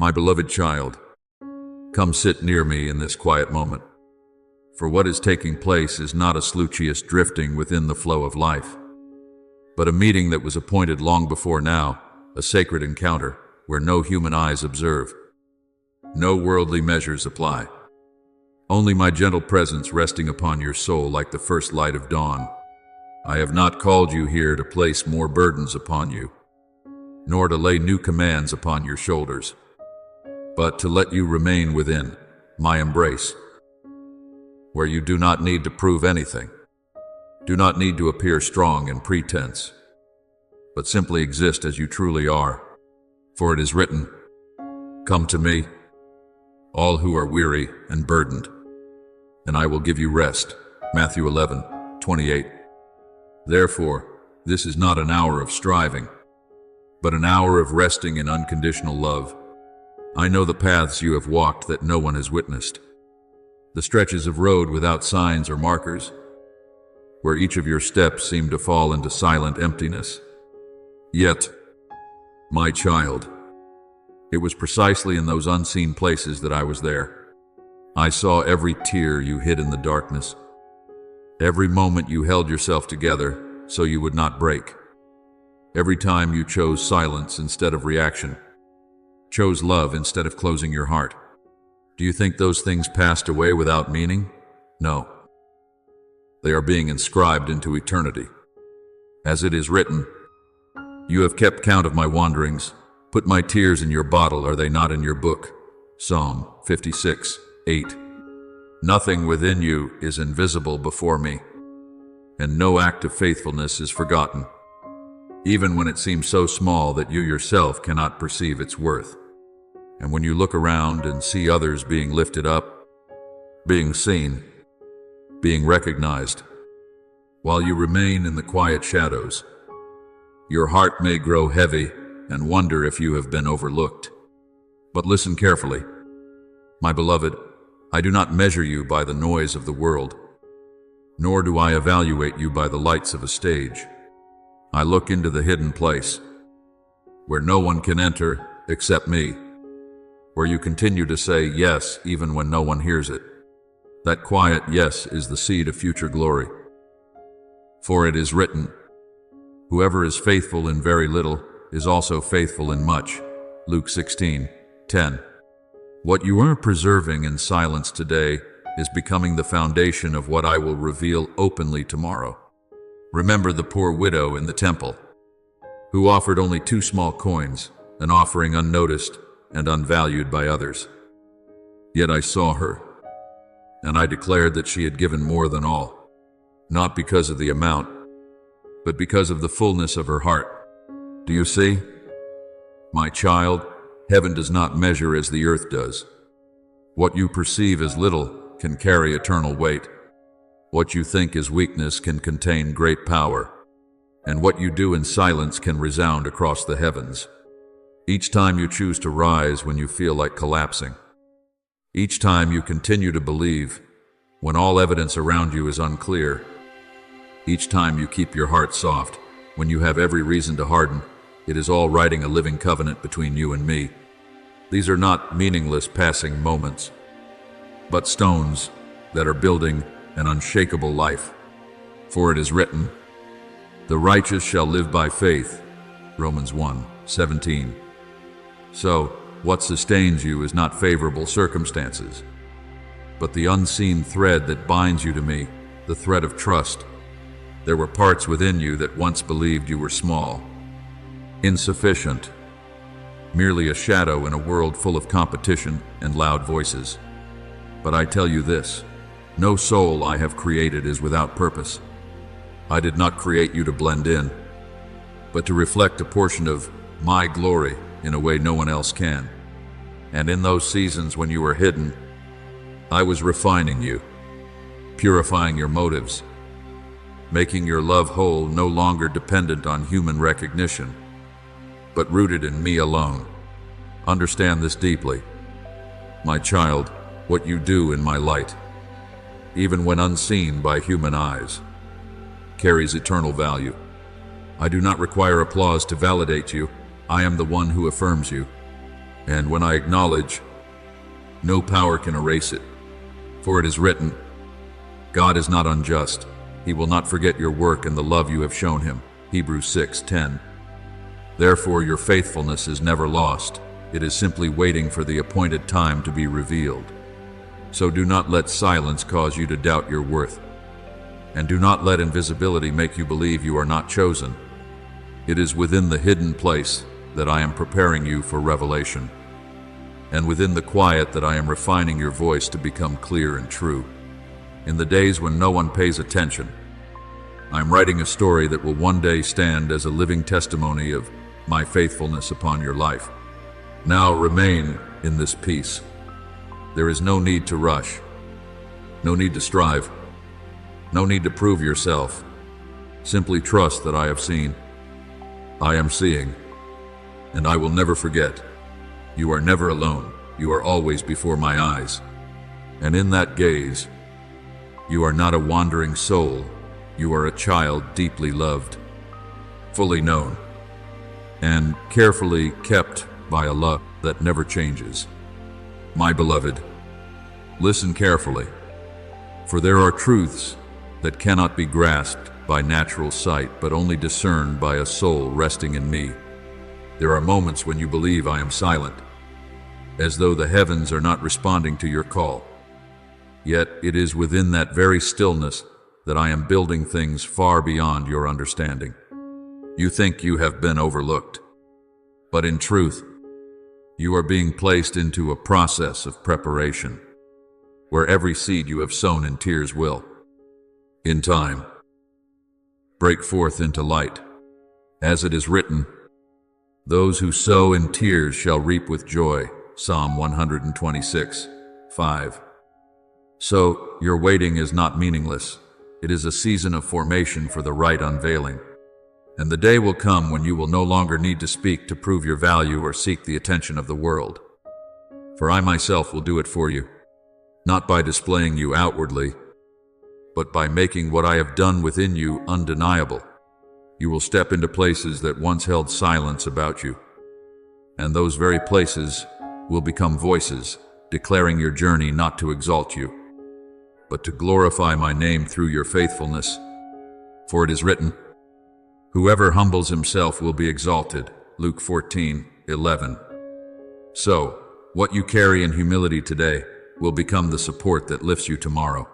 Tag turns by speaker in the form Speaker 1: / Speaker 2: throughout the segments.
Speaker 1: My beloved child, come sit near me in this quiet moment. For what is taking place is not a sluiceous drifting within the flow of life, but a meeting that was appointed long before now, a sacred encounter where no human eyes observe. No worldly measures apply. Only my gentle presence resting upon your soul like the first light of dawn. I have not called you here to place more burdens upon you, nor to lay new commands upon your shoulders, but to let you remain within my embrace, where you do not need to prove anything, do not need to appear strong in pretense, but simply exist as you truly are. For it is written, "Come to me, all who are weary and burdened, and I will give you rest." Matthew 11:28. Therefore, this is not an hour of striving, but an hour of resting in unconditional love. I know the paths you have walked that no one has witnessed, the stretches of road without signs or markers, where each of your steps seemed to fall into silent emptiness. Yet, my child, it was precisely in those unseen places that I was there. I saw every tear you hid in the darkness, every moment you held yourself together so you would not break, every time you chose silence instead of reaction, chose love instead of closing your heart. Do you think those things passed away without meaning? No. They are being inscribed into eternity. As it is written, "You have kept count of my wanderings, put my tears in your bottle, are they not in your book?" Psalm 56:8. Nothing within you is invisible before me, and no act of faithfulness is forgotten, even when it seems so small that you yourself cannot perceive its worth. And when you look around and see others being lifted up, being seen, being recognized, while you remain in the quiet shadows, your heart may grow heavy and wonder if you have been overlooked. But listen carefully. My beloved, I do not measure you by the noise of the world, nor do I evaluate you by the lights of a stage. I look into the hidden place, where no one can enter except me, where you continue to say yes even when no one hears it. That quiet yes is the seed of future glory. For it is written, "Whoever is faithful in very little is also faithful in much." Luke 16:10. What you are preserving in silence today is becoming the foundation of what I will reveal openly tomorrow. Remember the poor widow in the temple, who offered only 2 small coins, an offering unnoticed and unvalued by others. Yet I saw her, and I declared that she had given more than all, not because of the amount, but because of the fullness of her heart. Do you see? My child, heaven does not measure as the earth does. What you perceive as little can carry eternal weight. What you think is weakness can contain great power, and what you do in silence can resound across the heavens. Each time you choose to rise when you feel like collapsing, each time you continue to believe when all evidence around you is unclear, each time you keep your heart soft when you have every reason to harden, it is all writing a living covenant between you and me. These are not meaningless passing moments, but stones that are building an unshakable life. For it is written, "The righteous shall live by faith." Romans 1:17. So, what sustains you is not favorable circumstances, but the unseen thread that binds you to me, the thread of trust. There were parts within you that once believed you were small, insufficient, merely a shadow in a world full of competition and loud voices. But I tell you this, no soul I have created is without purpose. I did not create you to blend in, but to reflect a portion of my glory in a way no one else can. And in those seasons when you were hidden, I was refining you, purifying your motives, making your love whole, no longer dependent on human recognition, but rooted in me alone. Understand this deeply. My child, what you do in my light, even when unseen by human eyes, carries eternal value. I do not require applause to validate you. I am the one who affirms you. And when I acknowledge, no power can erase it. For it is written, God is not unjust. He will not forget your work and the love you have shown him. Hebrews 6:10. Therefore your faithfulness is never lost. It is simply waiting for the appointed time to be revealed. So do not let silence cause you to doubt your worth. And do not let invisibility make you believe you are not chosen. It is within the hidden place that I am preparing you for revelation. And within the quiet that I am refining your voice to become clear and true. In the days when no one pays attention, I am writing a story that will one day stand as a living testimony of my faithfulness upon your life. Now remain in this peace. There is no need to rush, no need to strive, no need to prove yourself. Simply trust that I have seen, I am seeing, and I will never forget. You are never alone. You are always before my eyes. And in that gaze, you are not a wandering soul. You are a child deeply loved, fully known, and carefully kept by a love that never changes. My beloved, listen carefully, for there are truths that cannot be grasped by natural sight, but only discerned by a soul resting in me. There are moments when you believe I am silent, as though the heavens are not responding to your call. Yet it is within that very stillness that I am building things far beyond your understanding. You think you have been overlooked, but in truth, you are being placed into a process of preparation, where every seed you have sown in tears will, in time, break forth into light. As it is written, those who sow in tears shall reap with joy. Psalm 126:5. So, your waiting is not meaningless. It is a season of formation for the right unveiling. And the day will come when you will no longer need to speak to prove your value or seek the attention of the world. For I myself will do it for you, not by displaying you outwardly, but by making what I have done within you undeniable. You will step into places that once held silence about you, and those very places will become voices, declaring your journey not to exalt you, but to glorify my name through your faithfulness. For it is written, whoever humbles himself will be exalted. Luke 14:11. So, what you carry in humility today will become the support that lifts you tomorrow.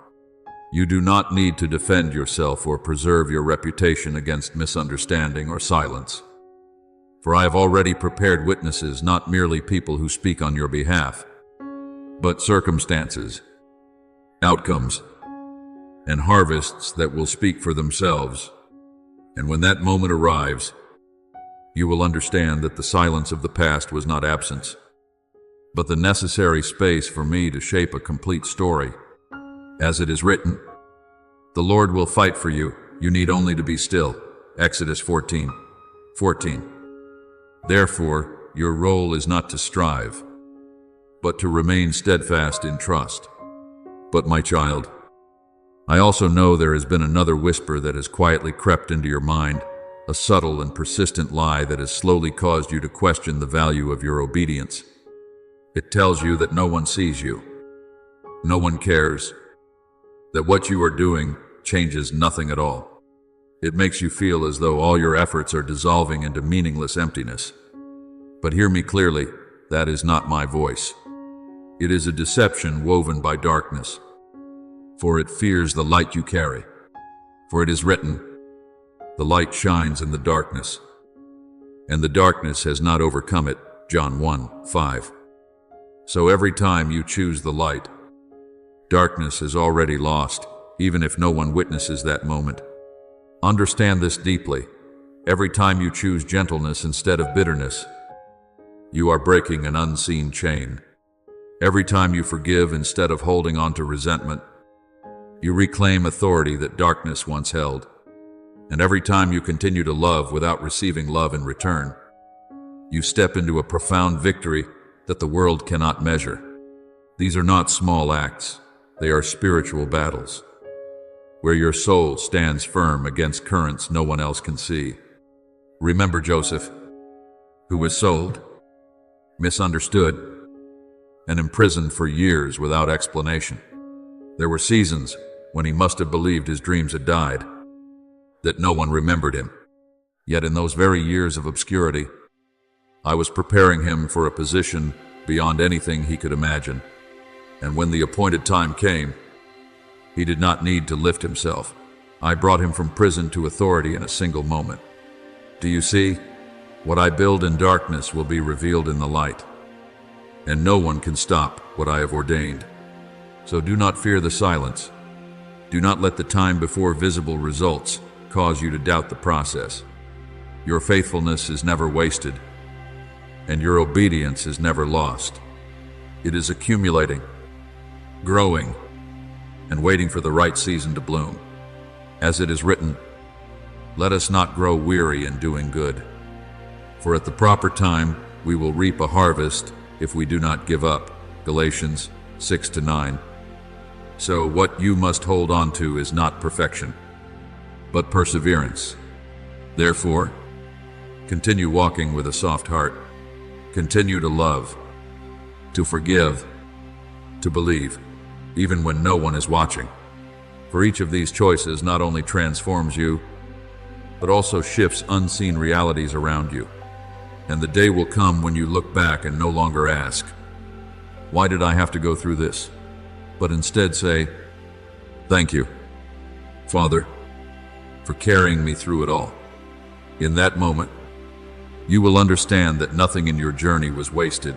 Speaker 1: You do not need to defend yourself or preserve your reputation against misunderstanding or silence. For I have already prepared witnesses, not merely people who speak on your behalf, but circumstances, outcomes, and harvests that will speak for themselves. And when that moment arrives, you will understand that the silence of the past was not absence, but the necessary space for me to shape a complete story. As it is written, the Lord will fight for you. You need only to be still. Exodus 14:14. Therefore, your role is not to strive, but to remain steadfast in trust. But my child, I also know there has been another whisper that has quietly crept into your mind, a subtle and persistent lie that has slowly caused you to question the value of your obedience. It tells you that no one sees you, no one cares, that what you are doing changes nothing at all. It makes you feel as though all your efforts are dissolving into meaningless emptiness. But hear me clearly, that is not my voice. It is a deception woven by darkness, for it fears the light you carry. For it is written, the light shines in the darkness, and the darkness has not overcome it. John 1:5. So every time you choose the light, darkness is already lost, even if no one witnesses that moment. Understand this deeply. Every time you choose gentleness instead of bitterness, you are breaking an unseen chain. Every time you forgive instead of holding on to resentment, you reclaim authority that darkness once held. And every time you continue to love without receiving love in return, you step into a profound victory that the world cannot measure. These are not small acts. They are spiritual battles, where your soul stands firm against currents no one else can see. Remember Joseph, who was sold? misunderstood, and imprisoned for years without explanation. There were seasons when he must have believed his dreams had died, that no one remembered him. Yet in those very years of obscurity, I was preparing him for a position beyond anything he could imagine. And when the appointed time came, he did not need to lift himself. I brought him from prison to authority in a single moment. Do you see? What I build in darkness will be revealed in the light, and no one can stop what I have ordained. So do not fear the silence. Do not let the time before visible results cause you to doubt the process. Your faithfulness is never wasted, and your obedience is never lost. It is accumulating, growing, and waiting for the right season to bloom. As it is written, let us not grow weary in doing good, for at the proper time we will reap a harvest if we do not give up. Galatians 6-9. So what you must hold on to is not perfection, but perseverance. Therefore, continue walking with a soft heart. Continue to love, to forgive, to believe, even when no one is watching. For each of these choices not only transforms you, but also shifts unseen realities around you. And the day will come when you look back and no longer ask, why did I have to go through this? But instead say, thank you, Father, for carrying me through it all. In that moment, you will understand that nothing in your journey was wasted.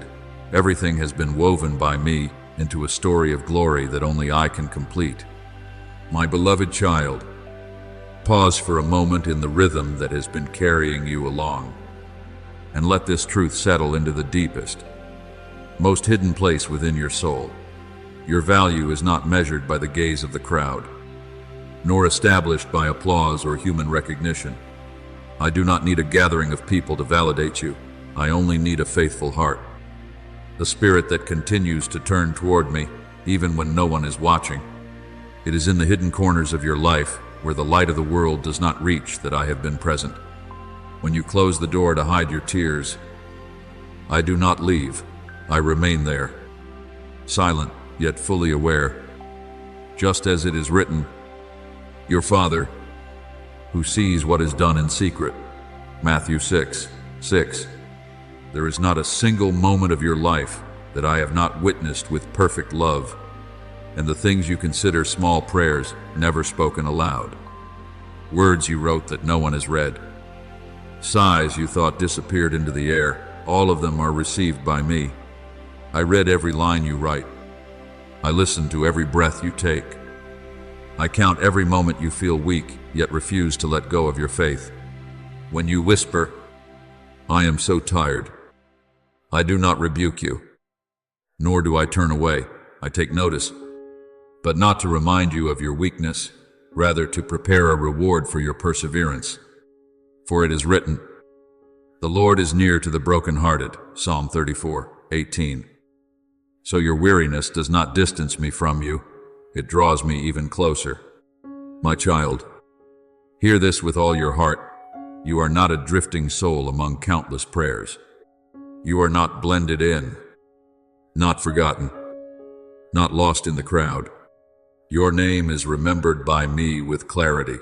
Speaker 1: Everything has been woven by me into a story of glory that only I can complete. My beloved child, pause for a moment in the rhythm that has been carrying you along, and let this truth settle into the deepest, most hidden place within your soul. Your value is not measured by the gaze of the crowd, nor established by applause or human recognition. I do not need a gathering of people to validate you. I only need a faithful heart, the spirit that continues to turn toward me even when no one is watching. It is in the hidden corners of your life, where the light of the world does not reach, that I have been present. When you close the door to hide your tears, I do not leave. I remain there, silent yet fully aware. Just as it is written, your Father, who sees what is done in secret. Matthew 6:6. There is not a single moment of your life that I have not witnessed with perfect love, and the things you consider small prayers never spoken aloud. Words you wrote that no one has read. Sighs you thought disappeared into the air. All of them are received by me. I read every line you write. I listen to every breath you take. I count every moment you feel weak, yet refuse to let go of your faith. When you whisper, I am so tired, I do not rebuke you, nor do I turn away. I take notice, but not to remind you of your weakness, rather to prepare a reward for your perseverance. For it is written, the Lord is near to the brokenhearted, Psalm 34:18. So your weariness does not distance me from you, it draws me even closer. My child, hear this with all your heart. You are not a drifting soul among countless prayers. You are not blended in, not forgotten, not lost in the crowd. Your name is remembered by me with clarity,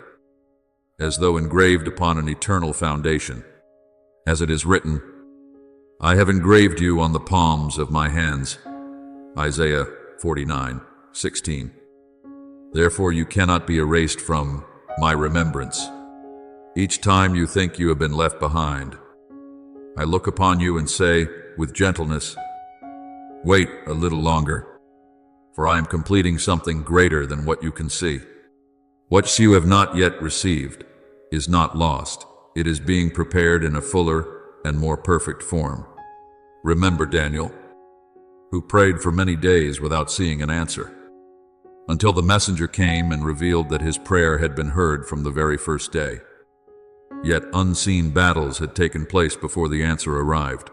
Speaker 1: as though engraved upon an eternal foundation. As it is written, I have engraved you on the palms of my hands. Isaiah 49:16. Therefore you cannot be erased from my remembrance. Each time you think you have been left behind, I look upon you and say, with gentleness, wait a little longer, for I am completing something greater than what you can see. What you have not yet received is not lost. It is being prepared in a fuller and more perfect form. Remember Daniel, who prayed for many days without seeing an answer, until the messenger came and revealed that his prayer had been heard from the very first day. Yet unseen battles had taken place before the answer arrived.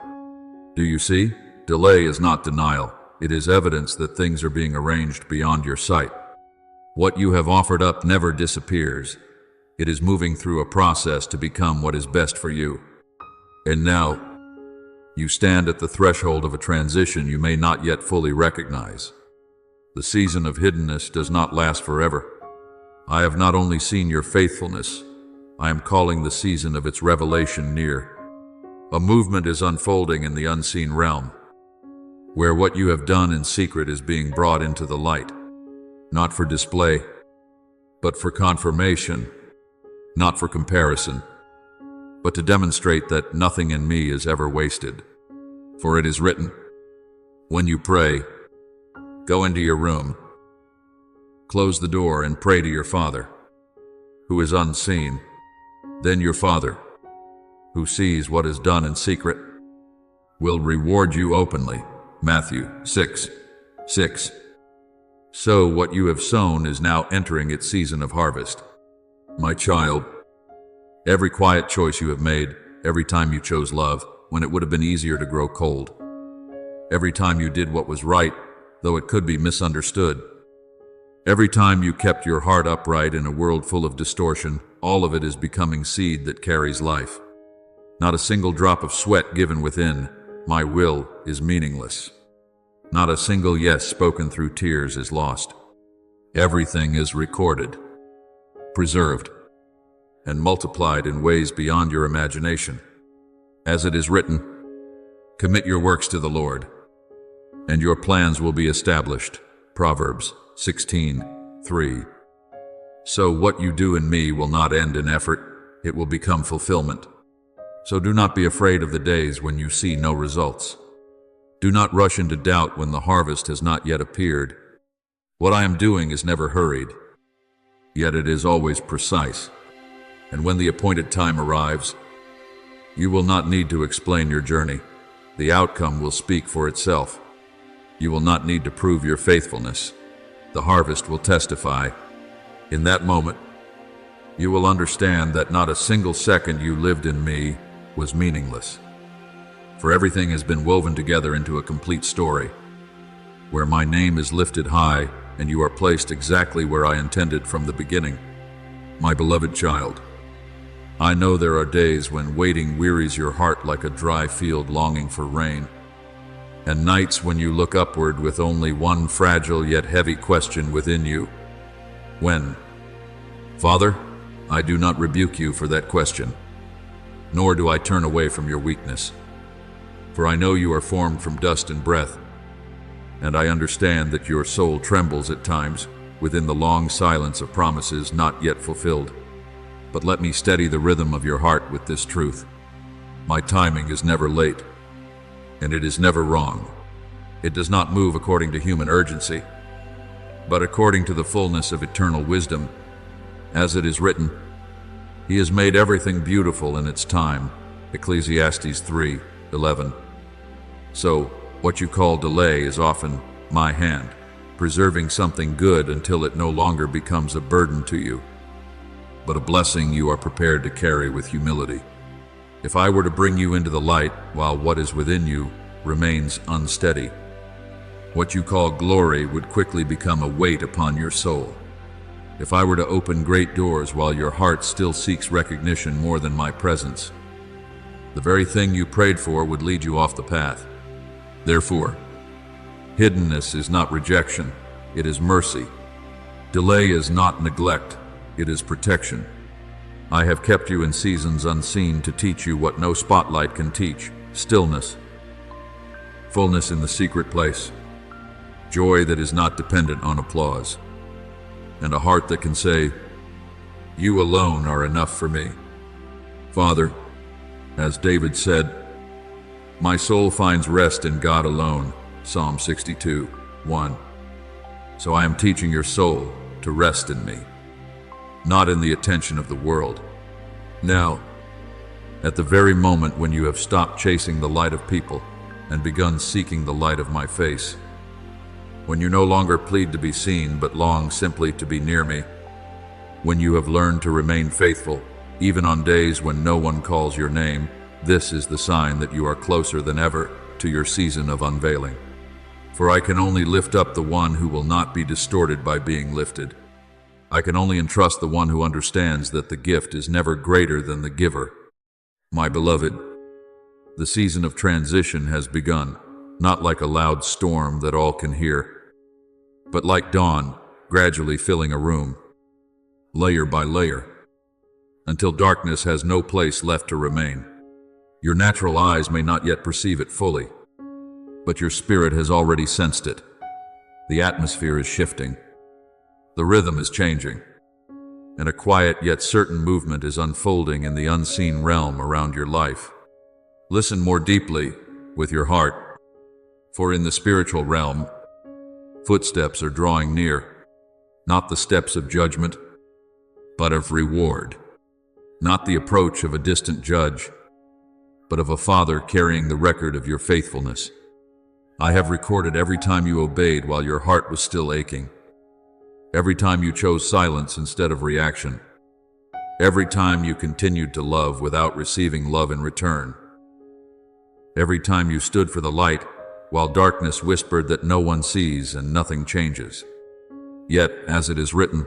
Speaker 1: Do you see? Delay is not denial. It is evidence that things are being arranged beyond your sight. What you have offered up never disappears. It is moving through a process to become what is best for you. And now, You stand at the threshold of a transition you may not yet fully recognize. The season of hiddenness does not last forever. I have not only seen your faithfulness, I am calling the season of its revelation near. A movement is unfolding in the unseen realm, where what you have done in secret is being brought into the light, not for display, but for confirmation, not for comparison, but to demonstrate that nothing in me is ever wasted. For it is written, when you pray, go into your room, close the door and pray to your Father, who is unseen. Then your Father, who sees what is done in secret, will reward you openly. Matthew 6:6. So what you have sown is now entering its season of harvest. My child, every quiet choice you have made, every time you chose love when it would have been easier to grow cold, every time you did what was right, though it could be misunderstood, every time you kept your heart upright in a world full of distortion, all of it is becoming seed that carries life. Not a single drop of sweat given within my will is meaningless. Not a single yes spoken through tears is lost. Everything is recorded, preserved, and multiplied in ways beyond your imagination. As it is written, commit your works to the Lord, and your plans will be established. Proverbs 16:3. So what you do in me will not end in effort, it will become fulfillment. So do not be afraid of the days when you see no results. Do not rush into doubt when the harvest has not yet appeared. What I am doing is never hurried, yet it is always precise. And when the appointed time arrives, you will not need to explain your journey. The outcome will speak for itself. You will not need to prove your faithfulness. The harvest will testify. In that moment, you will understand that not a single second you lived in me was meaningless. For everything has been woven together into a complete story, where my name is lifted high and you are placed exactly where I intended from the beginning. My beloved child, I know there are days when waiting wearies your heart like a dry field longing for rain, and nights when you look upward with only one fragile yet heavy question within you. When? Father, I do not rebuke you for that question, nor do I turn away from your weakness. For I know you are formed from dust and breath, and I understand that your soul trembles at times within the long silence of promises not yet fulfilled. But let me steady the rhythm of your heart with this truth. My timing is never late, and it is never wrong. It does not move according to human urgency, but according to the fullness of eternal wisdom. As it is written, He has made everything beautiful in its time. Ecclesiastes 3:11. So, what you call delay is often my hand, preserving something good until it no longer becomes a burden to you, but a blessing you are prepared to carry with humility. If I were to bring you into the light while what is within you remains unsteady, what you call glory would quickly become a weight upon your soul. If I were to open great doors while your heart still seeks recognition more than my presence, the very thing you prayed for would lead you off the path. Therefore, hiddenness is not rejection, it is mercy. Delay is not neglect, it is protection. I have kept you in seasons unseen to teach you what no spotlight can teach: stillness, fullness in the secret place, joy that is not dependent on applause, and a heart that can say, you alone are enough for me. Father, as David said, my soul finds rest in God alone. Psalm 62:1. So I am teaching your soul to rest in me, not in the attention of the world. Now, at the very moment when you have stopped chasing the light of people and begun seeking the light of my face, when you no longer plead to be seen but long simply to be near me, when you have learned to remain faithful even on days when no one calls your name, this is the sign that you are closer than ever to your season of unveiling. For I can only lift up the one who will not be distorted by being lifted. I can only entrust the one who understands that the gift is never greater than the giver. My beloved, The season of transition has begun, not like a loud storm that all can hear, but like dawn, gradually filling a room, layer by layer, until darkness has no place left to remain. Your natural eyes may not yet perceive it fully, but your spirit has already sensed it. The atmosphere is shifting. The rhythm is changing, and a quiet yet certain movement is unfolding in the unseen realm around your life. Listen more deeply with your heart, for in the spiritual realm, footsteps are drawing near, not the steps of judgment, but of reward. Not the approach of a distant judge, but of a father carrying the record of your faithfulness. I have recorded every time you obeyed while your heart was still aching, every time you chose silence instead of reaction, every time you continued to love without receiving love in return, every time you stood for the light while darkness whispered that no one sees and nothing changes. Yet, as it is written,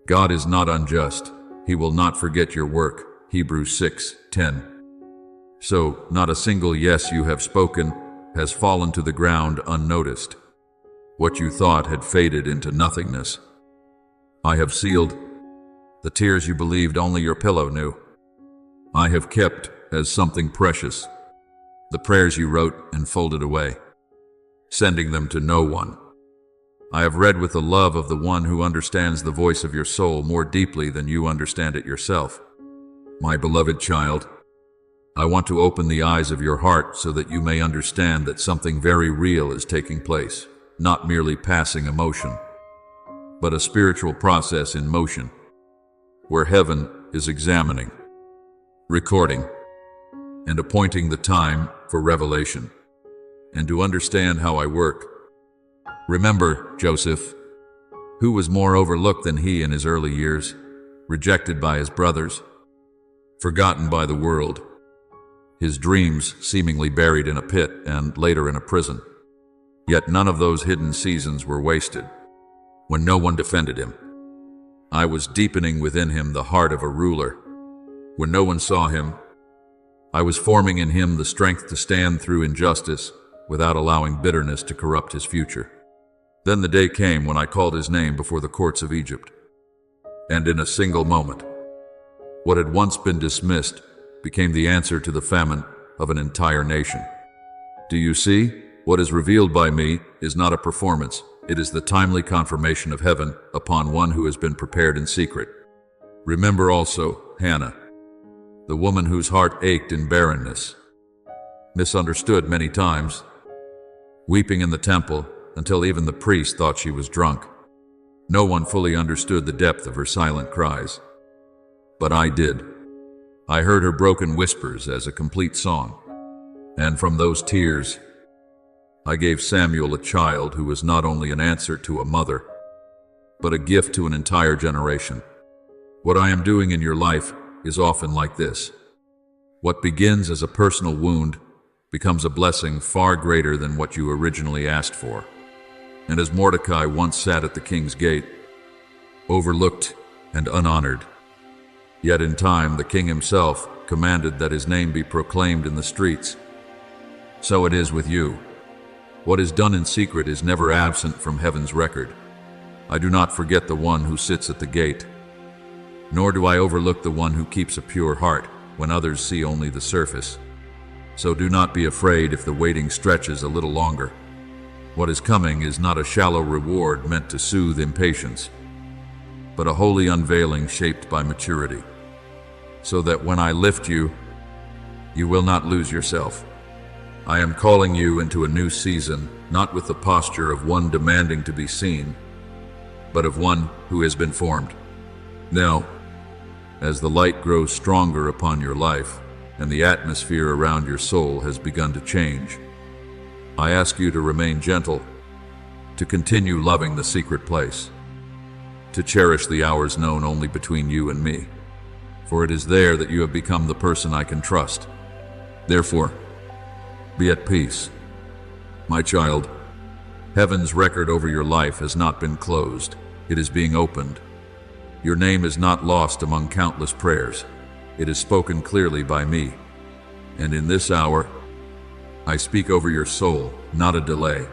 Speaker 1: God is not unjust. He will not forget your work. Hebrews 6:10. So, not a single yes you have spoken has fallen to the ground unnoticed. What you thought had faded into nothingness, I have sealed. The tears you believed only your pillow knew, I have kept as something precious. The prayers you wrote and folded away, sending them to no one, I have read with the love of the one who understands the voice of your soul more deeply than you understand it yourself. My beloved child, I want to open the eyes of your heart so that you may understand that something very real is taking place, not merely passing emotion, but a spiritual process in motion, where heaven is examining, recording, and appointing the time for revelation, and to understand how I work. Remember Joseph, who was more overlooked than he in his early years, rejected by his brothers, forgotten by the world, his dreams seemingly buried in a pit and later in a prison. Yet none of those hidden seasons were wasted. When no one defended him, I was deepening within him the heart of a ruler. When no one saw him, I was forming in him the strength to stand through injustice without allowing bitterness to corrupt his future. Then the day came when I called his name before the courts of Egypt, and in a single moment, what had once been dismissed became the answer to the famine of an entire nation. Do you see? What is revealed by me is not a performance. It is the timely confirmation of heaven upon one who has been prepared in secret. Remember also Hannah, the woman whose heart ached in barrenness, misunderstood many times, weeping in the temple until even the priest thought she was drunk. No one fully understood the depth of her silent cries, but I did. I heard her broken whispers as a complete song, and from those tears, I gave Samuel a child who was not only an answer to a mother, but a gift to an entire generation. What I am doing in your life is often like this. What begins as a personal wound becomes a blessing far greater than what you originally asked for. And as Mordecai once sat at the king's gate, overlooked and unhonored, yet in time the king himself commanded that his name be proclaimed in the streets, so it is with you. What is done in secret is never absent from heaven's record. I do not forget the one who sits at the gate, nor do I overlook the one who keeps a pure heart when others see only the surface. So do not be afraid if the waiting stretches a little longer. What is coming is not a shallow reward meant to soothe impatience, but a holy unveiling shaped by maturity, so that when I lift you, you will not lose yourself. I am calling you into a new season, not with the posture of one demanding to be seen, but of one who has been formed. Now, as the light grows stronger upon your life, and the atmosphere around your soul has begun to change, I ask you to remain gentle, to continue loving the secret place, to cherish the hours known only between you and me, for it is there that you have become the person I can trust. Therefore, be at peace. My child, heaven's record over your life has not been closed. It is being opened. Your name is not lost among countless prayers. It is spoken clearly by me, And in this hour, I speak over your soul, not a delay,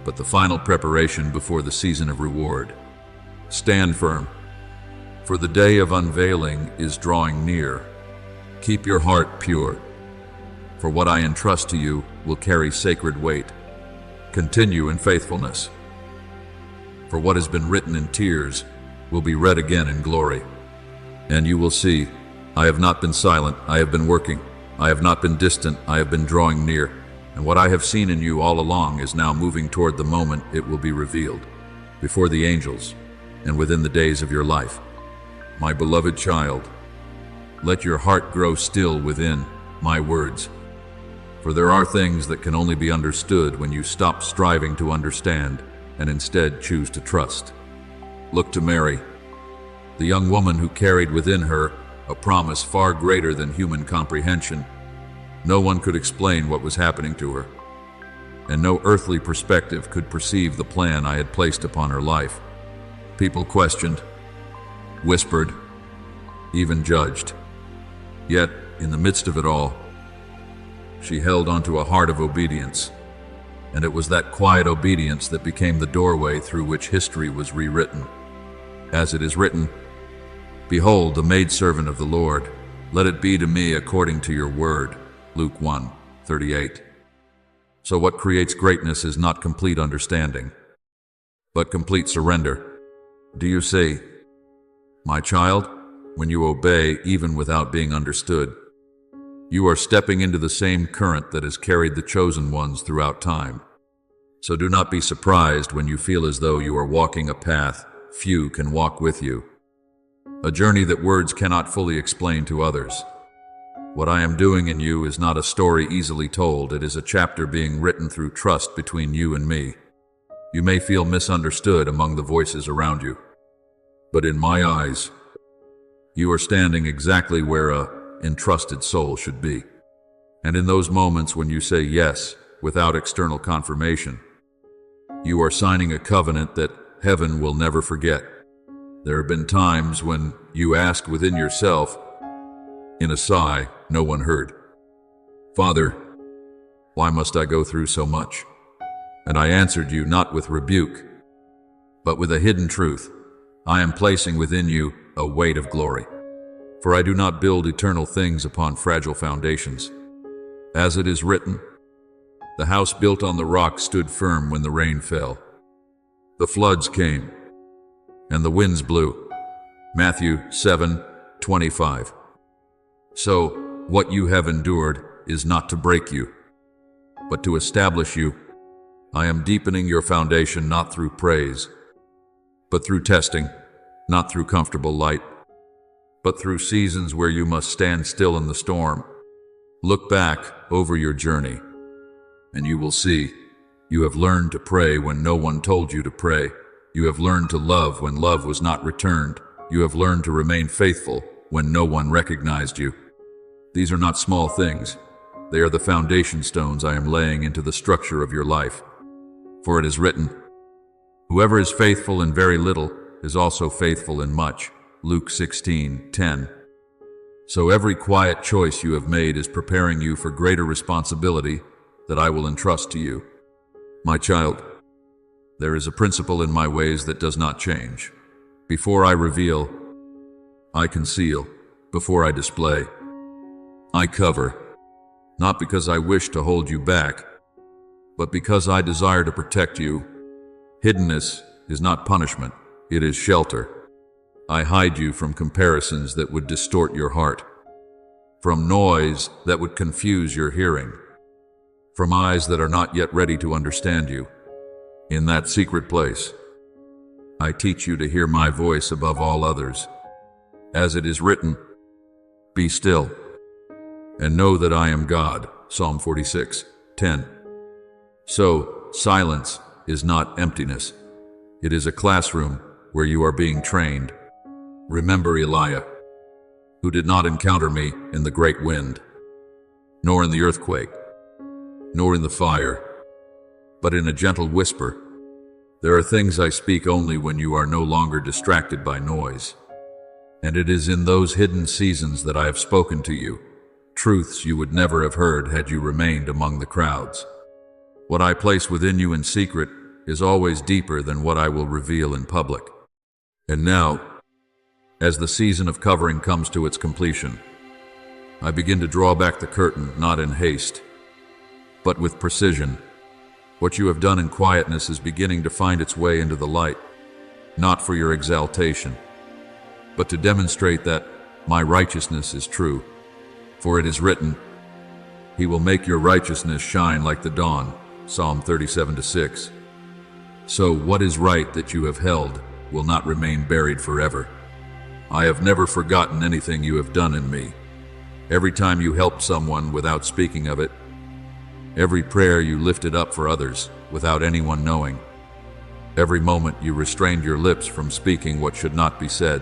Speaker 1: but the final preparation before the season of reward. Stand firm, for the day of unveiling is drawing near. Keep your heart pure, for what I entrust to you will carry sacred weight. Continue in faithfulness, for what has been written in tears will be read again in glory. And you will see, I have not been silent, I have been working. I have not been distant, I have been drawing near. And what I have seen in you all along is now moving toward the moment it will be revealed, before the angels, and within the days of your life. My beloved child, let your heart grow still within my words. For there are things that can only be understood when you stop striving to understand and instead choose to trust. Look to Mary, the young woman who carried within her a promise far greater than human comprehension. No one could explain what was happening to her, and no earthly perspective could perceive the plan I had placed upon her life. People questioned, whispered, even judged. Yet, in the midst of it all, she held onto a heart of obedience, and it was that quiet obedience that became the doorway through which history was rewritten. As it is written, "Behold, the maidservant of the Lord, let it be to me according to your word." Luke 1:38. So what creates greatness is not complete understanding, but complete surrender. Do you see? My child, when you obey even without being understood, you are stepping into the same current that has carried the chosen ones throughout time. So do not be surprised when you feel as though you are walking a path few can walk with you, a journey that words cannot fully explain to others. What I am doing in you is not a story easily told, it is a chapter being written through trust between you and me. You may feel misunderstood among the voices around you, but in my eyes, you are standing exactly where an entrusted soul should be. And in those moments when you say yes without external confirmation, you are signing a covenant that heaven will never forget. There have been times when you asked within yourself, in a sigh no one heard, "Father, why must I go through so much?" And I answered you not with rebuke, but with a hidden truth. I am placing within you a weight of glory. For I do not build eternal things upon fragile foundations. As it is written, the house built on the rock stood firm when the rain fell. The floods came, and the winds blew. Matthew 7:25. So, what you have endured is not to break you, but to establish you. I am deepening your foundation not through praise, but through testing, not through comfortable light, but through seasons where you must stand still in the storm. Look back over your journey, and you will see you have learned to pray when no one told you to pray. You have learned to love when love was not returned. You have learned to remain faithful when no one recognized you. These are not small things. They are the foundation stones I am laying into the structure of your life. For it is written, "Whoever is faithful in very little is also faithful in much." Luke 16:10. So every quiet choice you have made is preparing you for greater responsibility that I will entrust to you. My child, there is a principle in my ways that does not change. Before I reveal, I conceal. Before I display, I cover. Not because I wish to hold you back, but because I desire to protect you. Hiddenness is not punishment, it is shelter. I hide you from comparisons that would distort your heart, from noise that would confuse your hearing, from eyes that are not yet ready to understand you. In that secret place, I teach you to hear my voice above all others. As it is written, "Be still, and know that I am God." Psalm 46:10. So, silence is not emptiness. It is a classroom where you are being trained. Remember Elijah, who did not encounter me in the great wind, nor in the earthquake, nor in the fire, but in a gentle whisper. There are things I speak only when you are no longer distracted by noise. And it is in those hidden seasons that I have spoken to you, truths you would never have heard had you remained among the crowds. What I place within you in secret is always deeper than what I will reveal in public. And now, as the season of covering comes to its completion, I begin to draw back the curtain, not in haste, but with precision. What you have done in quietness is beginning to find its way into the light, not for your exaltation, but to demonstrate that my righteousness is true. For it is written, "He will make your righteousness shine like the dawn," Psalm 37:6. So what is right that you have held will not remain buried forever. I have never forgotten anything you have done in me. Every time you helped someone without speaking of it, every prayer you lifted up for others without anyone knowing, every moment you restrained your lips from speaking what should not be said,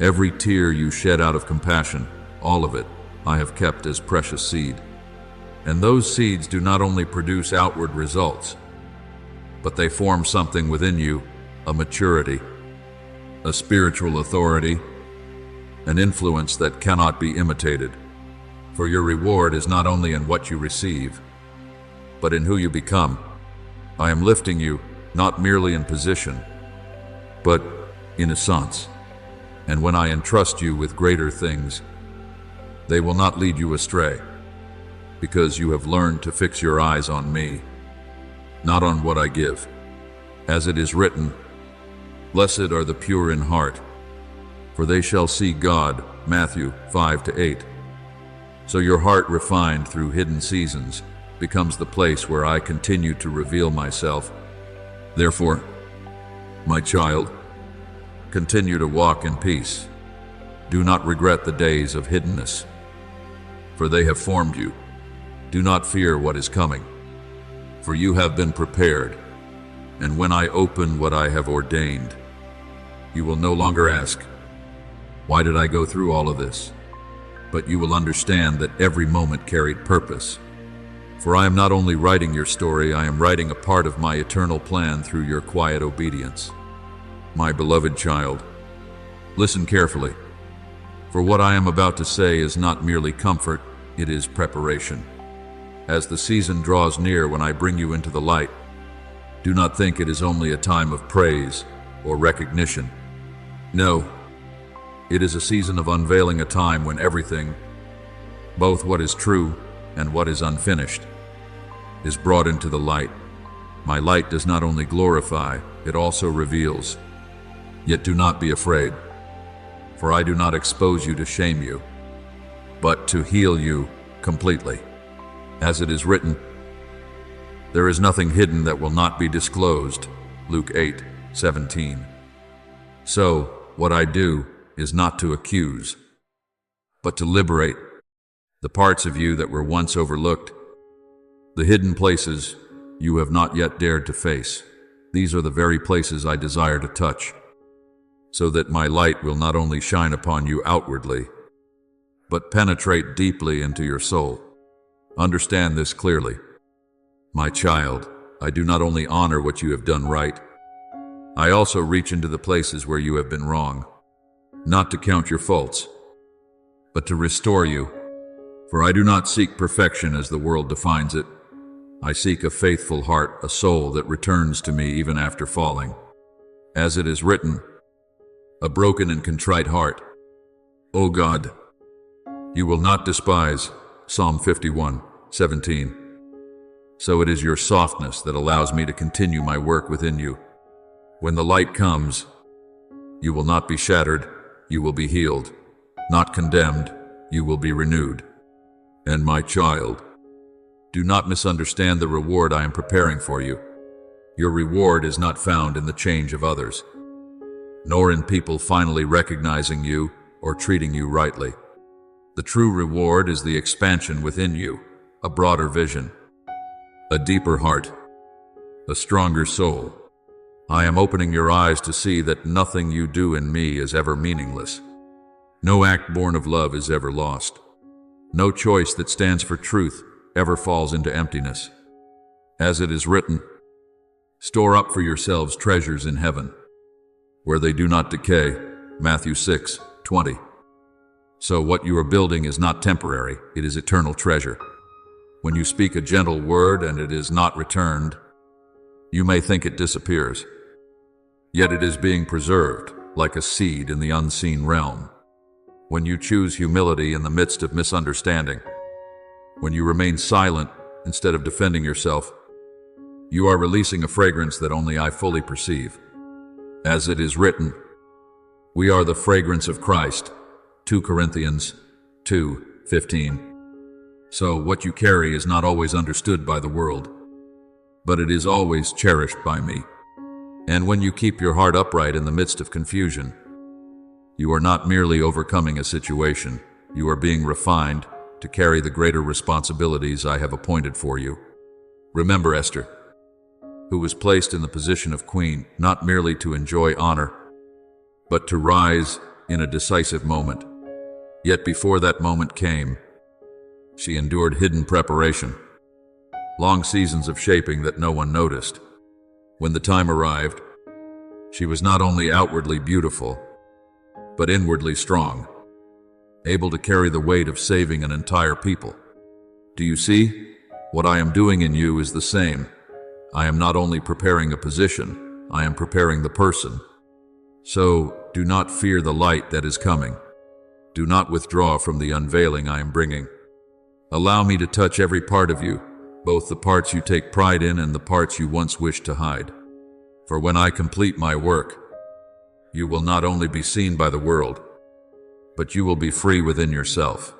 Speaker 1: every tear you shed out of compassion, all of it I have kept as precious seed. And those seeds do not only produce outward results, but they form something within you, a maturity, a spiritual authority, an influence that cannot be imitated. For your reward is not only in what you receive, but in who you become. I am lifting you, not merely in position, but in essence. And when I entrust you with greater things, they will not lead you astray, because you have learned to fix your eyes on me, not on what I give. As it is written, "Blessed are the pure in heart, for they shall see God," Matthew 5-8. So your heart refined through hidden seasons becomes the place where I continue to reveal myself. Therefore, my child, continue to walk in peace. Do not regret the days of hiddenness, for they have formed you. Do not fear what is coming, for you have been prepared. And when I open what I have ordained, you will no longer ask, "Why did I go through all of this?" But you will understand that every moment carried purpose. For I am not only writing your story, I am writing a part of my eternal plan through your quiet obedience. My beloved child, listen carefully, for what I am about to say is not merely comfort, it is preparation. As the season draws near when I bring you into the light, do not think it is only a time of praise or recognition. No, it is a season of unveiling, a time when everything, both what is true and what is unfinished, is brought into the light. My light does not only glorify, it also reveals. Yet do not be afraid, for I do not expose you to shame you, but to heal you completely. As it is written, "There is nothing hidden that will not be disclosed," Luke 8:17. So, what I do is not to accuse, but to liberate the parts of you that were once overlooked, the hidden places you have not yet dared to face. These are the very places I desire to touch, so that my light will not only shine upon you outwardly, but penetrate deeply into your soul. Understand this clearly. My child, I do not only honor what you have done right, I also reach into the places where you have been wrong, not to count your faults, but to restore you. For I do not seek perfection as the world defines it. I seek a faithful heart, a soul that returns to me even after falling. As it is written, "A broken and contrite heart, O God, you will not despise," Psalm 51:17. So it is your softness that allows me to continue my work within you. When the light comes, you will not be shattered, you will be healed. Not condemned, you will be renewed. And my child, do not misunderstand the reward I am preparing for you. Your reward is not found in the change of others, nor in people finally recognizing you or treating you rightly. The true reward is the expansion within you, a broader vision, a deeper heart, a stronger soul. I am opening your eyes to see that nothing you do in me is ever meaningless. No act born of love is ever lost. No choice that stands for truth ever falls into emptiness. As it is written, "Store up for yourselves treasures in heaven, where they do not decay," Matthew 6:20. So what you are building is not temporary, it is eternal treasure. When you speak a gentle word and it is not returned, you may think it disappears. Yet it is being preserved, like a seed in the unseen realm. When you choose humility in the midst of misunderstanding, when you remain silent instead of defending yourself, you are releasing a fragrance that only I fully perceive. As it is written, we are the fragrance of Christ, 2 Corinthians 2:15. So what you carry is not always understood by the world, but it is always cherished by me. And when you keep your heart upright in the midst of confusion, you are not merely overcoming a situation, you are being refined to carry the greater responsibilities I have appointed for you. Remember Esther, who was placed in the position of queen not merely to enjoy honor, but to rise in a decisive moment. Yet before that moment came, she endured hidden preparation, long seasons of shaping that no one noticed. When the time arrived, she was not only outwardly beautiful, but inwardly strong, able to carry the weight of saving an entire people. Do you see? What I am doing in you is the same. I am not only preparing a position, I am preparing the person. So do not fear the light that is coming. Do not withdraw from the unveiling I am bringing. Allow me to touch every part of you, both the parts you take pride in and the parts you once wished to hide. For when I complete my work, you will not only be seen by the world, but you will be free within yourself.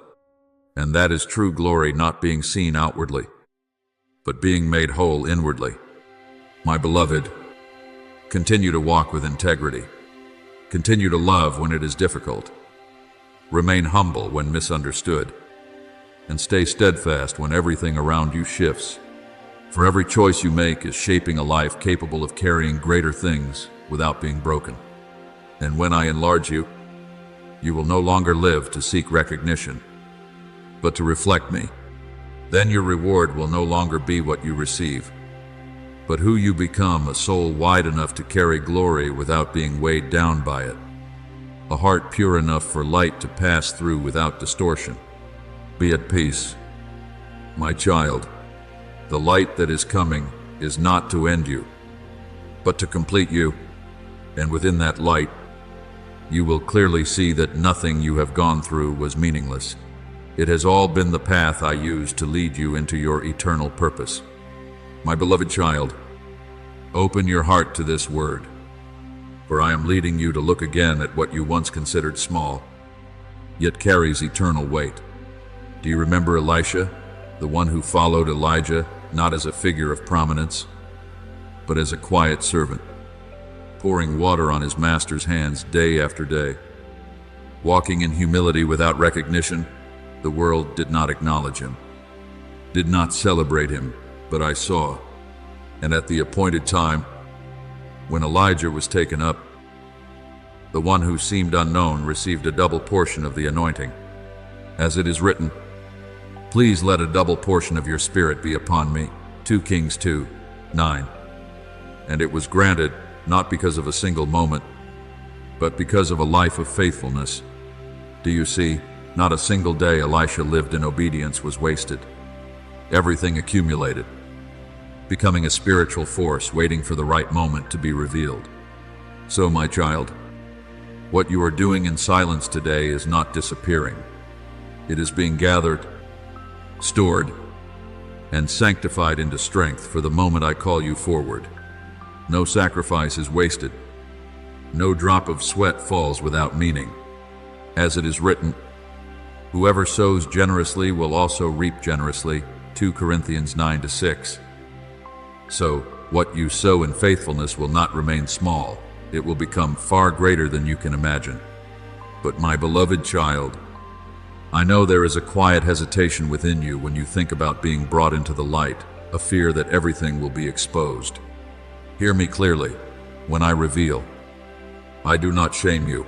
Speaker 1: And that is true glory, not being seen outwardly, but being made whole inwardly. My beloved, continue to walk with integrity. Continue to love when it is difficult. Remain humble when misunderstood. And stay steadfast when everything around you shifts. For every choice you make is shaping a life capable of carrying greater things without being broken. And when I enlarge you, you will no longer live to seek recognition, but to reflect me. Then your reward will no longer be what you receive, but who you become, a soul wide enough to carry glory without being weighed down by it, a heart pure enough for light to pass through without distortion. Be at peace, my child. The light that is coming is not to end you, but to complete you, and within that light, you will clearly see that nothing you have gone through was meaningless. It has all been the path I used to lead you into your eternal purpose. My beloved child, open your heart to this word, for I am leading you to look again at what you once considered small, yet carries eternal weight. Do you remember Elisha, the one who followed Elijah, not as a figure of prominence, but as a quiet servant, pouring water on his master's hands day after day? Walking in humility without recognition, the world did not acknowledge him, did not celebrate him, but I saw. And at the appointed time, when Elijah was taken up, the one who seemed unknown received a double portion of the anointing. As it is written, please let a double portion of your spirit be upon me, 2 Kings 2:9. And it was granted, not because of a single moment, but because of a life of faithfulness. Do you see? Not a single day Elisha lived in obedience was wasted. Everything accumulated, becoming a spiritual force waiting for the right moment to be revealed. So, my child, what you are doing in silence today is not disappearing. It is being gathered, stored, and sanctified into strength for the moment I call you forward. No sacrifice is wasted. No drop of sweat falls without meaning. As it is written, whoever sows generously will also reap generously, 2 Corinthians 9-6. So, what you sow in faithfulness will not remain small. It will become far greater than you can imagine. But my beloved child, I know there is a quiet hesitation within you when you think about being brought into the light, a fear that everything will be exposed. Hear me clearly. When I reveal, I do not shame you.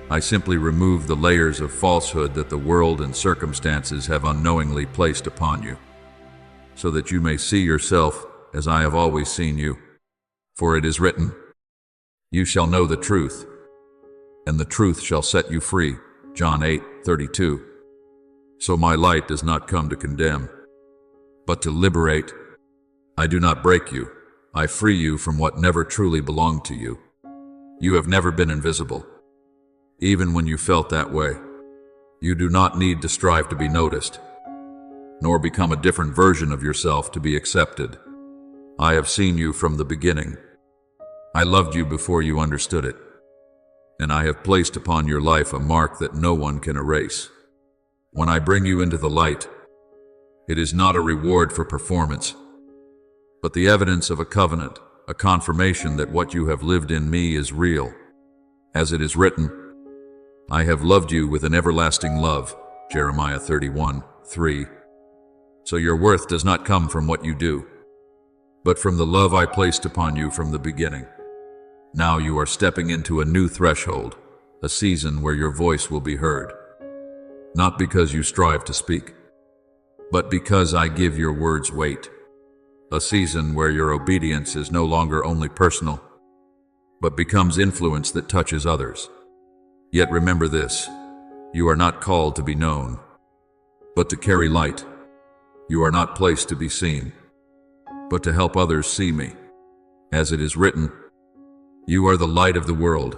Speaker 1: I simply remove the layers of falsehood that the world and circumstances have unknowingly placed upon you, so that you may see yourself as I have always seen you. For it is written, you shall know the truth, and the truth shall set you free. John 8:32. So my light does not come to condemn, but to liberate. I do not break you. I free you from what never truly belonged to you. You have never been invisible, even when you felt that way. You do not need to strive to be noticed, nor become a different version of yourself to be accepted. I have seen you from the beginning. I loved you before you understood it, and I have placed upon your life a mark that no one can erase. When I bring you into the light, it is not a reward for performance, but the evidence of a covenant, a confirmation that what you have lived in me is real. As it is written, I have loved you with an everlasting love, Jeremiah 31:3. So your worth does not come from what you do, but from the love I placed upon you from the beginning. Now you are stepping into a new threshold, a season where your voice will be heard. Not because you strive to speak, but because I give your words weight. A season where your obedience is no longer only personal, but becomes influence that touches others. Yet remember this, you are not called to be known, but to carry light. You are not placed to be seen, but to help others see me. As it is written, you are the light of the world,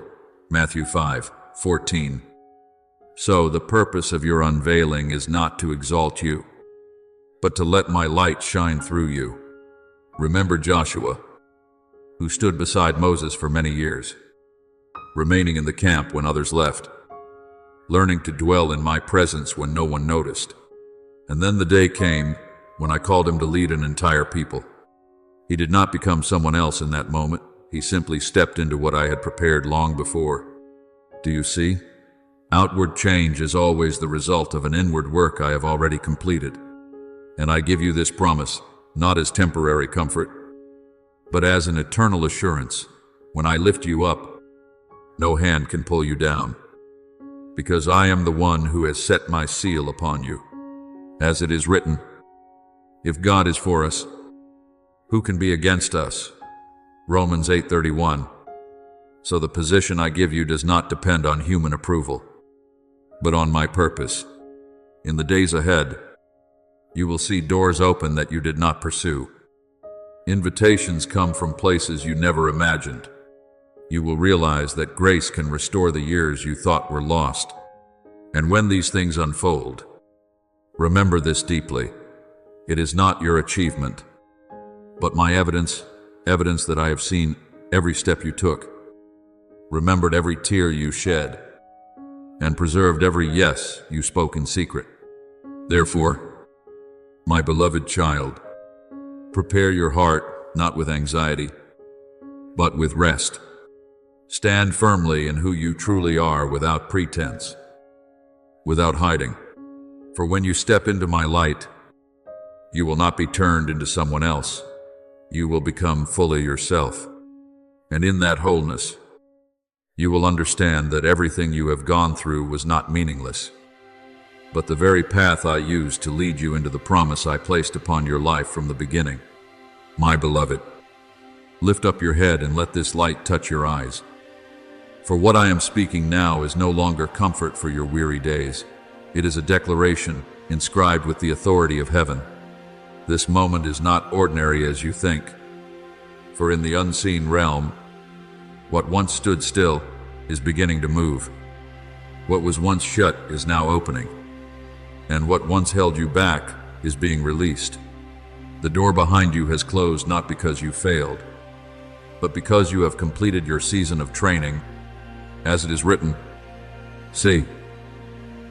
Speaker 1: Matthew 5:14. So the purpose of your unveiling is not to exalt you, but to let my light shine through you. Remember Joshua, who stood beside Moses for many years, remaining in the camp when others left, learning to dwell in my presence when no one noticed. And then the day came when I called him to lead an entire people. He did not become someone else in that moment. He simply stepped into what I had prepared long before. Do you see? Outward change is always the result of an inward work I have already completed. And I give you this promise, not as temporary comfort, but as an eternal assurance. When I lift you up, no hand can pull you down, because I am the one who has set my seal upon you. As it is written, if God is for us, who can be against us? Romans 8:31. So the position I give you does not depend on human approval, but on my purpose. In the days ahead, you will see doors open that you did not pursue. Invitations come from places you never imagined. You will realize that grace can restore the years you thought were lost. And when these things unfold, remember this deeply. It is not your achievement, but my evidence that I have seen every step you took, remembered every tear you shed, and preserved every yes you spoke in secret. Therefore, my beloved child, prepare your heart not with anxiety, but with rest. Stand firmly in who you truly are without pretense, without hiding. For when you step into my light, you will not be turned into someone else. You will become fully yourself. And in that wholeness, you will understand that everything you have gone through was not meaningless, but the very path I used to lead you into the promise I placed upon your life from the beginning. My beloved, lift up your head and let this light touch your eyes. For what I am speaking now is no longer comfort for your weary days. It is a declaration inscribed with the authority of heaven. This moment is not ordinary as you think, for in the unseen realm, what once stood still is beginning to move. What was once shut is now opening, and what once held you back is being released. The door behind you has closed not because you failed, but because you have completed your season of training. As it is written, see,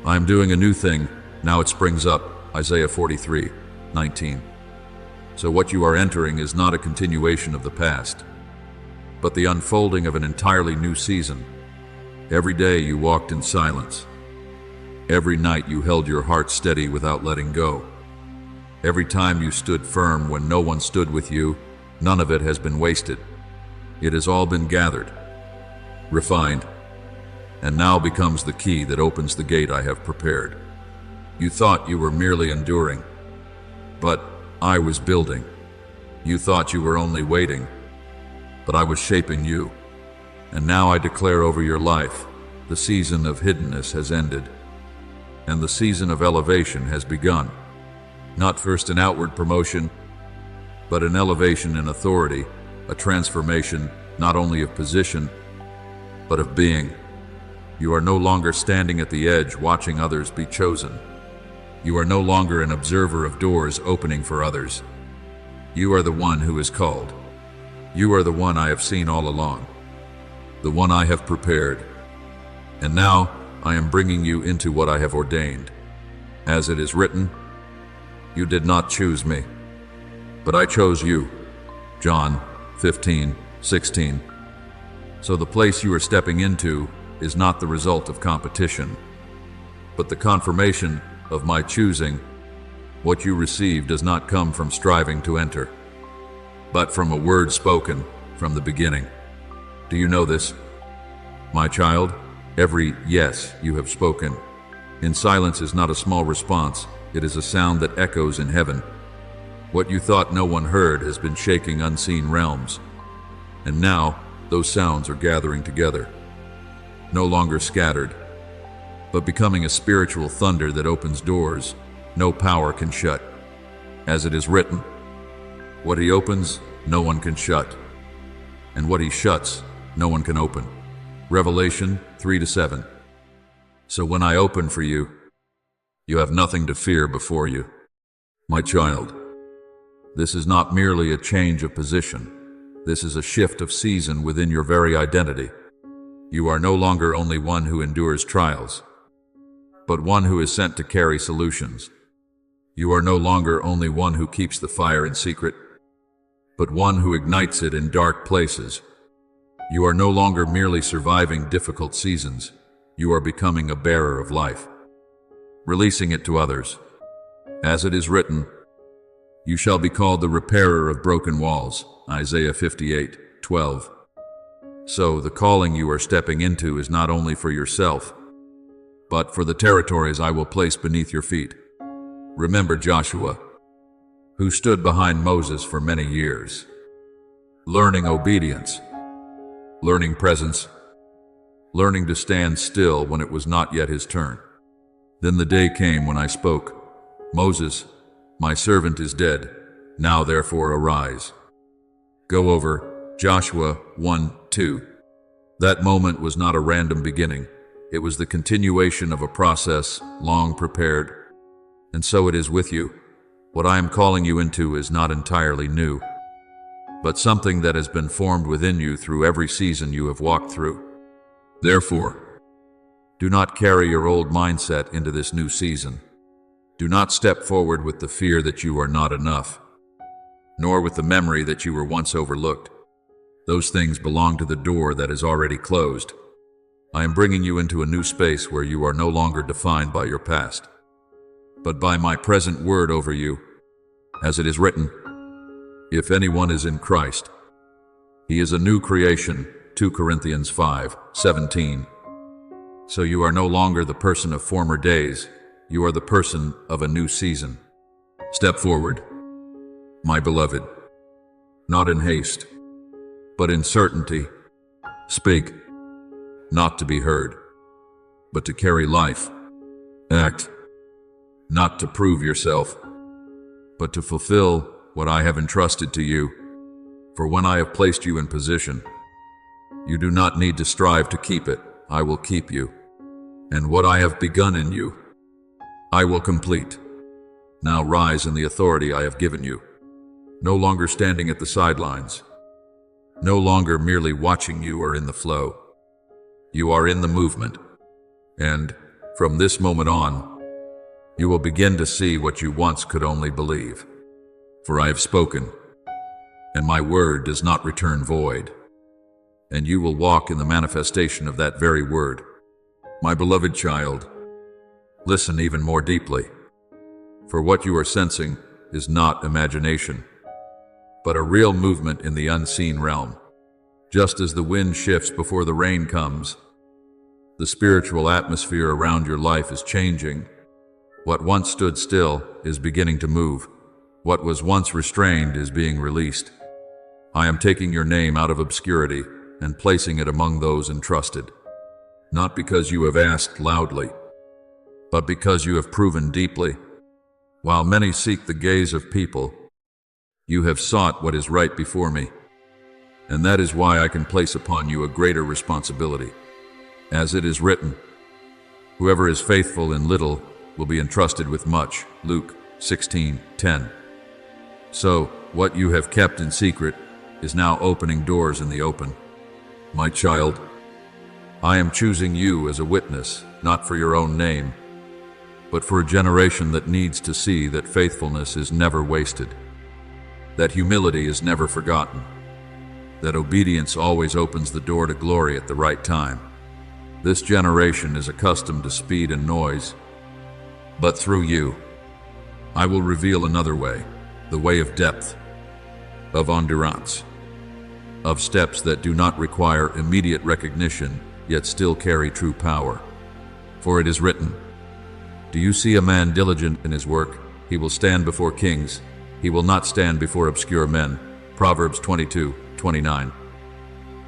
Speaker 1: I am doing a new thing, now it springs up, Isaiah 43:19. So what you are entering is not a continuation of the past, but the unfolding of an entirely new season. Every day you walked in silence. Every night you held your heart steady without letting go. Every time you stood firm when no one stood with you, none of it has been wasted. It has all been gathered, refined, and now becomes the key that opens the gate I have prepared. You thought you were merely enduring, but I was building. You thought you were only waiting, but I was shaping you. And now I declare over your life, the season of hiddenness has ended. and the season of elevation has begun. Not first an outward promotion, but an elevation in authority, a transformation not only of position, but of being. You are no longer standing at the edge watching others be chosen. You are no longer an observer of doors opening for others. You are the one who is called. You are the one I have seen all along, the one I have prepared. And now I am bringing you into what I have ordained. As it is written, you did not choose me, but I chose you. John 15:16. So the place you are stepping into is not the result of competition, but the confirmation of my choosing. What you receive does not come from striving to enter, but from a word spoken from the beginning. Do you know this? My child, every yes you have spoken in silence is not a small response. It is a sound that echoes in heaven. What you thought no one heard has been shaking unseen realms. And now those sounds are gathering together, no longer scattered, but becoming a spiritual thunder that opens doors no power can shut. As it is written, what he opens, no one can shut, and what he shuts, no one can open. Revelation 3-7. So when I open for you, you have nothing to fear before you. My child, this is not merely a change of position. This is a shift of season within your very identity. You are no longer only one who endures trials, but one who is sent to carry solutions. You are no longer only one who keeps the fire in secret, but one who ignites it in dark places. You are no longer merely surviving difficult seasons. You are becoming a bearer of life, releasing it to others. As it is written, you shall be called the repairer of broken walls. Isaiah 58:12. So the calling you are stepping into is not only for yourself, but for the territories I will place beneath your feet. Remember Joshua, who stood behind Moses for many years, learning obedience, learning presence, learning to stand still when it was not yet his turn. Then the day came when I spoke, Moses, my servant is dead. Now therefore arise. Go over, Joshua 1:2. That moment was not a random beginning. It was the continuation of a process long prepared. And so it is with you. What I am calling you into is not entirely new, but something that has been formed within you through every season you have walked through. Therefore, do not carry your old mindset into this new season. Do not step forward with the fear that you are not enough, nor with the memory that you were once overlooked. Those things belong to the door that is already closed. I am bringing you into a new space where you are no longer defined by your past, but by my present word over you. As it is written, if anyone is in Christ, he is a new creation. 2 Corinthians 5:17. So you are no longer the person of former days. You are the person of a new season. Step forward, my beloved, not in haste, but in certainty. Speak, not to be heard, but to carry life. Act, not to prove yourself, but to fulfill what I have entrusted to you. For when I have placed you in position, you do not need to strive to keep it. I will keep you. And what I have begun in you, I will complete. Now rise in the authority I have given you. No longer standing at the sidelines. No longer merely watching you or in the flow. You are in the movement. And from this moment on, you will begin to see what you once could only believe. For I have spoken, and my word does not return void. And you will walk in the manifestation of that very word. My beloved child, listen even more deeply. For what you are sensing is not imagination, but a real movement in the unseen realm. Just as the wind shifts before the rain comes, the spiritual atmosphere around your life is changing. What once stood still is beginning to move. What was once restrained is being released. I am taking your name out of obscurity and placing it among those entrusted. Not because you have asked loudly, but because you have proven deeply. While many seek the gaze of people, you have sought what is right before me, and that is why I can place upon you a greater responsibility. As it is written, whoever is faithful in little will be entrusted with much. Luke 16:10. So, what you have kept in secret is now opening doors in the open. My child, I am choosing you as a witness, not for your own name, but for a generation that needs to see that faithfulness is never wasted, that humility is never forgotten, that obedience always opens the door to glory at the right time. This generation is accustomed to speed and noise, but through you, I will reveal another way, the way of depth, of endurance, of steps that do not require immediate recognition, yet still carry true power. For it is written, do you see a man diligent in his work? He will stand before kings. He will not stand before obscure men. Proverbs 22:29.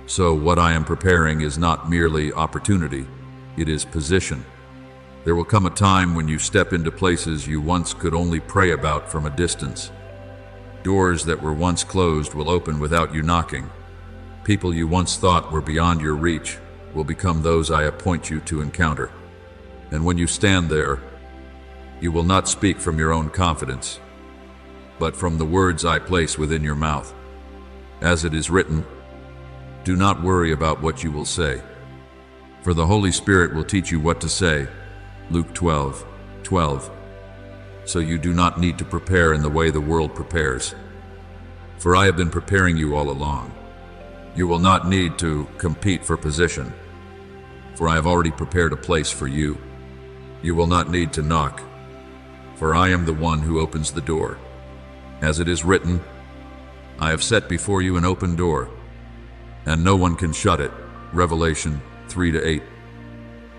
Speaker 1: So what I am preparing is not merely opportunity, it is position. There will come a time when you step into places you once could only pray about from a distance. Doors that were once closed will open without you knocking. People you once thought were beyond your reach will become those I appoint you to encounter. And when you stand there, you will not speak from your own confidence, but from the words I place within your mouth. As it is written, do not worry about what you will say, for the Holy Spirit will teach you what to say. Luke 12:12. So you do not need to prepare in the way the world prepares, for I have been preparing you all along. You will not need to compete for position, for I have already prepared a place for you. You will not need to knock, for I am the one who opens the door. As it is written, I have set before you an open door, and no one can shut it. Revelation 3-8.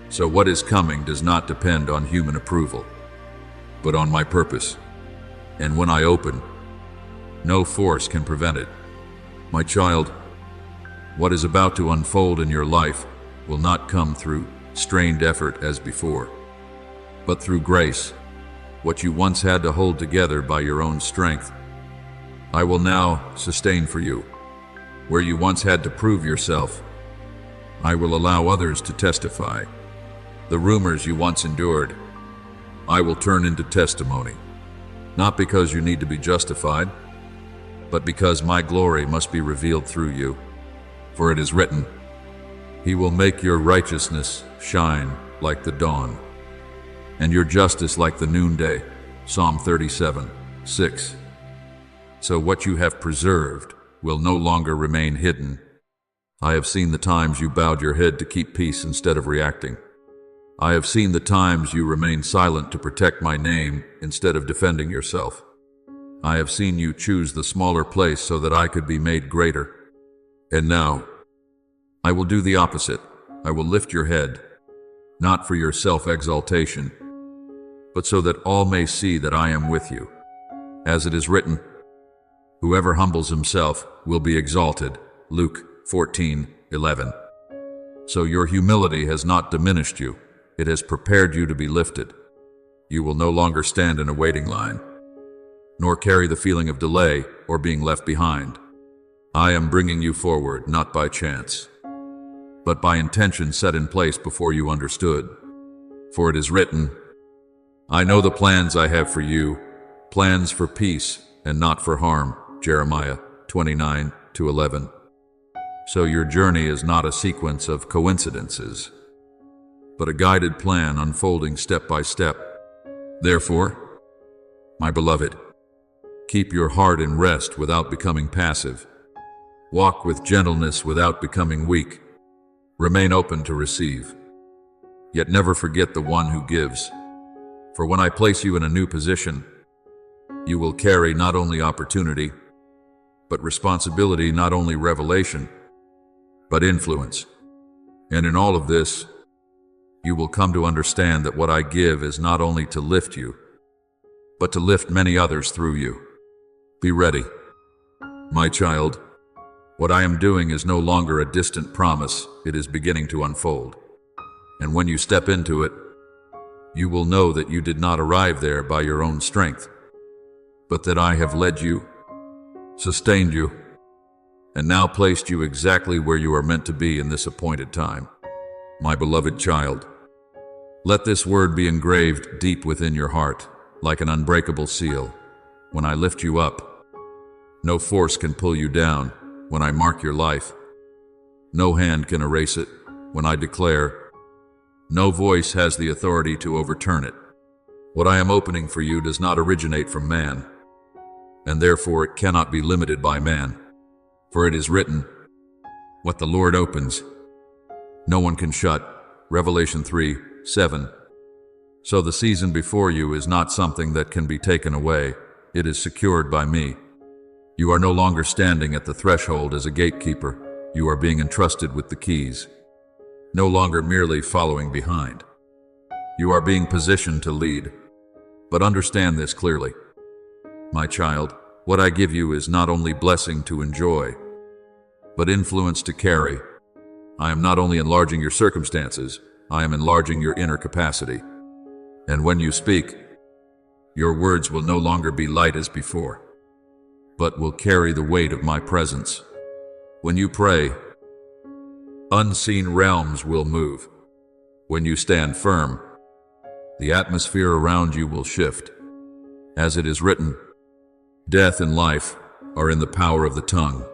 Speaker 1: So what is coming does not depend on human approval, but on my purpose. And when I open, no force can prevent it. My child, what is about to unfold in your life will not come through strained effort as before, but through grace. What you once had to hold together by your own strength, I will now sustain for you. Where you once had to prove yourself, I will allow others to testify. The rumors you once endured, I will turn into testimony, not because you need to be justified, but because my glory must be revealed through you. For it is written, He will make your righteousness shine like the dawn, and your justice like the noonday. Psalm 37:6. So what you have preserved will no longer remain hidden. I have seen the times you bowed your head to keep peace instead of reacting. I have seen the times you remained silent to protect my name instead of defending yourself. I have seen you choose the smaller place so that I could be made greater. And now, I will do the opposite. I will lift your head, not for your self-exaltation, but so that all may see that I am with you. As it is written, whoever humbles himself will be exalted. Luke 14:11. So your humility has not diminished you. It has prepared you to be lifted. You will no longer stand in a waiting line, nor carry the feeling of delay or being left behind. I am bringing you forward not by chance, but by intention set in place before you understood. For it is written, I know the plans I have for you, plans for peace and not for harm. Jeremiah 29:11. So your journey is not a sequence of coincidences, but a guided plan unfolding step by step. Therefore, my beloved, keep your heart in rest without becoming passive. Walk with gentleness without becoming weak. Remain open to receive, yet never forget the one who gives. For when I place you in a new position, you will carry not only opportunity, but responsibility, not only revelation, but influence. And in all of this, you will come to understand that what I give is not only to lift you, but to lift many others through you. Be ready, my child. What I am doing is no longer a distant promise, it is beginning to unfold. And when you step into it, you will know that you did not arrive there by your own strength, but that I have led you, sustained you, and now placed you exactly where you are meant to be in this appointed time. My beloved child, let this word be engraved deep within your heart, like an unbreakable seal. When I lift you up, no force can pull you down. When I mark your life, no hand can erase it. When I declare, no voice has the authority to overturn it. What I am opening for you does not originate from man, and therefore it cannot be limited by man. For it is written, what the Lord opens, no one can shut. Revelation 3:7. So the season before you is not something that can be taken away. It is secured by me. You are no longer standing at the threshold as a gatekeeper. You are being entrusted with the keys. No longer merely following behind. You are being positioned to lead. But understand this clearly. My child, what I give you is not only blessing to enjoy, but influence to carry. I am not only enlarging your circumstances, I am enlarging your inner capacity. And when you speak, your words will no longer be light as before, but will carry the weight of my presence. When you pray, unseen realms will move. When you stand firm, the atmosphere around you will shift. As it is written, death and life are in the power of the tongue.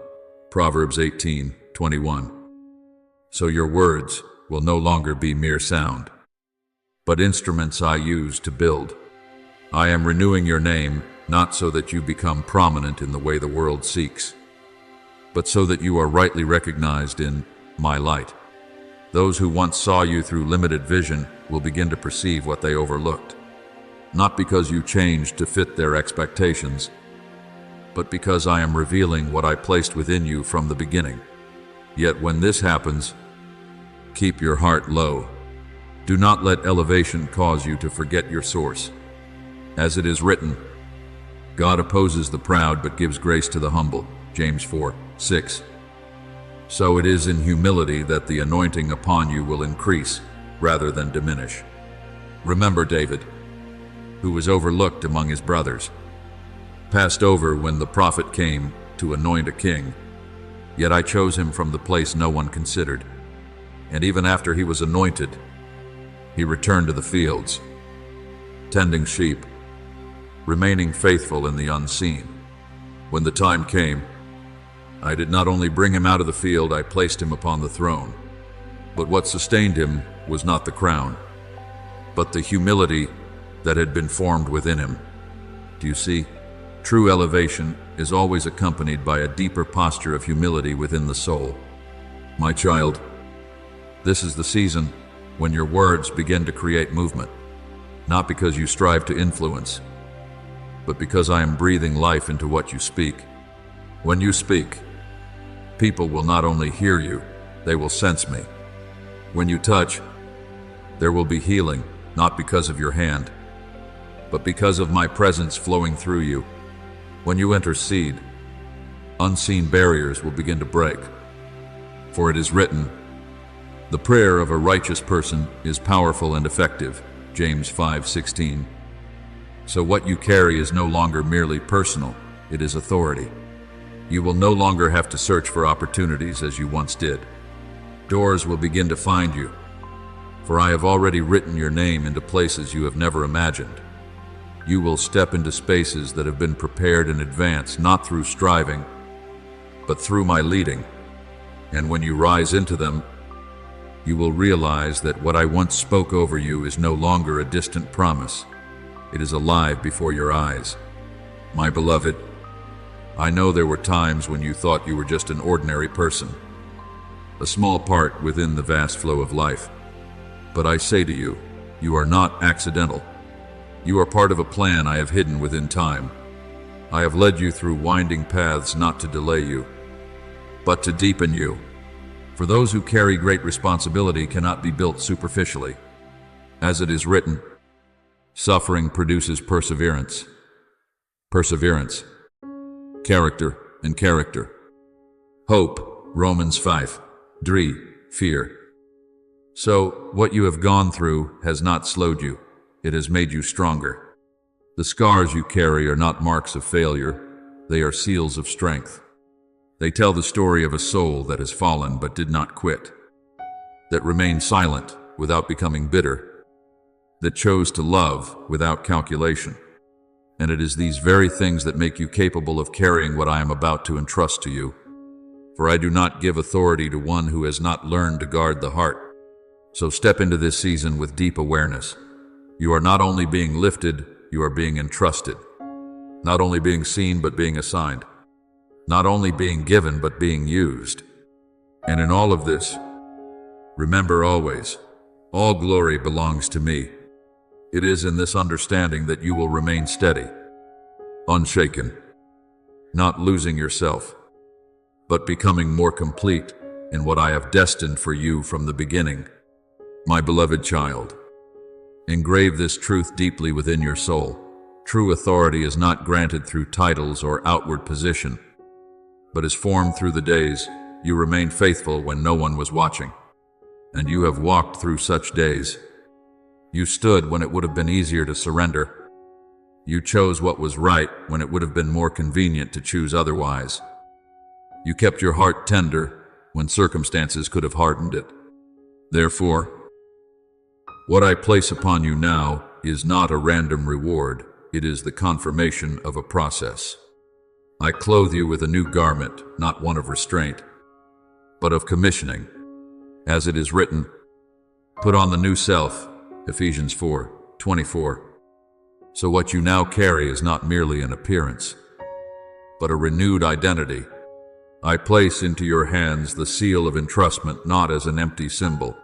Speaker 1: Proverbs 18:21. So your words will no longer be mere sound, but instruments I use to build. I am renewing your name, not so that you become prominent in the way the world seeks, but so that you are rightly recognized in my light. Those who once saw you through limited vision will begin to perceive what they overlooked, not because you changed to fit their expectations, but because I am revealing what I placed within you from the beginning. Yet when this happens, keep your heart low. Do not let elevation cause you to forget your source. As it is written, God opposes the proud but gives grace to the humble. James 4:6. So it is in humility that the anointing upon you will increase rather than diminish. Remember David, who was overlooked among his brothers, passed over when the prophet came to anoint a king. Yet I chose him from the place no one considered. And even after he was anointed, he returned to the fields, tending sheep, remaining faithful in the unseen. When the time came, I did not only bring him out of the field, I placed him upon the throne. But what sustained him was not the crown, but the humility that had been formed within him. Do you see? True elevation is always accompanied by a deeper posture of humility within the soul. My child, this is the season when your words begin to create movement, not because you strive to influence, but because I am breathing life into what you speak. When you speak, people will not only hear you, they will sense me. When you touch, there will be healing, not because of your hand, but because of my presence flowing through you. When you intercede, unseen barriers will begin to break. For it is written, the prayer of a righteous person is powerful and effective. James 5:16. So what you carry is no longer merely personal, it is authority. You will no longer have to search for opportunities as you once did. Doors will begin to find you, for I have already written your name into places you have never imagined. You will step into spaces that have been prepared in advance, not through striving, but through my leading. And when you rise into them, you will realize that what I once spoke over you is no longer a distant promise. It is alive before your eyes. My beloved, I know there were times when you thought you were just an ordinary person, a small part within the vast flow of life. But I say to you, you are not accidental. You are part of a plan I have hidden within time. I have led you through winding paths not to delay you, but to deepen you. For those who carry great responsibility cannot be built superficially. As it is written, suffering produces perseverance. Perseverance, character, and character. Hope, Romans 5:3, fear. So, what you have gone through has not slowed you. it has made you stronger. The scars you carry are not marks of failure, they are seals of strength. They tell the story of a soul that has fallen but did not quit, that remained silent without becoming bitter, that chose to love without calculation. And it is these very things that make you capable of carrying what I am about to entrust to you. For I do not give authority to one who has not learned to guard the heart. So step into this season with deep awareness. You are not only being lifted, you are being entrusted. Not only being seen, but being assigned. Not only being given, but being used. And in all of this, remember always, all glory belongs to me. It is in this understanding that you will remain steady, unshaken, not losing yourself, but becoming more complete in what I have destined for you from the beginning. My beloved child, engrave this truth deeply within your soul. True authority is not granted through titles or outward position, but is formed through the days you remained faithful when no one was watching. And you have walked through such days. You stood when it would have been easier to surrender. You chose what was right when it would have been more convenient to choose otherwise. You kept your heart tender when circumstances could have hardened it. Therefore, what I place upon you now is not a random reward, it is the confirmation of a process. I clothe you with a new garment, not one of restraint, but of commissioning. As it is written, put on the new self, Ephesians 4:24. So what you now carry is not merely an appearance, but a renewed identity. I place into your hands the seal of entrustment not as an empty symbol,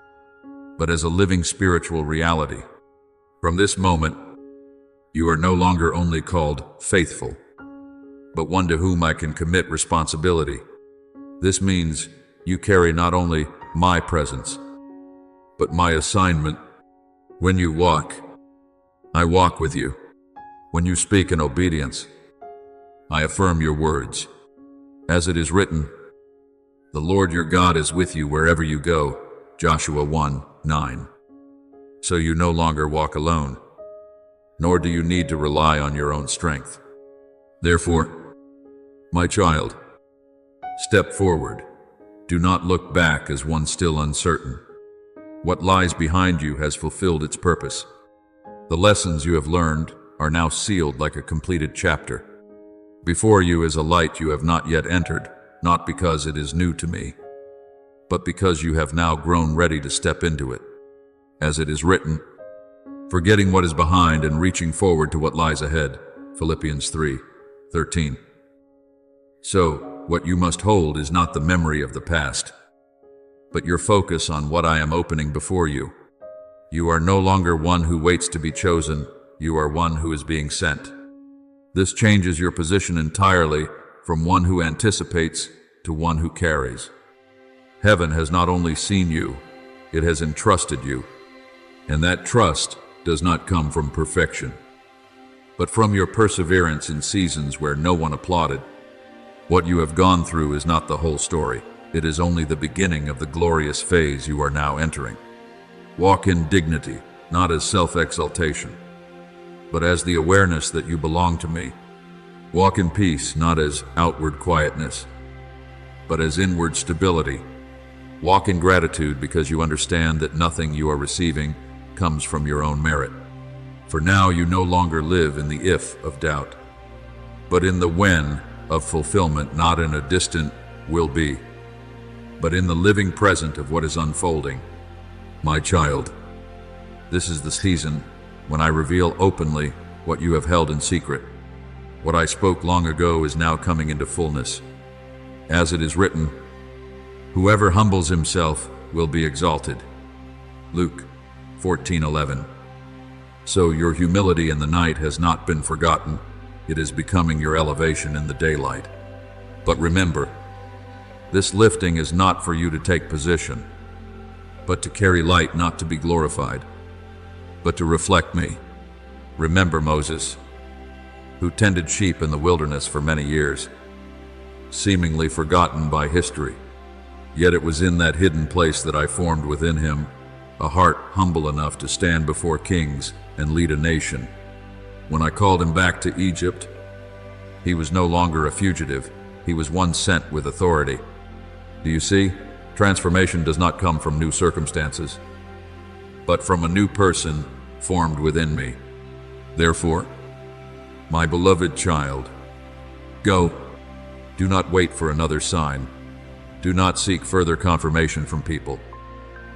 Speaker 1: but as a living spiritual reality. From this moment, you are no longer only called faithful, but one to whom I can commit responsibility. This means you carry not only my presence, but my assignment. When you walk, I walk with you. When you speak in obedience, I affirm your words. As it is written, the Lord your God is with you wherever you go, Joshua 1:9. So you no longer walk alone, nor do you need to rely on your own strength. Therefore, my child, step forward. Do not look back as one still uncertain. What lies behind you has fulfilled its purpose. The lessons you have learned are now sealed like a completed chapter. Before you is a light you have not yet entered, not because it is new to me, but because you have now grown ready to step into it. As it is written, forgetting what is behind and reaching forward to what lies ahead, Philippians 3:13. So, what you must hold is not the memory of the past, but your focus on what I am opening before you. You are no longer one who waits to be chosen, you are one who is being sent. This changes your position entirely from one who anticipates to one who carries. Heaven has not only seen you, it has entrusted you. And that trust does not come from perfection, but from your perseverance in seasons where no one applauded. What you have gone through is not the whole story. It is only the beginning of the glorious phase you are now entering. Walk in dignity, not as self-exaltation, but as the awareness that you belong to me. Walk in peace, not as outward quietness, but as inward stability. Walk in gratitude because you understand that nothing you are receiving comes from your own merit. For now you no longer live in the if of doubt, but in the when of fulfillment, not in a distant will be, but in the living present of what is unfolding. My child, this is the season when I reveal openly what you have held in secret. What I spoke long ago is now coming into fullness. As it is written, whoever humbles himself will be exalted. Luke 14:11. So your humility in the night has not been forgotten. It is becoming your elevation in the daylight. But remember, this lifting is not for you to take position, but to carry light, not to be glorified, but to reflect me. Remember Moses, who tended sheep in the wilderness for many years, seemingly forgotten by history. Yet it was in that hidden place that I formed within him a heart humble enough to stand before kings and lead a nation. When I called him back to Egypt, he was no longer a fugitive. He was one sent with authority. Do you see? Transformation does not come from new circumstances, but from a new person formed within me. Therefore, my beloved child, go. Do not wait for another sign. Do not seek further confirmation from people.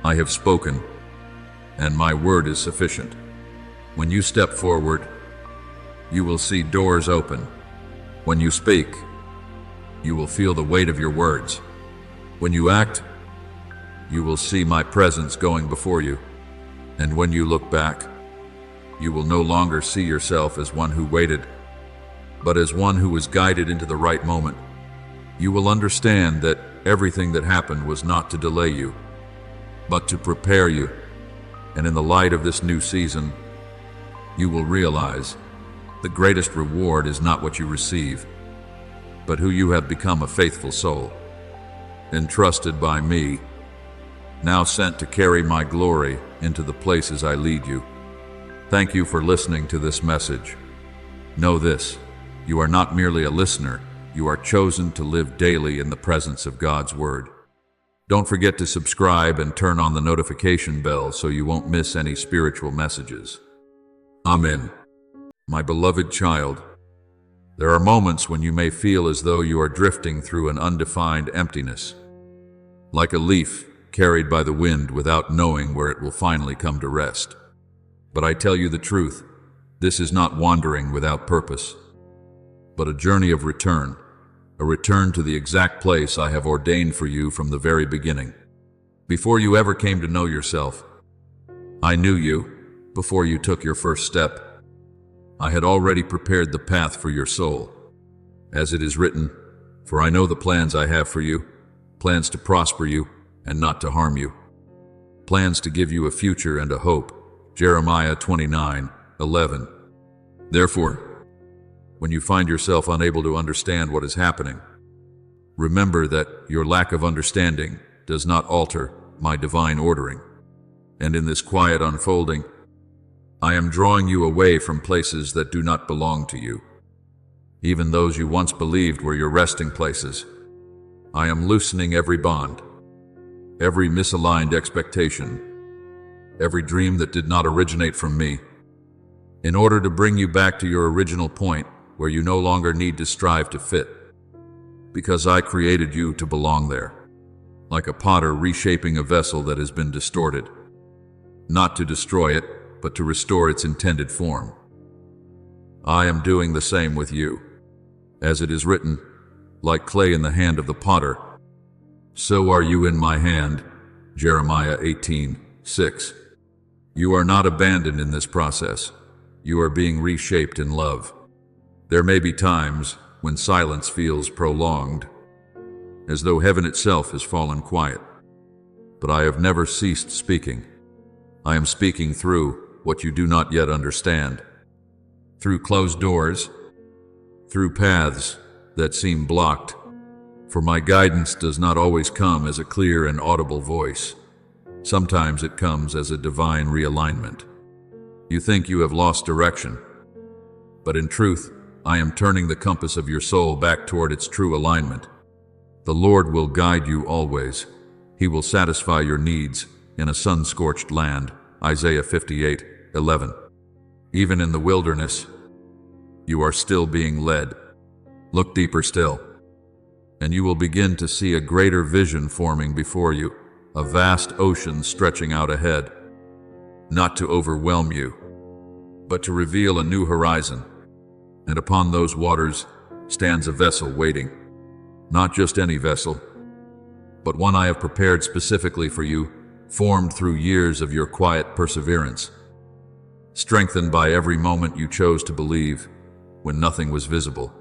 Speaker 1: I have spoken, and my word is sufficient. When you step forward, you will see doors open. When you speak, you will feel the weight of your words. When you act, you will see my presence going before you. And when you look back, you will no longer see yourself as one who waited, but as one who was guided into the right moment. You will understand that everything that happened was not to delay you, but to prepare you. And in the light of this new season, you will realize the greatest reward is not what you receive, but who you have become, a faithful soul, entrusted by me, now sent to carry my glory into the places I lead you. Thank you for listening to this message. Know this, you are not merely a listener, you are chosen to live daily in the presence of God's Word. Don't forget to subscribe and turn on the notification bell so you won't miss any spiritual messages. Amen. My beloved child, there are moments when you may feel as though you are drifting through an undefined emptiness, like a leaf carried by the wind without knowing where it will finally come to rest. But I tell you the truth, this is not wandering without purpose, but a journey of return, a return to the exact place I have ordained for you from the very beginning. Before you ever came to know yourself, I knew you. Before you took your first step, I had already prepared the path for your soul. As it is written, for I know the plans I have for you, plans to prosper you and not to harm you, plans to give you a future and a hope. Jeremiah 29:11. Therefore, when you find yourself unable to understand what is happening, remember that your lack of understanding does not alter my divine ordering. And in this quiet unfolding, I am drawing you away from places that do not belong to you, even those you once believed were your resting places. I am loosening every bond, every misaligned expectation, every dream that did not originate from me, in order to bring you back to your original point where you no longer need to strive to fit, because I created you to belong there, like a potter reshaping a vessel that has been distorted, not to destroy it, but to restore its intended form. I am doing the same with you. As it is written, like clay in the hand of the potter, so are you in my hand. Jeremiah 18:6. You are not abandoned in this process. You are being reshaped in love. There may be times when silence feels prolonged, as though heaven itself has fallen quiet. But I have never ceased speaking. I am speaking through what you do not yet understand, through closed doors, through paths that seem blocked. For my guidance does not always come as a clear and audible voice. Sometimes it comes as a divine realignment. You think you have lost direction, but in truth, I am turning the compass of your soul back toward its true alignment. The Lord will guide you always. He will satisfy your needs in a sun-scorched land. Isaiah 58:11. Even in the wilderness, you are still being led. Look deeper still, and you will begin to see a greater vision forming before you, a vast ocean stretching out ahead, not to overwhelm you, but to reveal a new horizon. And upon those waters stands a vessel waiting, not just any vessel, but one I have prepared specifically for you, formed through years of your quiet perseverance, strengthened by every moment you chose to believe when nothing was visible,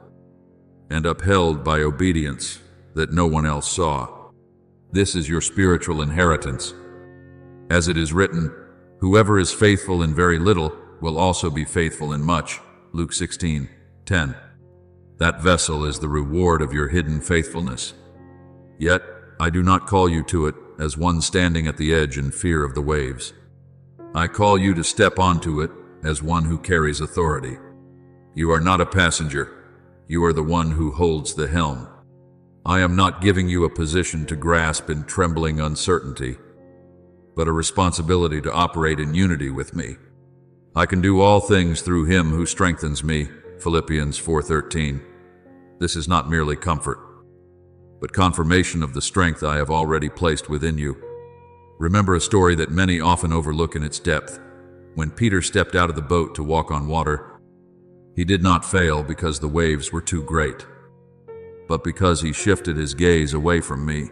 Speaker 1: and upheld by obedience that no one else saw. This is your spiritual inheritance. As it is written, whoever is faithful in very little will also be faithful in much. Luke 16:10. That vessel is the reward of your hidden faithfulness. Yet, I do not call you to it as one standing at the edge in fear of the waves. I call you to step onto it as one who carries authority. You are not a passenger. You are the one who holds the helm. I am not giving you a position to grasp in trembling uncertainty, but a responsibility to operate in unity with me. I can do all things through him who strengthens me, Philippians 4:13. This is not merely comfort, but confirmation of the strength I have already placed within you. Remember a story that many often overlook in its depth. When Peter stepped out of the boat to walk on water, he did not fail because the waves were too great, but because he shifted his gaze away from me.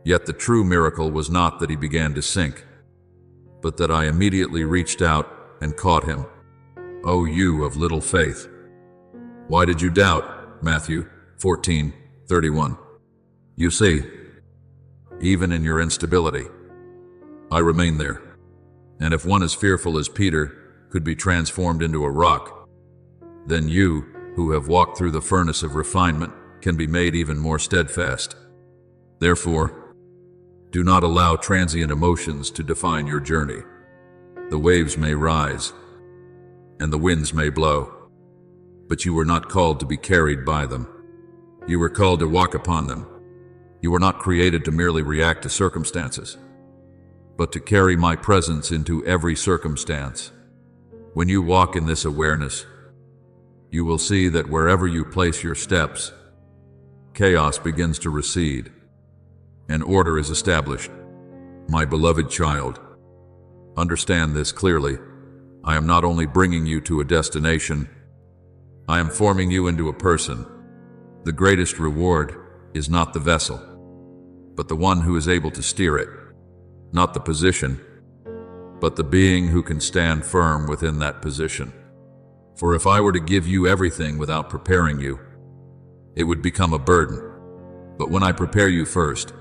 Speaker 1: Yet the true miracle was not that he began to sink, but that I immediately reached out and caught him. O you of little faith! Why did you doubt? Matthew 14:31. You see, even in your instability, I remain there. And if one as fearful as Peter could be transformed into a rock, then you, who have walked through the furnace of refinement, can be made even more steadfast. Therefore, do not allow transient emotions to define your journey. The waves may rise, and the winds may blow, but you were not called to be carried by them. You were called to walk upon them. You were not created to merely react to circumstances, but to carry my presence into every circumstance. When you walk in this awareness, you will see that wherever you place your steps, chaos begins to recede, and order is established. My beloved child, understand this clearly. I am not only bringing you to a destination, I am forming you into a person. The greatest reward is not the vessel, but the one who is able to steer it. Not the position, but the being who can stand firm within that position. For if I were to give you everything without preparing you, it would become a burden. But when I prepare you first,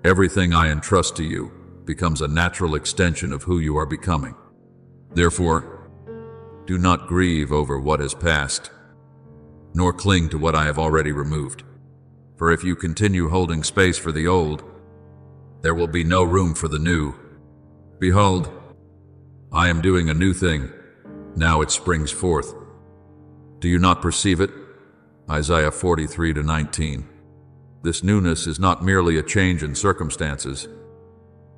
Speaker 1: everything I entrust to you becomes a natural extension of who you are becoming. Therefore, do not grieve over what has passed, nor cling to what I have already removed. For if you continue holding space for the old, there will be no room for the new. Behold, I am doing a new thing. Now it springs forth. Do you not perceive it? Isaiah 43:19. This newness is not merely a change in circumstances,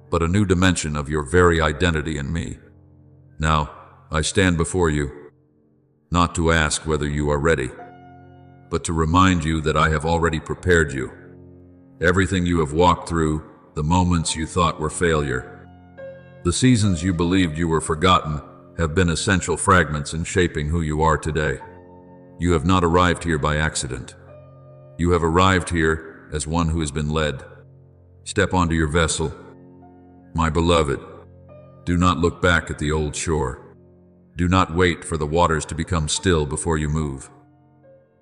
Speaker 1: but a new dimension of your very identity in me. Now, I stand before you, not to ask whether you are ready, but to remind you that I have already prepared you. Everything you have walked through, the moments you thought were failure, the seasons you believed you were forgotten, have been essential fragments in shaping who you are today. You have not arrived here by accident. You have arrived here as one who has been led. Step onto your vessel. My beloved, do not look back at the old shore. Do not wait for the waters to become still before you move.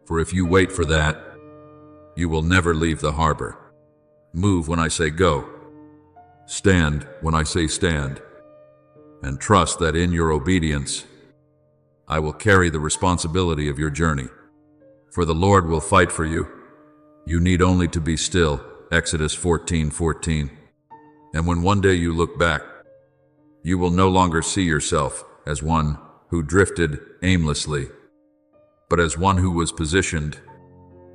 Speaker 1: For if you wait for that, you will never leave the harbor. Move when I say go. Stand when I say stand. And trust that in your obedience, I will carry the responsibility of your journey. For the Lord will fight for you. You need only to be still. Exodus 14:14. And when one day you look back, you will no longer see yourself as one who drifted aimlessly, but as one who was positioned.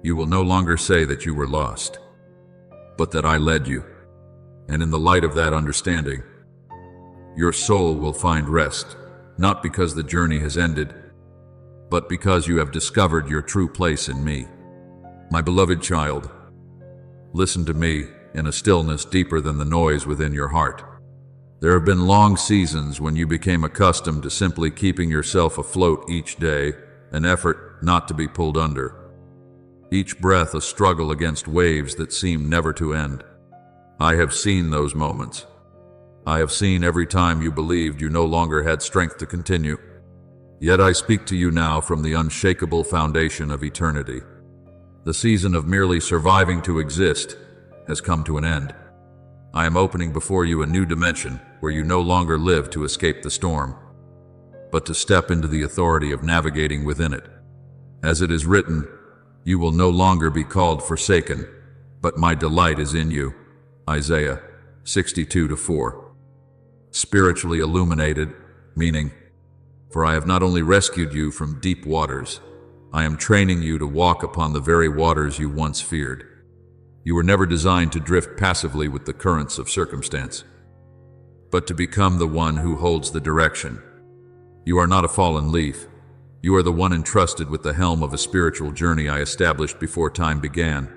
Speaker 1: You will no longer say that you were lost, but that I led you. And in the light of that understanding, your soul will find rest, not because the journey has ended, but because you have discovered your true place in me. My beloved child, listen to me in a stillness deeper than the noise within your heart. There have been long seasons when you became accustomed to simply keeping yourself afloat each day, an effort not to be pulled under. Each breath a struggle against waves that seem never to end. I have seen those moments. I have seen every time you believed you no longer had strength to continue. Yet I speak to you now from the unshakable foundation of eternity. The season of merely surviving to exist has come to an end. I am opening before you a new dimension where you no longer live to escape the storm, but to step into the authority of navigating within it. As it is written, you will no longer be called forsaken, but my delight is in you. Isaiah 62-4. Spiritually illuminated, meaning, for I have not only rescued you from deep waters, I am training you to walk upon the very waters you once feared. You were never designed to drift passively with the currents of circumstance, but to become the one who holds the direction. You are not a fallen leaf. You are the one entrusted with the helm of a spiritual journey I established before time began.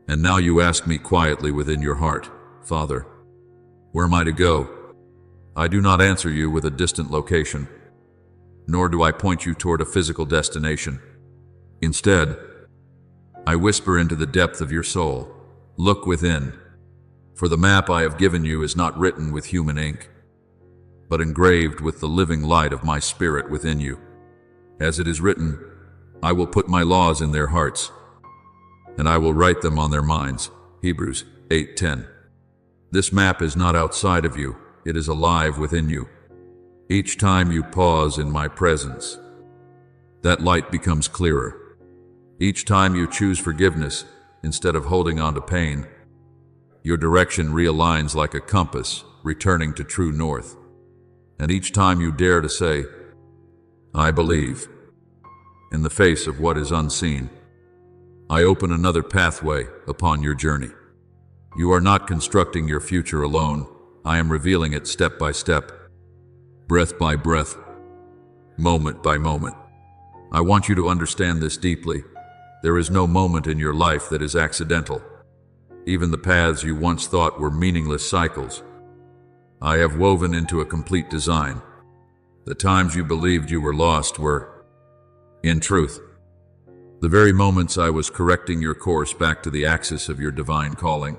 Speaker 1: And now you ask me quietly within your heart, Father, where am I to go? I do not answer you with a distant location, nor do I point you toward a physical destination. Instead, I whisper into the depth of your soul, look within, for the map I have given you is not written with human ink, but engraved with the living light of my spirit within you. As it is written, I will put my laws in their hearts, and I will write them on their minds. Hebrews 8:10. This map is not outside of you, it is alive within you. Each time you pause in my presence, that light becomes clearer. Each time you choose forgiveness instead of holding on to pain, your direction realigns like a compass, returning to true north. And each time you dare to say, I believe, in the face of what is unseen, I open another pathway upon your journey. You are not constructing your future alone. I am revealing it step by step, breath by breath, moment by moment. I want you to understand this deeply. There is no moment in your life that is accidental. Even the paths you once thought were meaningless cycles, I have woven into a complete design. The times you believed you were lost were, in truth, the very moments I was correcting your course back to the axis of your divine calling.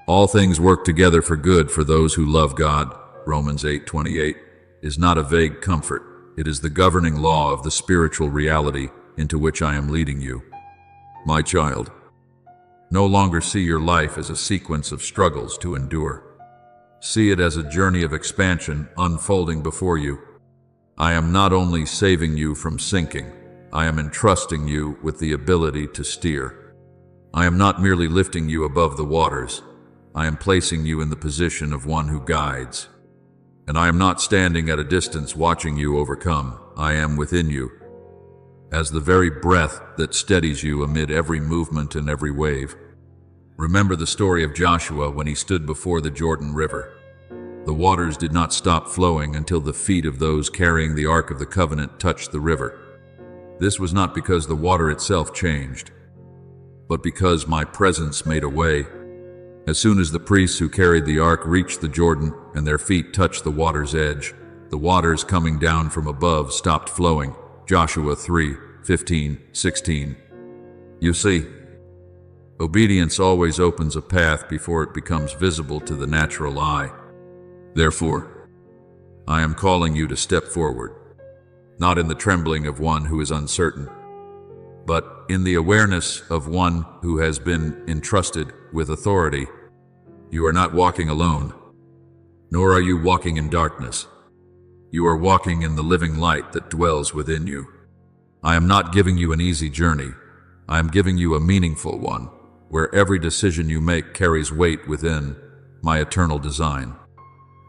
Speaker 1: All things work together for good for those who love God, Romans 8:28, is not a vague comfort. It is the governing law of the spiritual reality into which I am leading you. My child, no longer see your life as a sequence of struggles to endure. See it as a journey of expansion unfolding before you. I am not only saving you from sinking, I am entrusting you with the ability to steer. I am not merely lifting you above the waters, I am placing you in the position of one who guides. And I am not standing at a distance watching you overcome, I am within you, as the very breath that steadies you amid every movement and every wave. Remember the story of Joshua when he stood before the Jordan River. The waters did not stop flowing until the feet of those carrying the Ark of the Covenant touched the river. This was not because the water itself changed, but because my presence made a way. As soon as the priests who carried the ark reached the Jordan and their feet touched the water's edge, the waters coming down from above stopped flowing. Joshua 3:15-16. You see, obedience always opens a path before it becomes visible to the natural eye. Therefore, I am calling you to step forward, not in the trembling of one who is uncertain, but in the awareness of one who has been entrusted with authority. You are not walking alone, nor are you walking in darkness. You are walking in the living light that dwells within you. I am not giving you an easy journey. I am giving you a meaningful one, where every decision you make carries weight within my eternal design.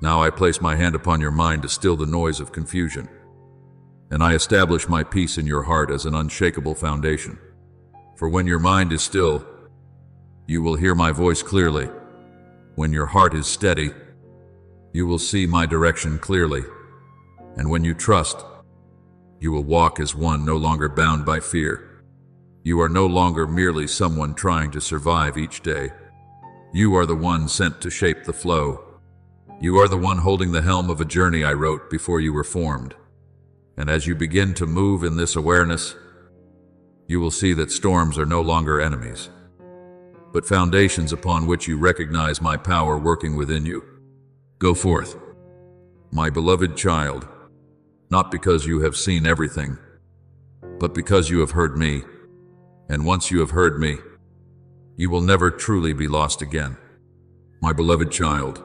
Speaker 1: Now I place my hand upon your mind to still the noise of confusion, and I establish my peace in your heart as an unshakable foundation. For when your mind is still, you will hear my voice clearly. When your heart is steady, you will see my direction clearly. And when you trust, you will walk as one no longer bound by fear. You are no longer merely someone trying to survive each day. You are the one sent to shape the flow. You are the one holding the helm of a journey I wrote before you were formed. And as you begin to move in this awareness, you will see that storms are no longer enemies, but foundations upon which you recognize my power working within you. Go forth, my beloved child, not because you have seen everything, but because you have heard me. And once you have heard me, you will never truly be lost again. My beloved child,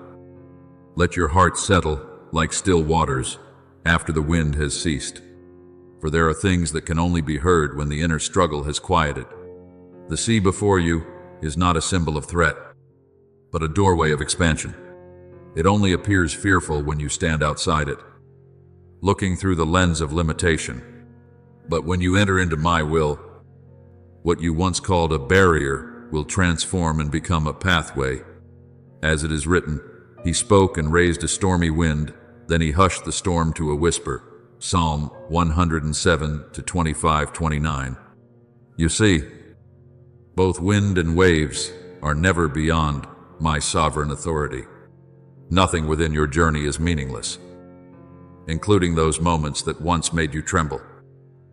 Speaker 1: let your heart settle like still waters after the wind has ceased. For there are things that can only be heard when the inner struggle has quieted. The sea before you is not a symbol of threat, but a doorway of expansion. It only appears fearful when you stand outside it, looking through the lens of limitation. But when you enter into my will, what you once called a barrier will transform and become a pathway. As it is written, he spoke and raised a stormy wind, then he hushed the storm to a whisper. Psalm 107 to 25:29. You see, both wind and waves are never beyond my sovereign authority. Nothing within your journey is meaningless, including those moments that once made you tremble.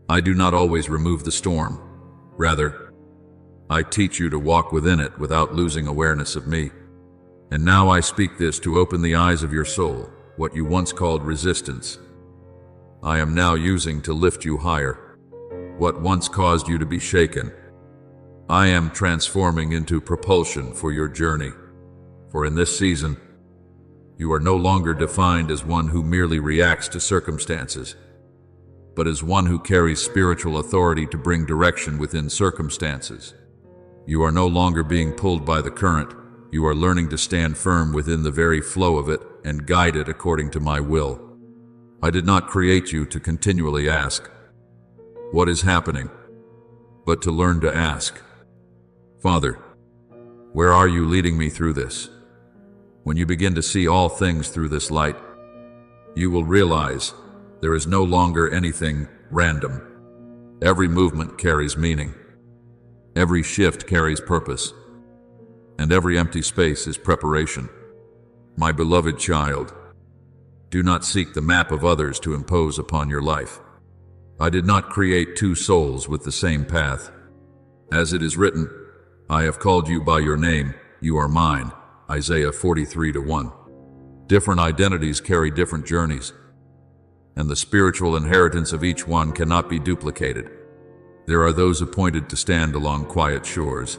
Speaker 1: I do not always remove the storm. Rather, I teach you to walk within it without losing awareness of me. And now I speak this to open the eyes of your soul, what you once called resistance. I am now using to lift you higher. What once caused you to be shaken, I am transforming into propulsion for your journey. For in this season, you are no longer defined as one who merely reacts to circumstances, but as one who carries spiritual authority to bring direction within circumstances. You are no longer being pulled by the current. You are learning to stand firm within the very flow of it and guide it according to my will. I did not create you to continually ask, "What is happening?" but to learn to ask, "Father, where are you leading me through this?" When you begin to see all things through this light, you will realize there is no longer anything random. Every movement carries meaning. Every shift carries purpose. And every empty space is preparation. My beloved child, do not seek the map of others to impose upon your life. I did not create two souls with the same path. As it is written, I have called you by your name, you are mine. Isaiah 43:1. Different identities carry different journeys, and the spiritual inheritance of each one cannot be duplicated. There are those appointed to stand along quiet shores,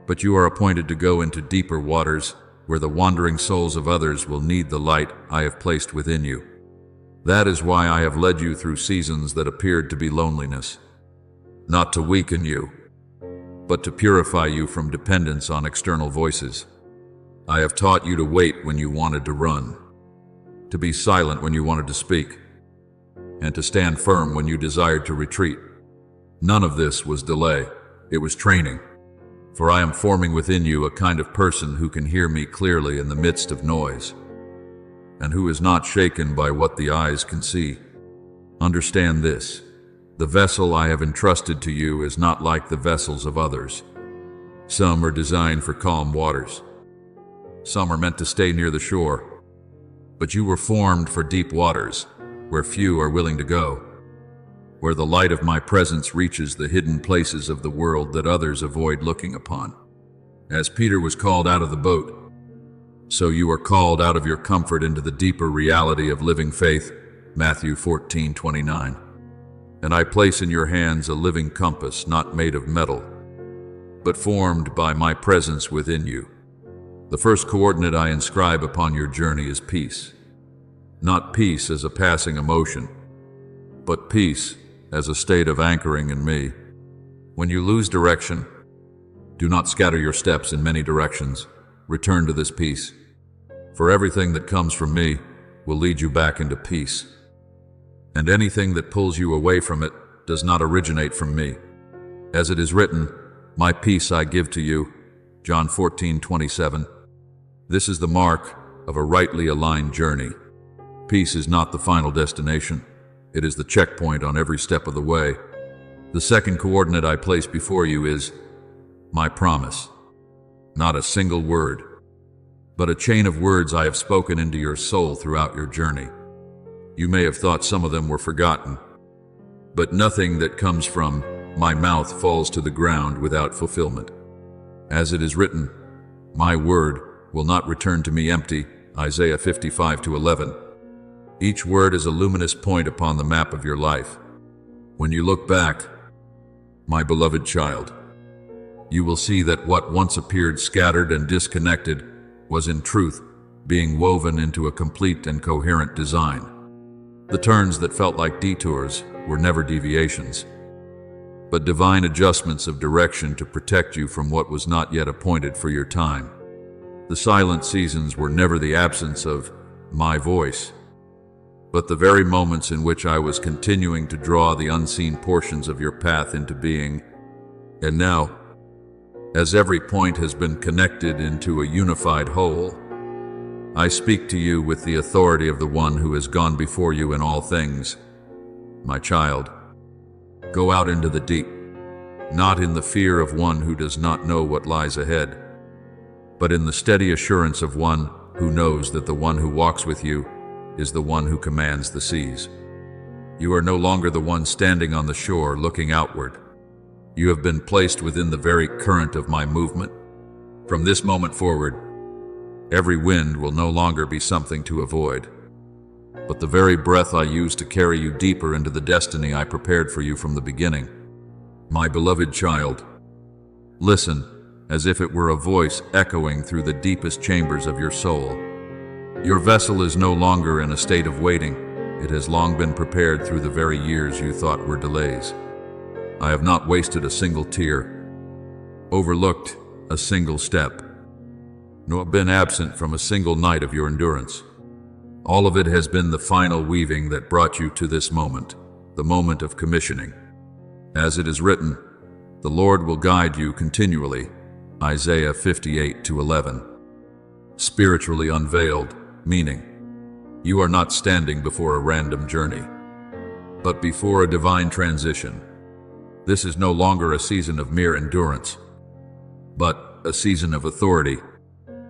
Speaker 1: but you are appointed to go into deeper waters where the wandering souls of others will need the light I have placed within you. That is why I have led you through seasons that appeared to be loneliness, not to weaken you, but to purify you from dependence on external voices. I have taught you to wait when you wanted to run, to be silent when you wanted to speak, and to stand firm when you desired to retreat. None of this was delay, it was training. For I am forming within you a kind of person who can hear me clearly in the midst of noise, and who is not shaken by what the eyes can see. Understand this, the vessel I have entrusted to you is not like the vessels of others. Some are designed for calm waters. Some are meant to stay near the shore. But you were formed for deep waters, where few are willing to go, where the light of my presence reaches the hidden places of the world that others avoid looking upon. As Peter was called out of the boat, so you are called out of your comfort into the deeper reality of living faith, Matthew 14:29. And I place in your hands a living compass not made of metal, but formed by my presence within you. The first coordinate I inscribe upon your journey is peace. Not peace as a passing emotion, but peace as a state of anchoring in me. When you lose direction, do not scatter your steps in many directions. Return to this peace. For everything that comes from me will lead you back into peace. And anything that pulls you away from it does not originate from me. As it is written, my peace I give to you, John 14:27. This is the mark of a rightly aligned journey. Peace is not the final destination. It is the checkpoint on every step of the way. The second coordinate I place before you is my promise. Not a single word, but a chain of words I have spoken into your soul throughout your journey. You may have thought some of them were forgotten, but nothing that comes from my mouth falls to the ground without fulfillment. As it is written, my word will not return to me empty, Isaiah 55:11. Each word is a luminous point upon the map of your life. When you look back, my beloved child, you will see that what once appeared scattered and disconnected was in truth being woven into a complete and coherent design. The turns that felt like detours were never deviations, but divine adjustments of direction to protect you from what was not yet appointed for your time. The silent seasons were never the absence of my voice, but the very moments in which I was continuing to draw the unseen portions of your path into being. And now, as every point has been connected into a unified whole, I speak to you with the authority of the one who has gone before you in all things. My child, go out into the deep, not in the fear of one who does not know what lies ahead, but in the steady assurance of one who knows that the one who walks with you is the one who commands the seas. You are no longer the one standing on the shore looking outward. You have been placed within the very current of my movement. From this moment forward, every wind will no longer be something to avoid, but the very breath I use to carry you deeper into the destiny I prepared for you from the beginning. My beloved child, listen as if it were a voice echoing through the deepest chambers of your soul. Your vessel is no longer in a state of waiting. It has long been prepared through the very years you thought were delays. I have not wasted a single tear, overlooked a single step, nor been absent from a single night of your endurance. All of it has been the final weaving that brought you to this moment, the moment of commissioning. As it is written, the Lord will guide you continually, Isaiah 58:11. Spiritually unveiled, meaning, you are not standing before a random journey, but before a divine transition. This is no longer a season of mere endurance, but a season of authority.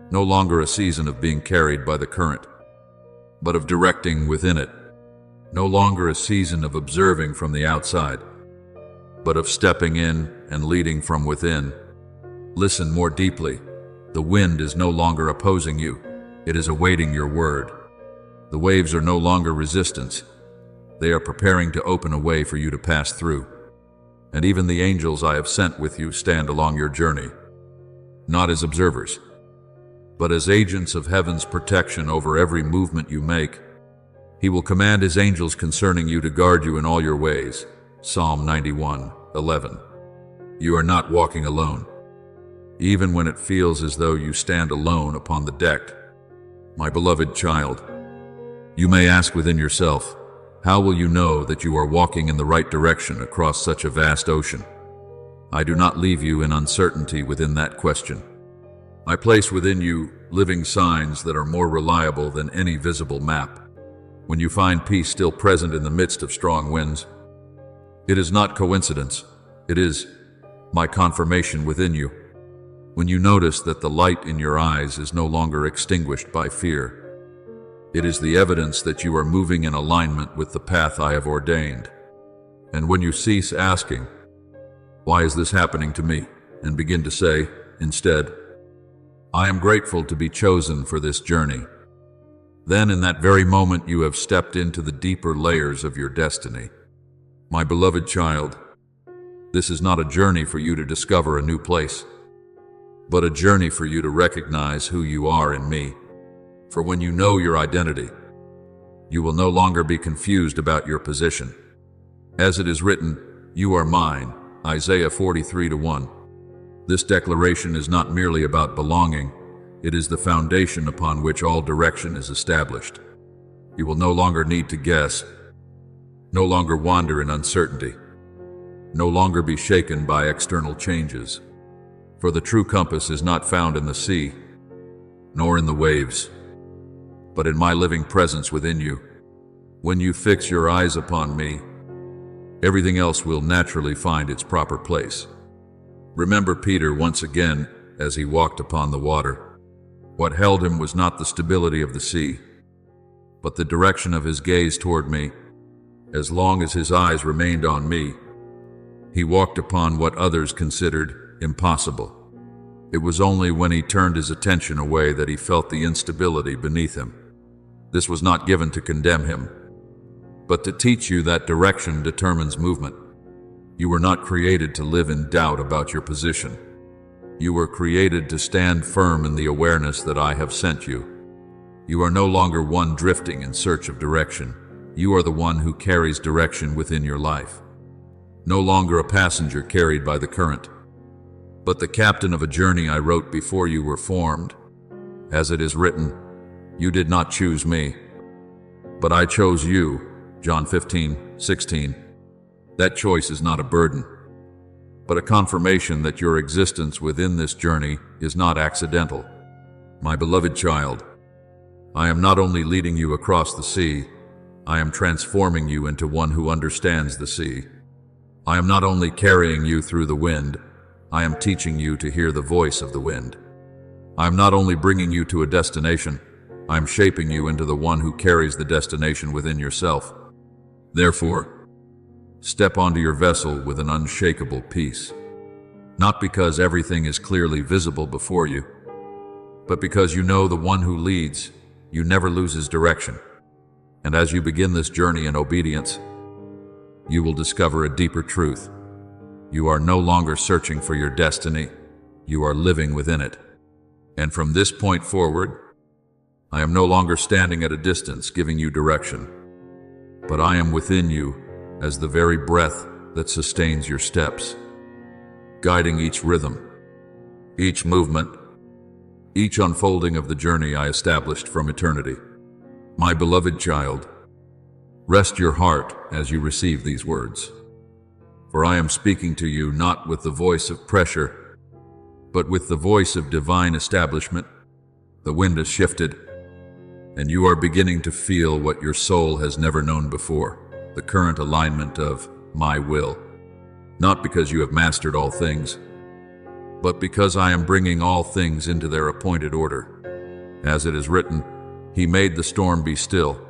Speaker 1: No longer a season of being carried by the current, but of directing within it. No longer a season of observing from the outside, but of stepping in and leading from within. Listen more deeply. The wind is no longer opposing you. It is awaiting your word. The waves are no longer resistance. They are preparing to open a way for you to pass through. And even the angels I have sent with you stand along your journey, not as observers, but as agents of heaven's protection over every movement you make. He will command his angels concerning you to guard you in all your ways. Psalm 91:11. You are not walking alone, even when it feels as though you stand alone upon the deck. My beloved child, you may ask within yourself, how will you know that you are walking in the right direction across such a vast ocean? I do not leave you in uncertainty within that question. I place within you living signs that are more reliable than any visible map. When you find peace still present in the midst of strong winds, it is not coincidence. It is my confirmation within you. When you notice that the light in your eyes is no longer extinguished by fear, it is the evidence that you are moving in alignment with the path I have ordained. And when you cease asking, why is this happening to me? And begin to say, instead, I am grateful to be chosen for this journey. Then in that very moment you have stepped into the deeper layers of your destiny. My beloved child, this is not a journey for you to discover a new place, but a journey for you to recognize who you are in me. For when you know your identity, you will no longer be confused about your position. As it is written, you are mine, Isaiah 43:1. This declaration is not merely about belonging, it is the foundation upon which all direction is established. You will no longer need to guess, no longer wander in uncertainty, no longer be shaken by external changes. For the true compass is not found in the sea, nor in the waves, but in my living presence within you. When you fix your eyes upon me, everything else will naturally find its proper place. Remember Peter once again as he walked upon the water. What held him was not the stability of the sea, but the direction of his gaze toward me. As long as his eyes remained on me, he walked upon what others considered impossible. It was only when he turned his attention away that he felt the instability beneath him. This was not given to condemn him, but to teach you that direction determines movement. You were not created to live in doubt about your position. You were created to stand firm in the awareness that I have sent you. You are no longer one drifting in search of direction. You are the one who carries direction within your life. No longer a passenger carried by the current, but the captain of a journey I wrote before you were formed. As it is written, you did not choose me, but I chose you. John 15:16. That choice is not a burden, but a confirmation that your existence within this journey is not accidental. My beloved child, I am not only leading you across the sea, I am transforming you into one who understands the sea. I am not only carrying you through the wind, I am teaching you to hear the voice of the wind. I am not only bringing you to a destination, I am shaping you into the one who carries the destination within yourself. Therefore, step onto your vessel with an unshakable peace. Not because everything is clearly visible before you, but because you know the one who leads you never loses direction. And as you begin this journey in obedience, you will discover a deeper truth. You are no longer searching for your destiny, you are living within it. And from this point forward, I am no longer standing at a distance giving you direction, but I am within you as the very breath that sustains your steps, guiding each rhythm, each movement, each unfolding of the journey I established from eternity. My beloved child, rest your heart as you receive these words, for I am speaking to you not with the voice of pressure, but with the voice of divine establishment. The wind has shifted, and you are beginning to feel what your soul has never known before, the current alignment of my will. Not because you have mastered all things, but because I am bringing all things into their appointed order. As it is written, He made the storm be still,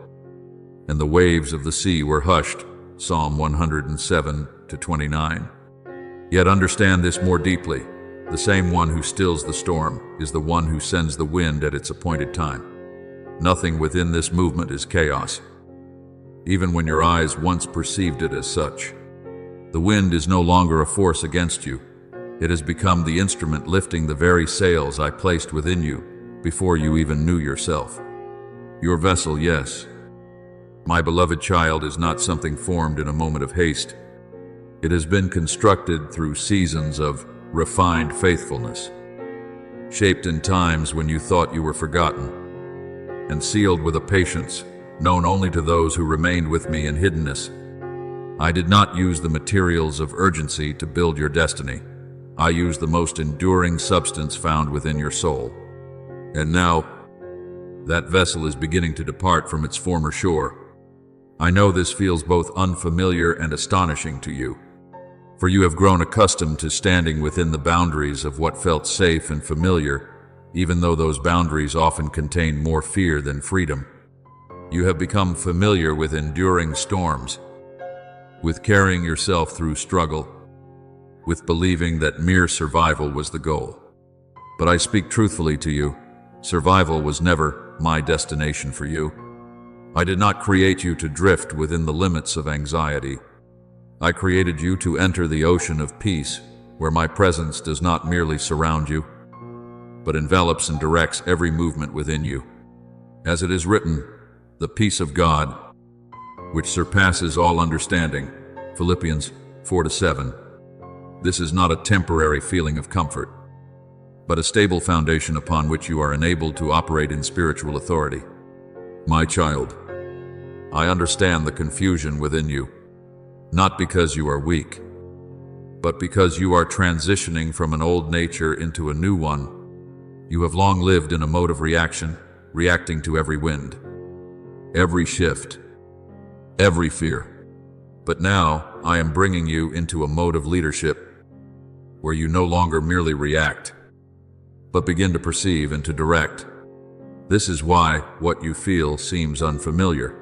Speaker 1: and the waves of the sea were hushed. Psalm 107-29. Yet understand this more deeply. The same one who stills the storm is the one who sends the wind at its appointed time. Nothing within this movement is chaos, even when your eyes once perceived it as such. The wind is no longer a force against you. It has become the instrument lifting the very sails I placed within you before you even knew yourself. Your vessel, yes, my beloved child, is not something formed in a moment of haste. It has been constructed through seasons of refined faithfulness, shaped in times when you thought you were forgotten, and sealed with a patience known only to those who remained with me in hiddenness. I did not use the materials of urgency to build your destiny. I used the most enduring substance found within your soul. And now, that vessel is beginning to depart from its former shore. I know this feels both unfamiliar and astonishing to you, for you have grown accustomed to standing within the boundaries of what felt safe and familiar, even though those boundaries often contain more fear than freedom. You have become familiar with enduring storms, with carrying yourself through struggle, with believing that mere survival was the goal. But I speak truthfully to you, survival was never my destination for you. I did not create you to drift within the limits of anxiety. I created you to enter the ocean of peace, where my presence does not merely surround you, but envelops and directs every movement within you. As it is written, the peace of God, which surpasses all understanding, Philippians 4-7. This is not a temporary feeling of comfort, but a stable foundation upon which you are enabled to operate in spiritual authority. My child, I understand the confusion within you, not because you are weak, but because you are transitioning from an old nature into a new one. You have long lived in a mode of reaction, reacting to every wind, every shift, every fear. But now I am bringing you into a mode of leadership where you no longer merely react, but begin to perceive and to direct. This is why what you feel seems unfamiliar.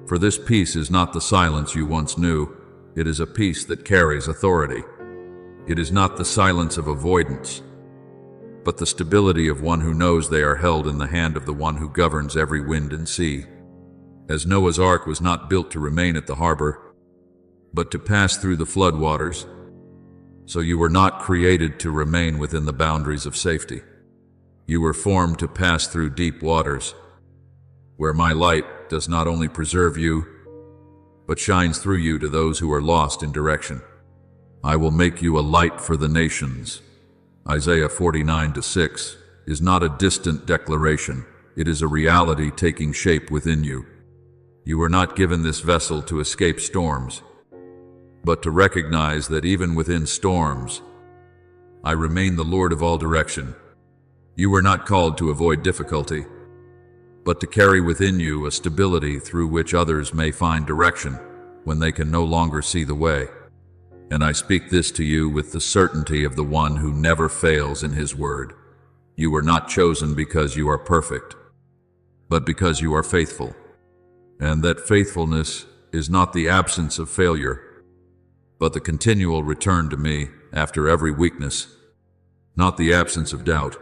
Speaker 1: For this peace is not the silence you once knew. It is a peace that carries authority. It is not the silence of avoidance, but the stability of one who knows they are held in the hand of the one who governs every wind and sea. As Noah's ark was not built to remain at the harbor, but to pass through the flood waters, so you were not created to remain within the boundaries of safety. You were formed to pass through deep waters, where my light does not only preserve you, but shines through you to those who are lost in direction. I will make you a light for the nations. Isaiah 49-6. is not a distant declaration. It is a reality taking shape within you. You were not given this vessel to escape storms, but to recognize that even within storms, I remain the Lord of all direction. You were not called to avoid difficulty, but to carry within you a stability through which others may find direction when they can no longer see the way. And I speak this to you with the certainty of the one who never fails in his word. You were not chosen because you are perfect, but because you are faithful. And that faithfulness is not the absence of failure, but the continual return to me after every weakness, not the absence of doubt,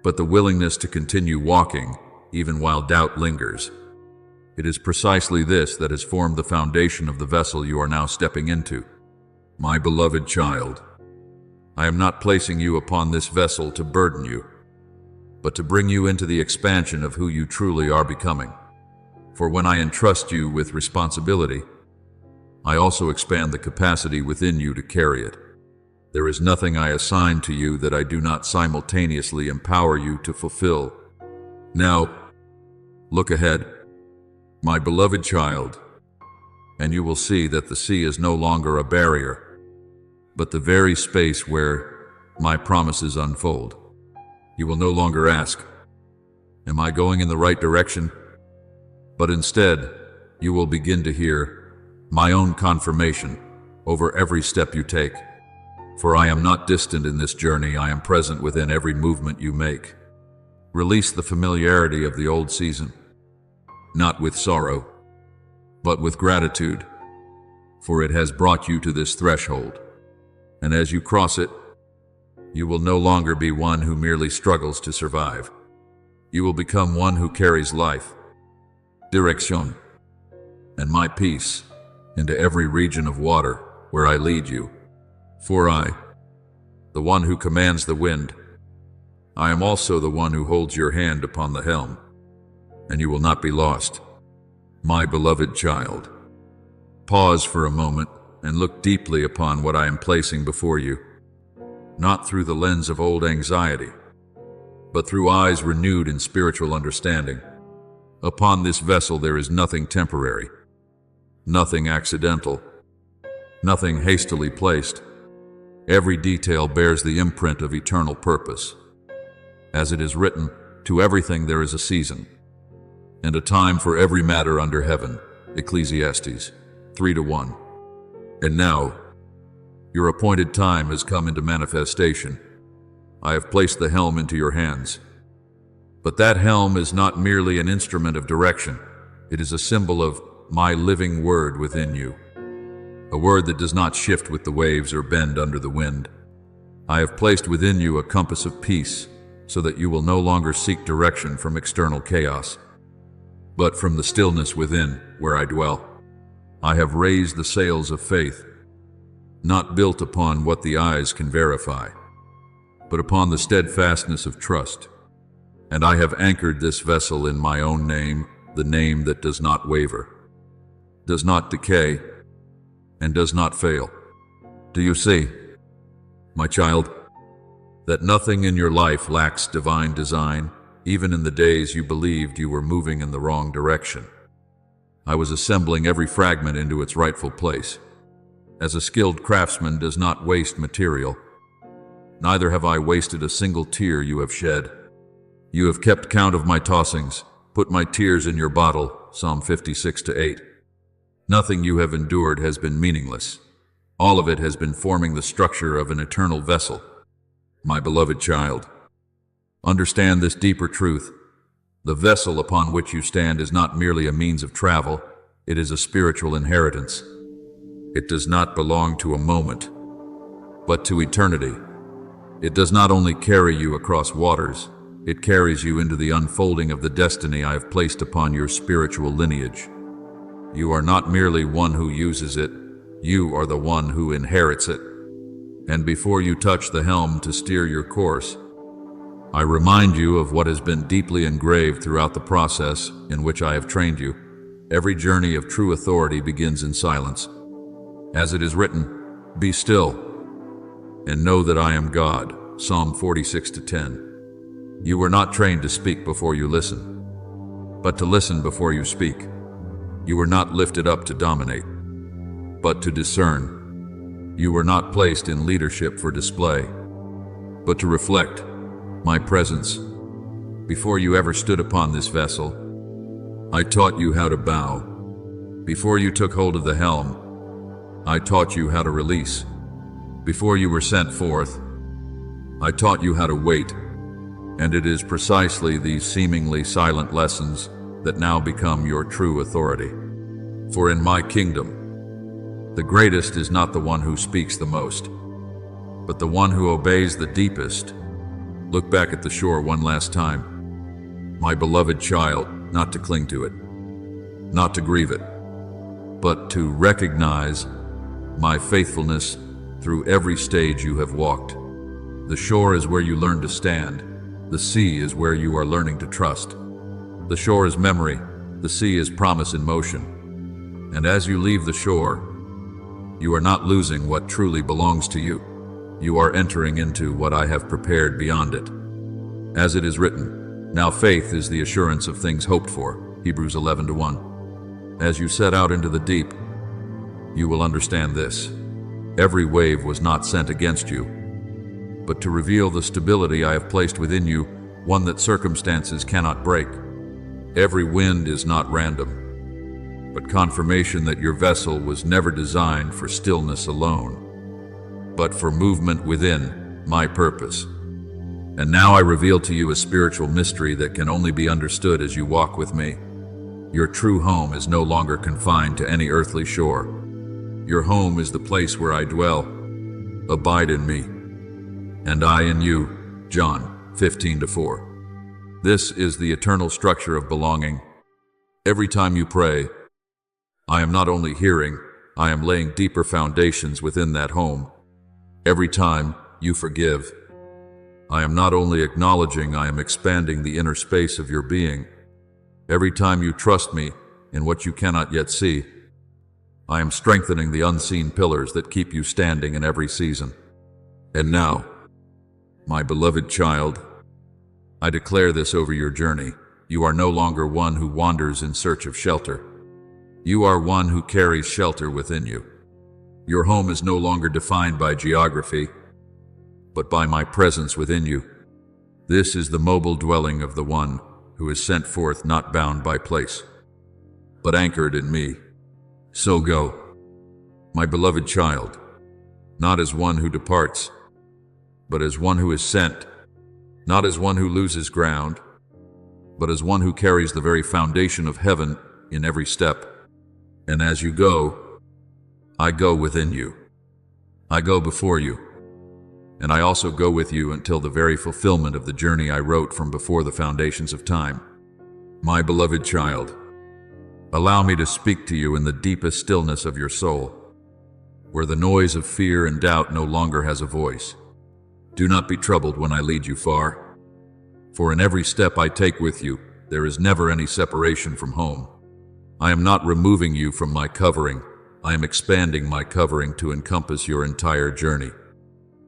Speaker 1: but the willingness to continue walking even while doubt lingers. It is precisely this that has formed the foundation of the vessel you are now stepping into. My beloved child, I am not placing you upon this vessel to burden you, but to bring you into the expansion of who you truly are becoming. For when I entrust you with responsibility, I also expand the capacity within you to carry it. There is nothing I assign to you that I do not simultaneously empower you to fulfill. Now, look ahead, my beloved child, and you will see that the sea is no longer a barrier, but the very space where my promises unfold. You will no longer ask, "Am I going in the right direction?" But instead, you will begin to hear my own confirmation over every step you take. For I am not distant in this journey, I am present within every movement you make. Release the familiarity of the old season, not with sorrow, but with gratitude, for it has brought you to this threshold. And as you cross it, you will no longer be one who merely struggles to survive. You will become one who carries life, direction, and my peace into every region of water where I lead you. For I, the one who commands the wind, I am also the one who holds your hand upon the helm, and you will not be lost. My beloved child, pause for a moment and look deeply upon what I am placing before you, not through the lens of old anxiety, but through eyes renewed in spiritual understanding. Upon this vessel there is nothing temporary, nothing accidental, nothing hastily placed. Every detail bears the imprint of eternal purpose. As it is written, to everything there is a season, and a time for every matter under heaven. Ecclesiastes 3:1. And now, your appointed time has come into manifestation. I have placed the helm into your hands. But that helm is not merely an instrument of direction. It is a symbol of my living word within you. A word that does not shift with the waves or bend under the wind. I have placed within you a compass of peace, so that you will no longer seek direction from external chaos, but from the stillness within, where I dwell. I have raised the sails of faith, not built upon what the eyes can verify, but upon the steadfastness of trust. And I have anchored this vessel in my own name, the name that does not waver, does not decay, and does not fail. Do you see, my child, that nothing in your life lacks divine design, even in the days you believed you were moving in the wrong direction? I was assembling every fragment into its rightful place. As a skilled craftsman does not waste material, neither have I wasted a single tear you have shed. You have kept count of my tossings, put my tears in your bottle, Psalm 56:8. Nothing you have endured has been meaningless. All of it has been forming the structure of an eternal vessel. My beloved child, understand this deeper truth. The vessel upon which you stand is not merely a means of travel, it is a spiritual inheritance. It does not belong to a moment, but to eternity. It does not only carry you across waters, it carries you into the unfolding of the destiny I have placed upon your spiritual lineage. You are not merely one who uses it, you are the one who inherits it. And before you touch the helm to steer your course, I remind you of what has been deeply engraved throughout the process in which I have trained you. Every journey of true authority begins in silence. As it is written, "Be still, and know that I am God," Psalm 46:10. You were not trained to speak before you listen, but to listen before you speak. You were not lifted up to dominate, but to discern. You were not placed in leadership for display, but to reflect my presence. Before you ever stood upon this vessel, I taught you how to bow. Before you took hold of the helm, I taught you how to release. Before you were sent forth, I taught you how to wait. And it is precisely these seemingly silent lessons that now become your true authority. For in my kingdom, the greatest is not the one who speaks the most, but the one who obeys the deepest. Look back at the shore one last time. My beloved child, not to cling to it, not to grieve it, but to recognize my faithfulness through every stage you have walked. The shore is where you learn to stand. The sea is where you are learning to trust. The shore is memory. The sea is promise in motion. And as you leave the shore, you are not losing what truly belongs to you. You are entering into what I have prepared beyond it. As it is written, now faith is the assurance of things hoped for. Hebrews 11:1. As you set out into the deep, you will understand this. Every wave was not sent against you, but to reveal the stability I have placed within you, one that circumstances cannot break. Every wind is not random, but confirmation that your vessel was never designed for stillness alone, but for movement within my purpose. And now I reveal to you a spiritual mystery that can only be understood as you walk with me. Your true home is no longer confined to any earthly shore. Your home is the place where I dwell. Abide in me, and I in you. John 15:4. This is the eternal structure of belonging. Every time you pray, I am not only hearing, I am laying deeper foundations within that home. Every time you forgive, I am not only acknowledging, I am expanding the inner space of your being. Every time you trust me in what you cannot yet see, I am strengthening the unseen pillars that keep you standing in every season. And now, my beloved child, I declare this over your journey. You are no longer one who wanders in search of shelter. You are one who carries shelter within you. Your home is no longer defined by geography, but by my presence within you. This is the mobile dwelling of the one who is sent forth not bound by place, but anchored in me. So go, my beloved child, not as one who departs, but as one who is sent, not as one who loses ground, but as one who carries the very foundation of heaven in every step. And as you go, I go within you. I go before you, and I also go with you until the very fulfillment of the journey I wrote from before the foundations of time. My beloved child, allow me to speak to you in the deepest stillness of your soul, where the noise of fear and doubt no longer has a voice. Do not be troubled when I lead you far, for in every step I take with you, there is never any separation from home. I am not removing you from my covering. I am expanding my covering to encompass your entire journey.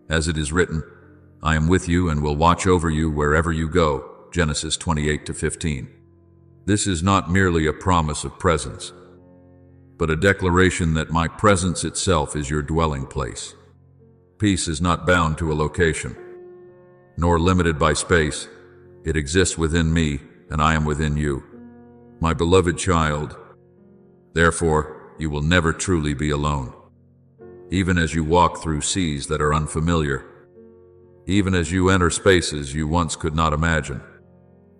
Speaker 1: As it is written, I am with you and will watch over you wherever you go. Genesis 28:15. This is not merely a promise of presence, but a declaration that my presence itself is your dwelling place. Peace is not bound to a location, nor limited by space. It exists within me, and I am within you. My beloved child, therefore, you will never truly be alone. Even as you walk through seas that are unfamiliar, even as you enter spaces you once could not imagine,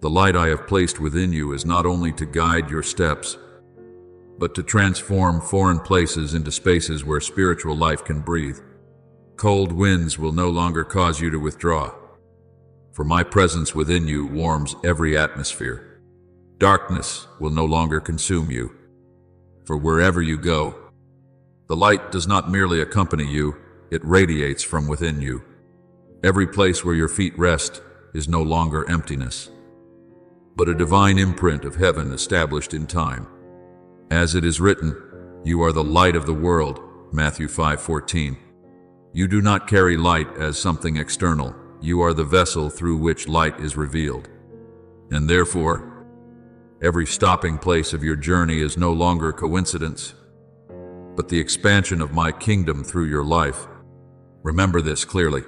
Speaker 1: the light I have placed within you is not only to guide your steps, but to transform foreign places into spaces where spiritual life can breathe. Cold winds will no longer cause you to withdraw, for my presence within you warms every atmosphere. Darkness will no longer consume you, for wherever you go, the light does not merely accompany you, it radiates from within you. Every place where your feet rest is no longer emptiness, but a divine imprint of heaven established in time. As it is written, you are the light of the world, Matthew 5:14. You do not carry light as something external, you are the vessel through which light is revealed. And therefore, every stopping place of your journey is no longer coincidence, but the expansion of my kingdom through your life. Remember this clearly.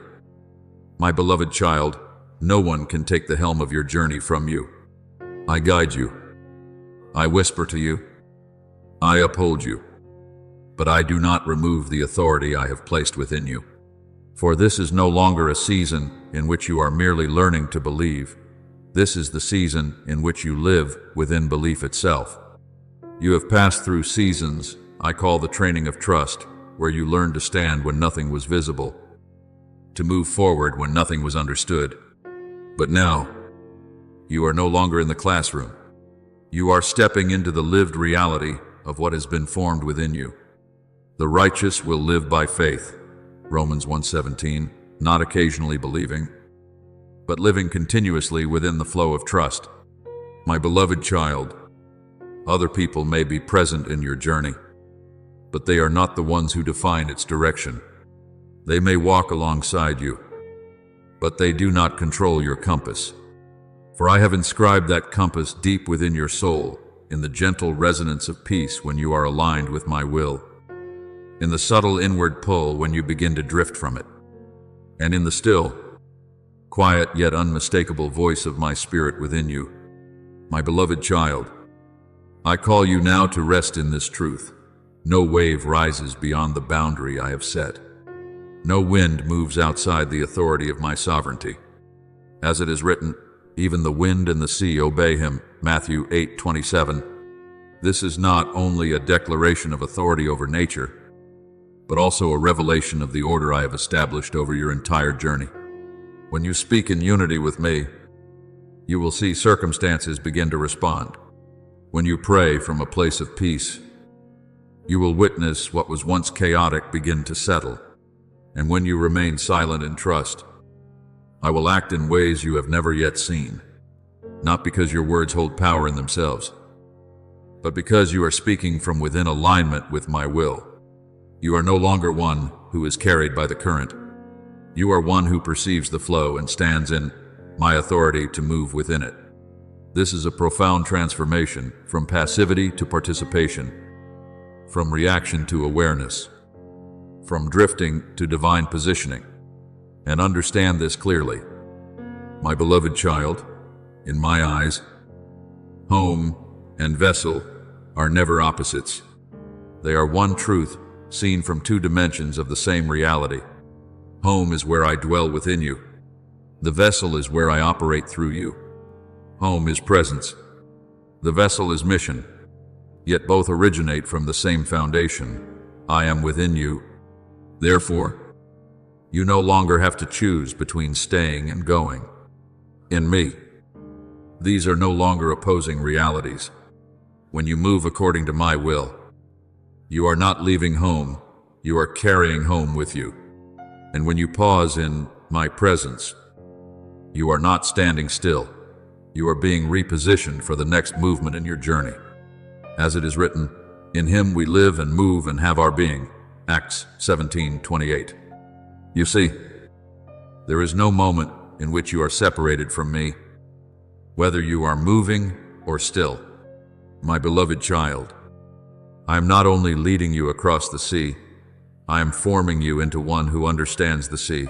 Speaker 1: My beloved child, no one can take the helm of your journey from you. I guide you. I whisper to you. I uphold you. But I do not remove the authority I have placed within you. For this is no longer a season in which you are merely learning to believe. This is the season in which you live within belief itself. You have passed through seasons I call the training of trust, where you learned to stand when nothing was visible, to move forward when nothing was understood. But now, you are no longer in the classroom. You are stepping into the lived reality of what has been formed within you. The righteous will live by faith, Romans 1:17, not occasionally believing, but living continuously within the flow of trust. My beloved child, other people may be present in your journey, but they are not the ones who define its direction. They may walk alongside you, but they do not control your compass. For I have inscribed that compass deep within your soul, in the gentle resonance of peace when you are aligned with my will, in the subtle inward pull when you begin to drift from it, and in the still, quiet yet unmistakable voice of my spirit within you. My beloved child, I call you now to rest in this truth. No wave rises beyond the boundary I have set. No wind moves outside the authority of my sovereignty. As it is written, even the wind and the sea obey him, Matthew 8:27. This is not only a declaration of authority over nature, but also a revelation of the order I have established over your entire journey. When you speak in unity with me, you will see circumstances begin to respond. When you pray from a place of peace, you will witness what was once chaotic begin to settle. And when you remain silent in trust, I will act in ways you have never yet seen, not because your words hold power in themselves, but because you are speaking from within alignment with my will. You are no longer one who is carried by the current. You are one who perceives the flow and stands in my authority to move within it. This is a profound transformation from passivity to participation, from reaction to awareness, from drifting to divine positioning. And understand this clearly. My beloved child, in my eyes, home and vessel are never opposites. They are one truth seen from two dimensions of the same reality. Home is where I dwell within you. The vessel is where I operate through you. Home is presence. The vessel is mission. Yet both originate from the same foundation. I am within you. Therefore, you no longer have to choose between staying and going. In me, these are no longer opposing realities. When you move according to my will, you are not leaving home, you are carrying home with you. And when you pause in my presence, you are not standing still. You are being repositioned for the next movement in your journey. As it is written, in him we live and move and have our being. Acts 17:28. You see, there is no moment in which you are separated from me, whether you are moving or still. My beloved child, I am not only leading you across the sea, I am forming you into one who understands the sea.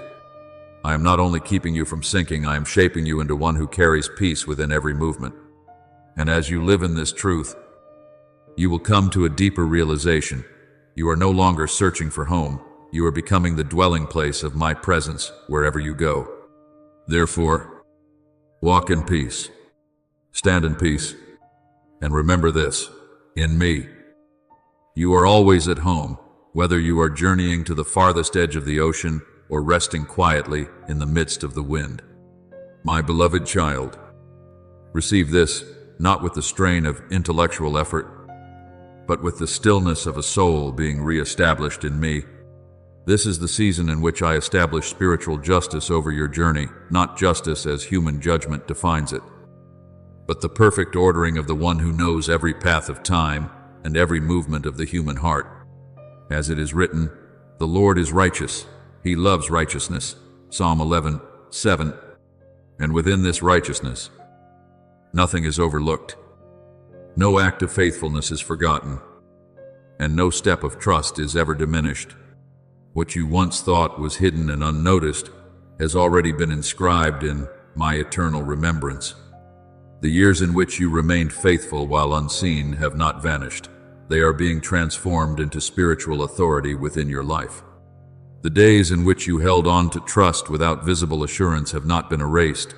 Speaker 1: I am not only keeping you from sinking, I am shaping you into one who carries peace within every movement. And as you live in this truth, you will come to a deeper realization. You are no longer searching for home. You are becoming the dwelling place of my presence wherever you go. Therefore, walk in peace, stand in peace, and remember this, in me, you are always at home, whether you are journeying to the farthest edge of the ocean or resting quietly in the midst of the wind. My beloved child, receive this not with the strain of intellectual effort, but with the stillness of a soul being re-established in me. This is the season in which I establish spiritual justice over your journey, not justice as human judgment defines it, but the perfect ordering of the one who knows every path of time and every movement of the human heart. As it is written, the Lord is righteous. He loves righteousness. Psalm 11, 7. And within this righteousness, nothing is overlooked. No act of faithfulness is forgotten, and no step of trust is ever diminished. What you once thought was hidden and unnoticed has already been inscribed in my eternal remembrance. The years in which you remained faithful while unseen have not vanished. They are being transformed into spiritual authority within your life. The days in which you held on to trust without visible assurance have not been erased.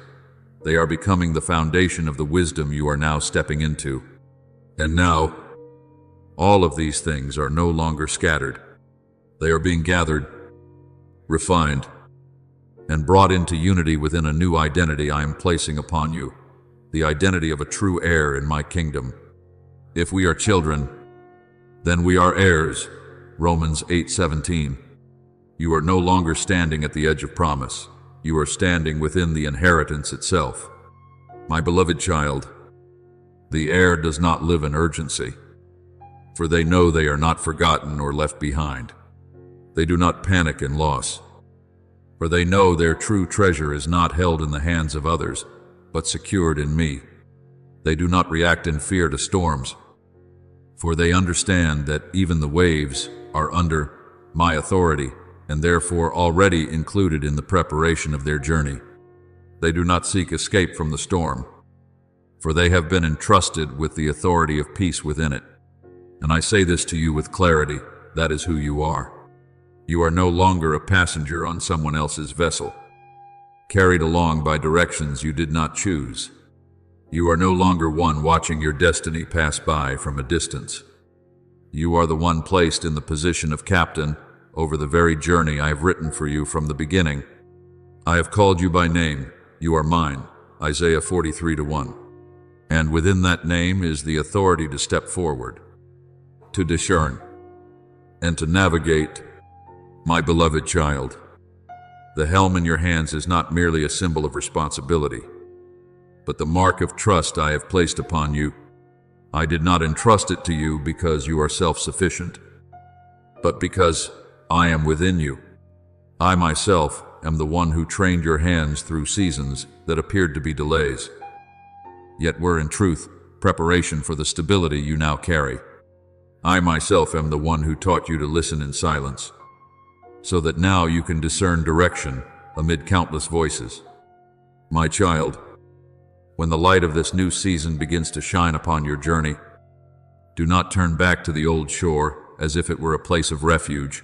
Speaker 1: They are becoming the foundation of the wisdom you are now stepping into. And now, all of these things are no longer scattered. They are being gathered, refined, and brought into unity within a new identity I am placing upon you, the identity of a true heir in my kingdom. If we are children, then we are heirs. Romans 8:17. You are no longer standing at the edge of promise. You are standing within the inheritance itself. My beloved child, the heir does not live in urgency, for they know they are not forgotten or left behind. They do not panic in loss, for they know their true treasure is not held in the hands of others, but secured in me. They do not react in fear to storms, for they understand that even the waves are under my authority and therefore already included in the preparation of their journey. They do not seek escape from the storm, for they have been entrusted with the authority of peace within it. And I say this to you with clarity, that is who you are. You are no longer a passenger on someone else's vessel, carried along by directions you did not choose. You are no longer one watching your destiny pass by from a distance. You are the one placed in the position of captain over the very journey I have written for you from the beginning. I have called you by name. You are mine. Isaiah 43:1. And within that name is the authority to step forward, to discern, and to navigate. My beloved child, the helm in your hands is not merely a symbol of responsibility, but the mark of trust I have placed upon you. I did not entrust it to you because you are self-sufficient, but because I am within you. I myself am the one who trained your hands through seasons that appeared to be delays, yet were in truth preparation for the stability you now carry. I myself am the one who taught you to listen in silence, so that now you can discern direction amid countless voices. My child, when the light of this new season begins to shine upon your journey, do not turn back to the old shore as if it were a place of refuge.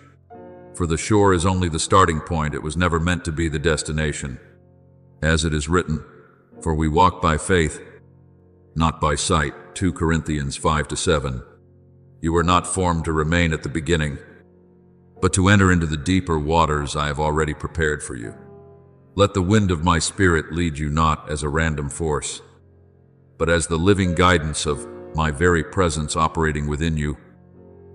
Speaker 1: For the shore is only the starting point, it was never meant to be the destination. As it is written, for we walk by faith, not by sight. 2 Corinthians 5-7. You were not formed to remain at the beginning, but to enter into the deeper waters I have already prepared for you. Let the wind of my spirit lead you not as a random force, but as the living guidance of my very presence operating within you.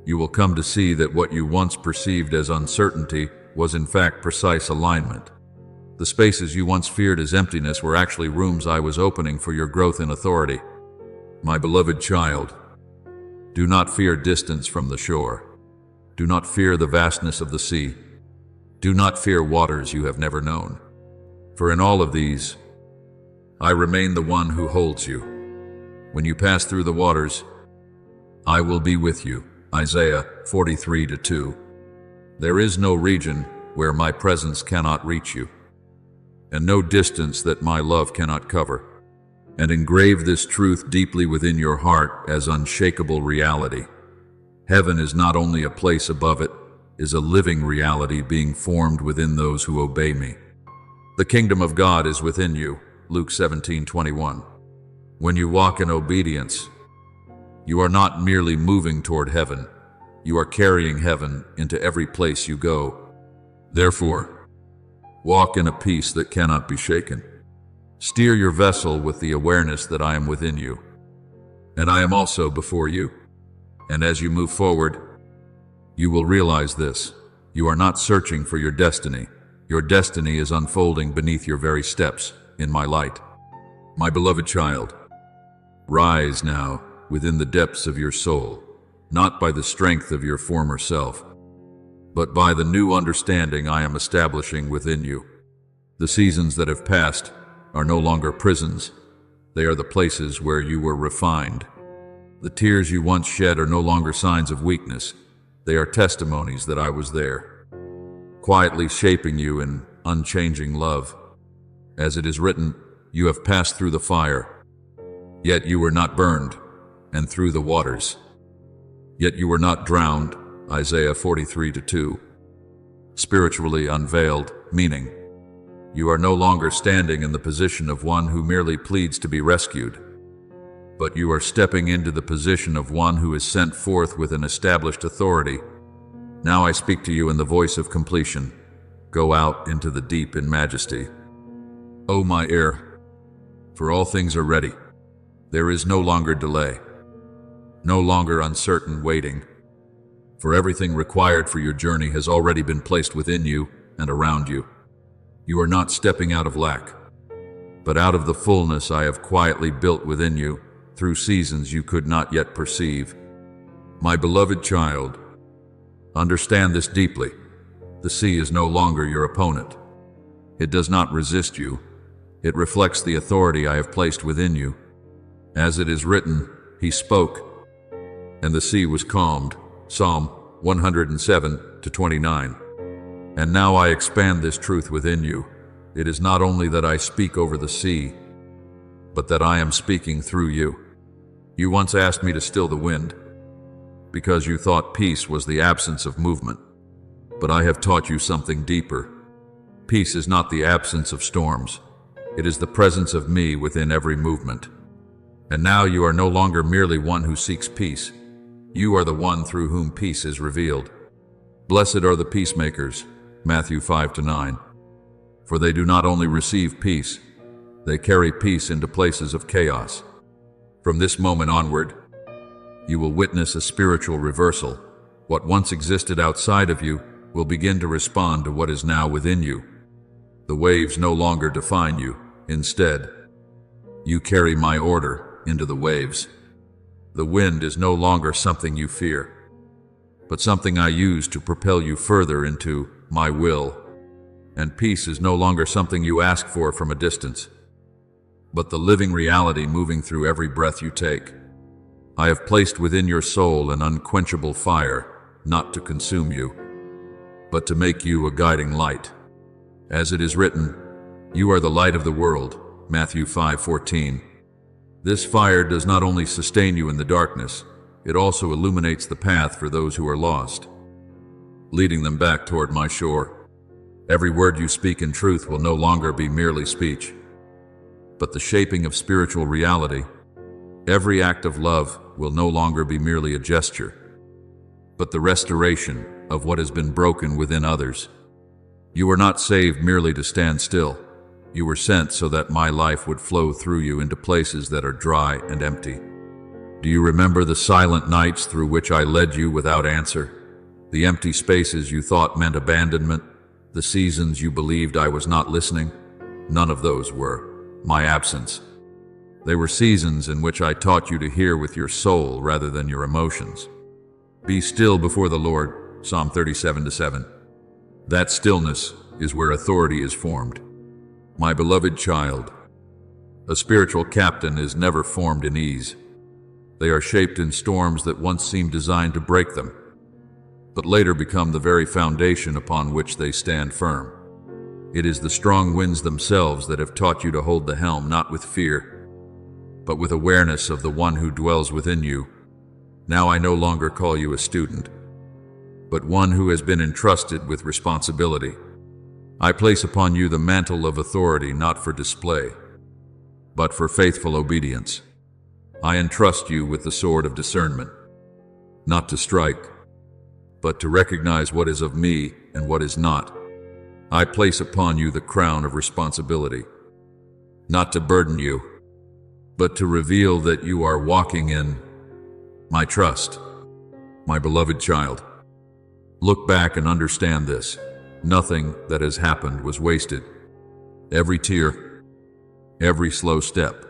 Speaker 1: You will come to see that what you once perceived as uncertainty was in fact precise alignment. The spaces you once feared as emptiness were actually rooms I was opening for your growth in authority. My beloved child, do not fear distance from the shore. Do not fear the vastness of the sea. Do not fear waters you have never known. For in all of these, I remain the one who holds you. When you pass through the waters, I will be with you. Isaiah 43:2. There is no region where my presence cannot reach you, and no distance that my love cannot cover. And engrave this truth deeply within your heart as unshakable reality. Heaven is not only a place above it, is a living reality being formed within those who obey me. The kingdom of God is within you. Luke 17:21. When you walk in obedience, you are not merely moving toward heaven, you are carrying heaven into every place you go. Therefore, walk in a peace that cannot be shaken. Steer your vessel with the awareness that I am within you, and I am also before you. And as you move forward, you will realize this. You are not searching for your destiny. Your destiny is unfolding beneath your very steps in my light. My beloved child, rise now within the depths of your soul, not by the strength of your former self, but by the new understanding I am establishing within you. The seasons that have passed are no longer prisons. They are the places where you were refined. The tears you once shed are no longer signs of weakness. They are testimonies that I was there, quietly shaping you in unchanging love. As it is written, you have passed through the fire, yet you were not burned, and through the waters, yet you were not drowned. Isaiah 43:2. Spiritually unveiled, meaning you are no longer standing in the position of one who merely pleads to be rescued, but you are stepping into the position of one who is sent forth with an established authority. Now I speak to you in the voice of completion. Go out into the deep in majesty. O my heir, for all things are ready. There is no longer delay, no longer uncertain waiting, for everything required for your journey has already been placed within you and around you. You are not stepping out of lack, but out of the fullness I have quietly built within you through seasons you could not yet perceive. My beloved child, understand this deeply. The sea is no longer your opponent. It does not resist you. It reflects the authority I have placed within you. As it is written, He spoke, and the sea was calmed. Psalm 107:29. And now I expand this truth within you. It is not only that I speak over the sea, but that I am speaking through you. You once asked me to still the wind, because you thought peace was the absence of movement. But I have taught you something deeper. Peace is not the absence of storms. It is the presence of me within every movement. And now you are no longer merely one who seeks peace. You are the one through whom peace is revealed. Blessed are the peacemakers, Matthew 5-9. For they do not only receive peace, they carry peace into places of chaos. From this moment onward, you will witness a spiritual reversal. What once existed outside of you will begin to respond to what is now within you. The waves no longer define you. Instead, you carry my order into the waves. The wind is no longer something you fear, but something I use to propel you further into my will. And peace is no longer something you ask for from a distance, but the living reality moving through every breath you take. I have placed within your soul an unquenchable fire, not to consume you, but to make you a guiding light. As it is written, you are the light of the world, Matthew 5:14. This fire does not only sustain you in the darkness, it also illuminates the path for those who are lost, leading them back toward my shore. Every word you speak in truth will no longer be merely speech, but the shaping of spiritual reality. Every act of love will no longer be merely a gesture, but the restoration of what has been broken within others. You were not saved merely to stand still. You were sent so that my life would flow through you into places that are dry and empty. Do you remember the silent nights through which I led you without answer? The empty spaces you thought meant abandonment? The seasons you believed I was not listening? None of those were my absence. They were seasons in which I taught you to hear with your soul rather than your emotions. Be still before the Lord, Psalm 37:7. That stillness is where authority is formed. My beloved child, a spiritual captain is never formed in ease. They are shaped in storms that once seemed designed to break them, but later become the very foundation upon which they stand firm. It is the strong winds themselves that have taught you to hold the helm not with fear, but with awareness of the one who dwells within you. Now I no longer call you a student, but one who has been entrusted with responsibility. I place upon you the mantle of authority not for display, but for faithful obedience. I entrust you with the sword of discernment, not to strike, but to recognize what is of me and what is not. I place upon you the crown of responsibility, not to burden you, but to reveal that you are walking in my trust. My beloved child, look back and understand this. Nothing that has happened was wasted. Every tear, every slow step,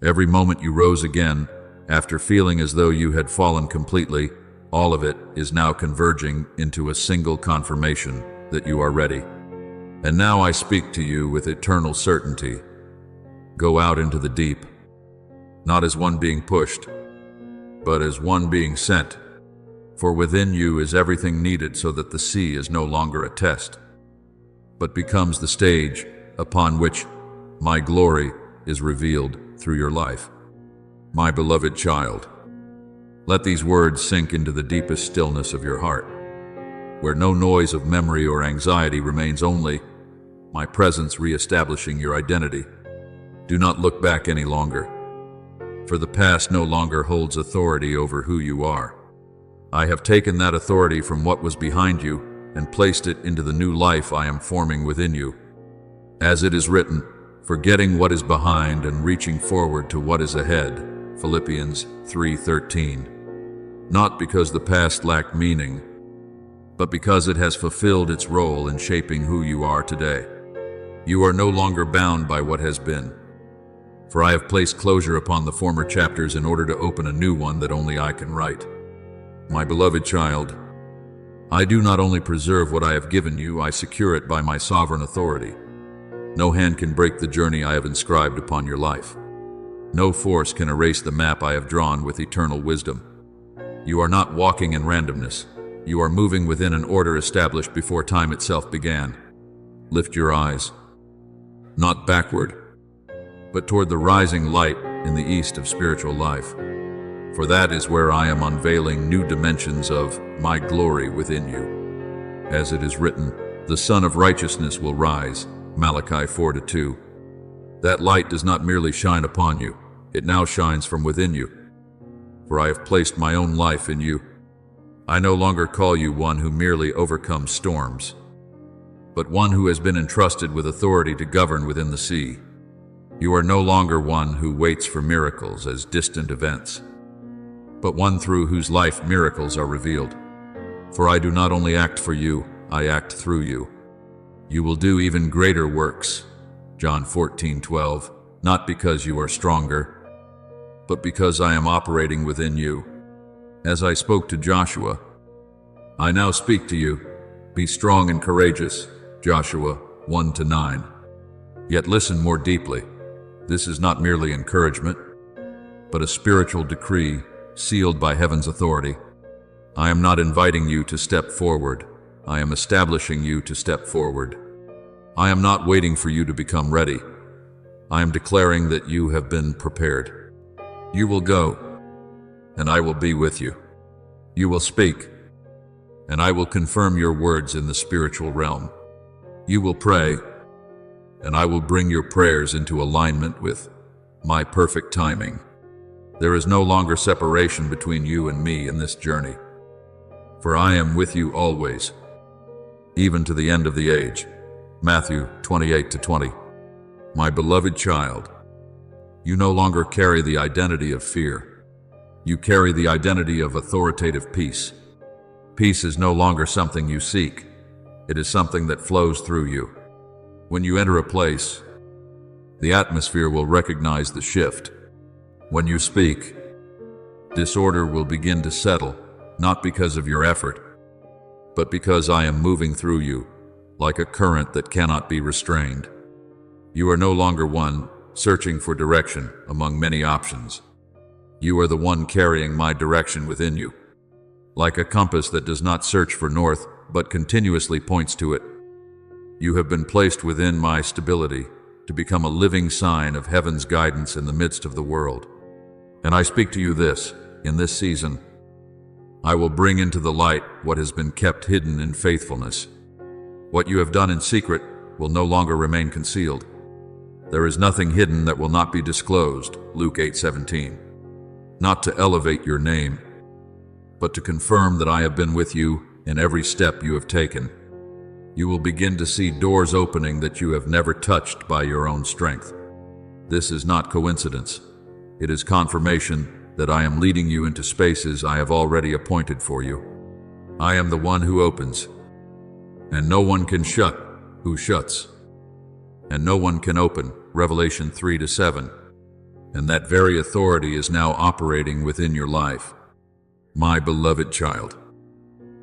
Speaker 1: every moment you rose again after feeling as though you had fallen completely, all of it is now converging into a single confirmation that you are ready. And now I speak to you with eternal certainty. Go out into the deep, not as one being pushed, but as one being sent. For within you is everything needed so that the sea is no longer a test, but becomes the stage upon which my glory is revealed through your life. My beloved child, let these words sink into the deepest stillness of your heart, where no noise of memory or anxiety remains, only my presence re-establishing your identity. Do not look back any longer, for the past no longer holds authority over who you are. I have taken that authority from what was behind you and placed it into the new life I am forming within you. As it is written, forgetting what is behind and reaching forward to what is ahead. Philippians 3:13. Not because the past lacked meaning, but because it has fulfilled its role in shaping who you are today. You are no longer bound by what has been, for I have placed closure upon the former chapters in order to open a new one that only I can write. My beloved child, I do not only preserve what I have given you, I secure it by my sovereign authority. No hand can break the journey I have inscribed upon your life. No force can erase the map I have drawn with eternal wisdom. You are not walking in randomness. You are moving within an order established before time itself began. Lift your eyes, not backward, but toward the rising light in the east of spiritual life. For that is where I am unveiling new dimensions of my glory within you. As it is written, the Sun of Righteousness will rise. Malachi 4:2. That light does not merely shine upon you, it now shines from within you. For I have placed my own life in you. I no longer call you one who merely overcomes storms, but one who has been entrusted with authority to govern within the sea. You are no longer one who waits for miracles as distant events, but one through whose life miracles are revealed. For I do not only act for you, I act through you. You will do even greater works. John 14:12, not because you are stronger, but because I am operating within you. As I spoke to Joshua, I now speak to you. Be strong and courageous. Joshua 1-9. Yet listen more deeply. This is not merely encouragement, but a spiritual decree sealed by heaven's authority. I am not inviting you to step forward. I am establishing you to step forward. I am not waiting for you to become ready. I am declaring that you have been prepared. You will go, and I will be with you. You will speak, and I will confirm your words in the spiritual realm. You will pray, and I will bring your prayers into alignment with my perfect timing. There is no longer separation between you and me in this journey, for I am with you always, even to the end of the age. Matthew 28-20. My beloved child, you no longer carry the identity of fear. You carry the identity of authoritative peace. Peace is no longer something you seek. It is something that flows through you. When you enter a place, the atmosphere will recognize the shift. When you speak, disorder will begin to settle, not because of your effort, but because I am moving through you, like a current that cannot be restrained. You are no longer one searching for direction among many options. You are the one carrying my direction within you, like a compass that does not search for north, but continuously points to it. You have been placed within my stability to become a living sign of heaven's guidance in the midst of the world. And I speak to you this, in this season, I will bring into the light what has been kept hidden in faithfulness. What you have done in secret will no longer remain concealed. There is nothing hidden that will not be disclosed. Luke 8:17. Not to elevate your name, but to confirm that I have been with you in every step you have taken. You will begin to see doors opening that you have never touched by your own strength. This is not coincidence. It is confirmation that I am leading you into spaces I have already appointed for you. I am the one who opens, and no one can shut who shuts, and no one can open. Revelation 3-7. And that very authority is now operating within your life. My beloved child,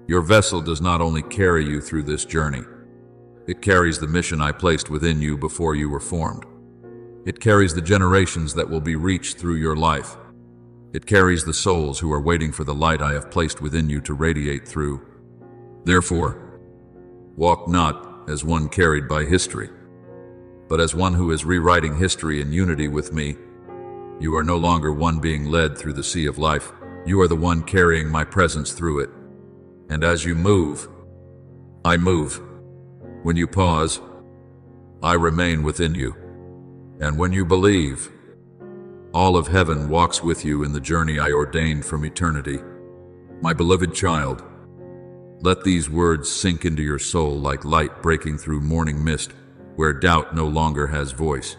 Speaker 1: your vessel does not only carry you through this journey, It carries the mission I placed within you before you were formed. It carries the generations that will be reached through your life. It carries the souls who are waiting for the light I have placed within you to radiate through. Therefore, walk not as one carried by history, but as one who is rewriting history in unity with me. You are no longer one being led through the sea of life. You are the one carrying my presence through it. And as you move, I move. When you pause, I remain within you. And when you believe, all of heaven walks with you in the journey I ordained from eternity. My beloved child, let these words sink into your soul like light breaking through morning mist, where doubt no longer has voice,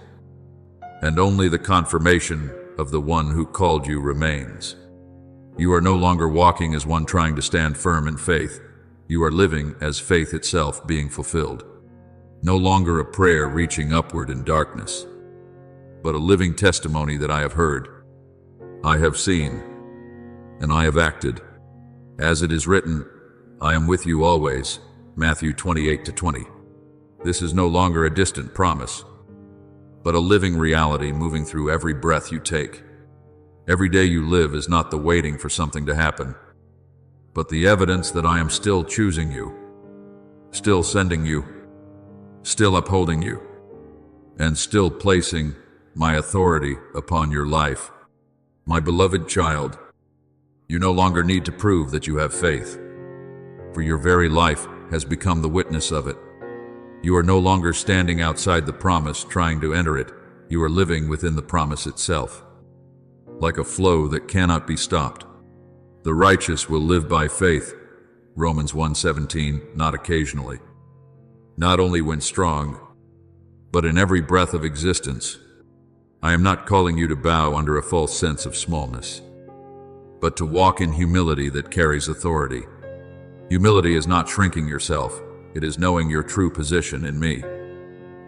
Speaker 1: and only the confirmation of the one who called you remains. You are no longer walking as one trying to stand firm in faith. You are living as faith itself being fulfilled. No longer a prayer reaching upward in darkness, but a living testimony that I have heard, I have seen, and I have acted. As it is written, I am with you always, Matthew 28-20. This is no longer a distant promise, but a living reality moving through every breath you take. Every day you live is not the waiting for something to happen, but the evidence that I am still choosing you, still sending you, still upholding you, and still placing my authority upon your life. My beloved child, you no longer need to prove that you have faith, for your very life has become the witness of it. You are no longer standing outside the promise trying to enter it. You are living within the promise itself. Like a flow that cannot be stopped, the righteous will live by faith, Romans 1:17, not occasionally. Not only when strong, but in every breath of existence. I am not calling you to bow under a false sense of smallness, but to walk in humility that carries authority. Humility is not shrinking yourself, it is knowing your true position in me.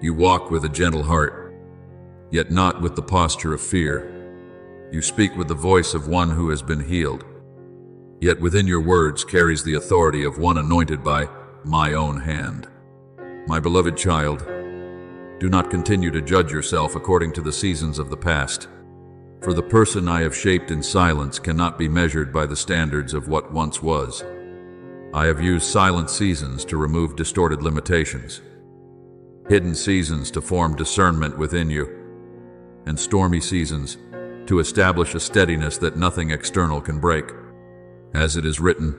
Speaker 1: You walk with a gentle heart, yet not with the posture of fear. You speak with the voice of one who has been healed, yet within your words carries the authority of one anointed by my own hand. My beloved child, do not continue to judge yourself according to the seasons of the past, for the person I have shaped in silence cannot be measured by the standards of what once was. I have used silent seasons to remove distorted limitations, hidden seasons to form discernment within you, and stormy seasons to establish a steadiness that nothing external can break. As it is written,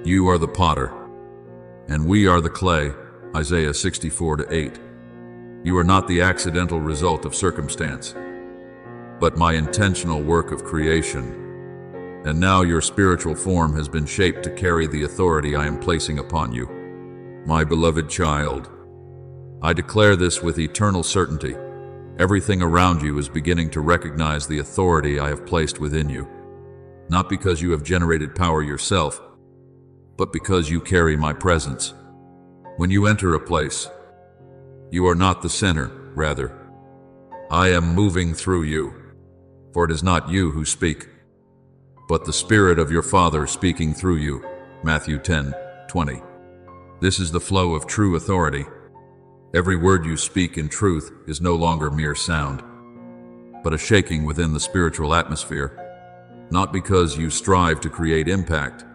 Speaker 1: you are the potter, and we are the clay, Isaiah 64:8. You are not the accidental result of circumstance, but my intentional work of creation. And now your spiritual form has been shaped to carry the authority I am placing upon you. My beloved child, I declare this with eternal certainty. Everything around you is beginning to recognize the authority I have placed within you, not because you have generated power yourself, but because you carry my presence. When you enter a place, you are not the center, rather, I am moving through you. For it is not you who speak, but the Spirit of your Father speaking through you. Matthew 10:20. This is the flow of true authority. Every word you speak in truth is no longer mere sound, but a shaking within the spiritual atmosphere, not because you strive to create impact,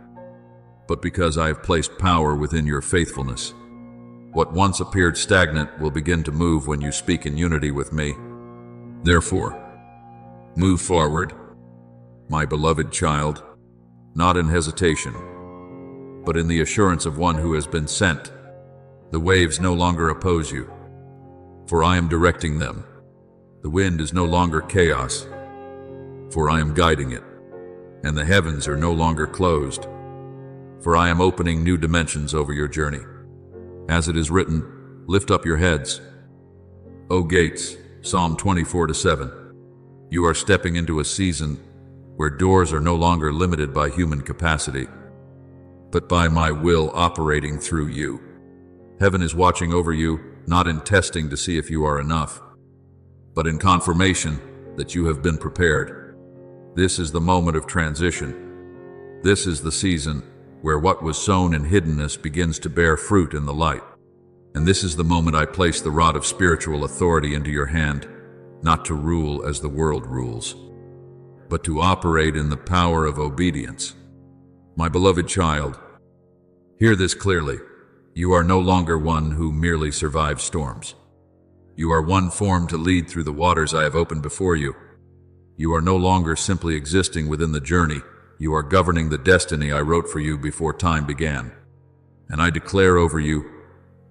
Speaker 1: but because I have placed power within your faithfulness. What once appeared stagnant will begin to move when you speak in unity with me. Therefore, move forward, my beloved child, not in hesitation, but in the assurance of one who has been sent. The waves no longer oppose you, for I am directing them. The wind is no longer chaos, for I am guiding it. And the heavens are no longer closed, for I am opening new dimensions over your journey. As it is written, lift up your heads, O gates, Psalm 24:7. You are stepping into a season where doors are no longer limited by human capacity, but by my will operating through you. Heaven is watching over you, not in testing to see if you are enough, but in confirmation that you have been prepared. This is the moment of transition. This is the season where what was sown in hiddenness begins to bear fruit in the light. And this is the moment I place the rod of spiritual authority into your hand, not to rule as the world rules, but to operate in the power of obedience. My beloved child, hear this clearly. You are no longer one who merely survives storms. You are one formed to lead through the waters I have opened before you. You are no longer simply existing within the journey. You are governing the destiny I wrote for you before time began. And I declare over you,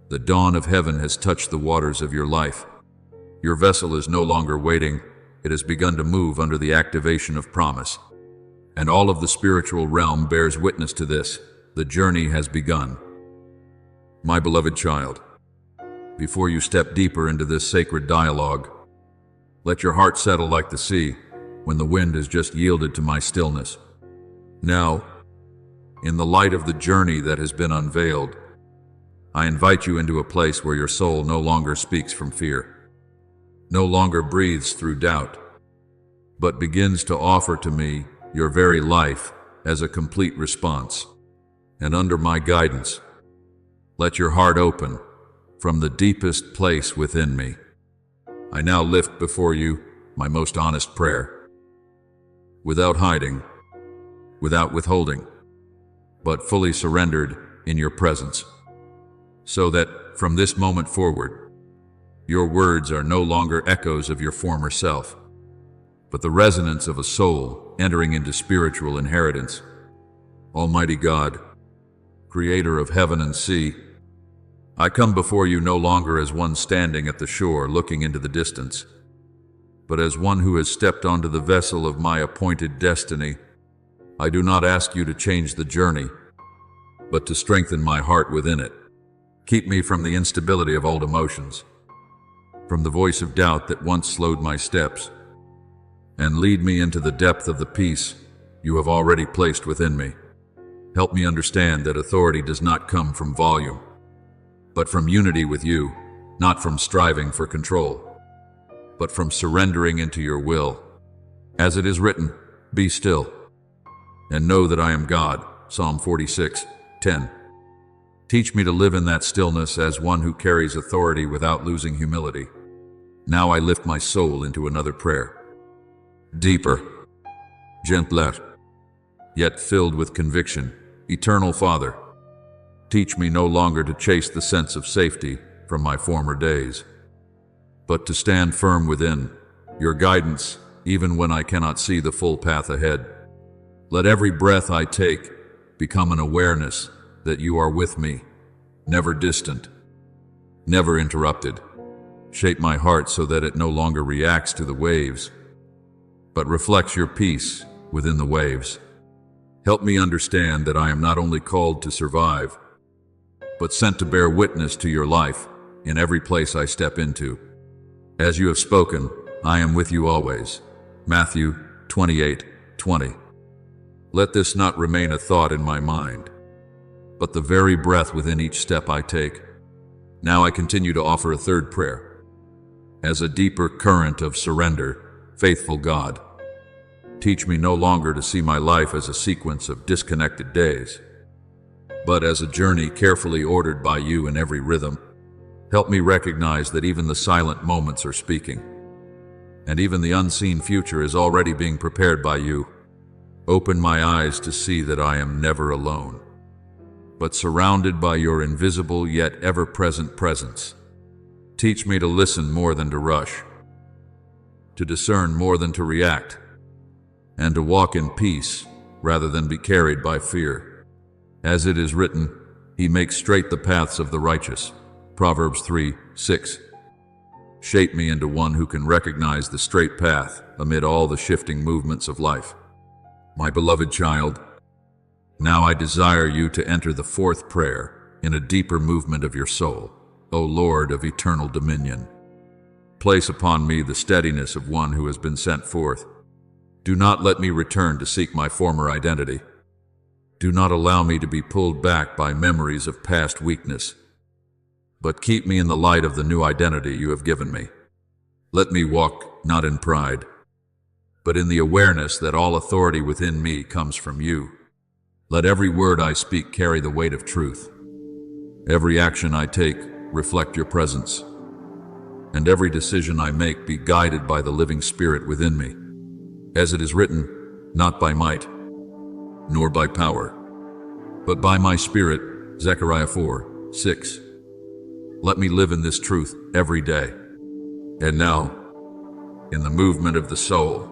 Speaker 1: the dawn of heaven has touched the waters of your life. Your vessel is no longer waiting. It has begun to move under the activation of promise. And all of the spiritual realm bears witness to this. The journey has begun. My beloved child, before you step deeper into this sacred dialogue, let your heart settle like the sea when the wind has just yielded to my stillness. Now, in the light of the journey that has been unveiled, I invite you into a place where your soul no longer speaks from fear, no longer breathes through doubt, but begins to offer to me your very life as a complete response. And under my guidance, let your heart open from the deepest place within me. I now lift before you my most honest prayer, without hiding, without withholding, but fully surrendered in your presence, so that from this moment forward, your words are no longer echoes of your former self, but the resonance of a soul entering into spiritual inheritance. Almighty God, Creator of heaven and sea, I come before you no longer as one standing at the shore looking into the distance, but as one who has stepped onto the vessel of my appointed destiny. I do not ask you to change the journey, but to strengthen my heart within it. Keep me from the instability of old emotions, from the voice of doubt that once slowed my steps, and lead me into the depth of the peace you have already placed within me. Help me understand that authority does not come from volume, but from unity with you, not from striving for control, but from surrendering into your will. As it is written, be still, and know that I am God. Psalm 46:10. Teach me to live in that stillness as one who carries authority without losing humility. Now I lift my soul into another prayer. Deeper, gentler, yet filled with conviction. Eternal Father, teach me no longer to chase the sense of safety from my former days, but to stand firm within your guidance even when I cannot see the full path ahead. Let every breath I take become an awareness that you are with me, never distant, never interrupted. Shape my heart so that it no longer reacts to the waves, but reflects your peace within the waves. Help me understand that I am not only called to survive, but sent to bear witness to your life in every place I step into. As you have spoken, I am with you always. Matthew 28:20. Let this not remain a thought in my mind, but the very breath within each step I take. Now I continue to offer a third prayer. As a deeper current of surrender, faithful God, teach me no longer to see my life as a sequence of disconnected days, but as a journey carefully ordered by you in every rhythm. Help me recognize that even the silent moments are speaking, and even the unseen future is already being prepared by you. Open my eyes to see that I am never alone, but surrounded by your invisible yet ever-present presence. Teach me to listen more than to rush, to discern more than to react, and to walk in peace rather than be carried by fear. As it is written, He makes straight the paths of the righteous. Proverbs 3:6. Shape me into one who can recognize the straight path amid all the shifting movements of life. My beloved child, now I desire you to enter the fourth prayer in a deeper movement of your soul. O Lord of eternal dominion, place upon me the steadiness of one who has been sent forth. Do not let me return to seek my former identity. Do not allow me to be pulled back by memories of past weakness, but keep me in the light of the new identity you have given me. Let me walk not in pride, but in the awareness that all authority within me comes from you. Let every word I speak carry the weight of truth. Every action I take reflect your presence, and every decision I make be guided by the living Spirit within me. As it is written, not by might, nor by power, but by my Spirit, Zechariah 4:6. Let me live in this truth every day. And now, in the movement of the soul,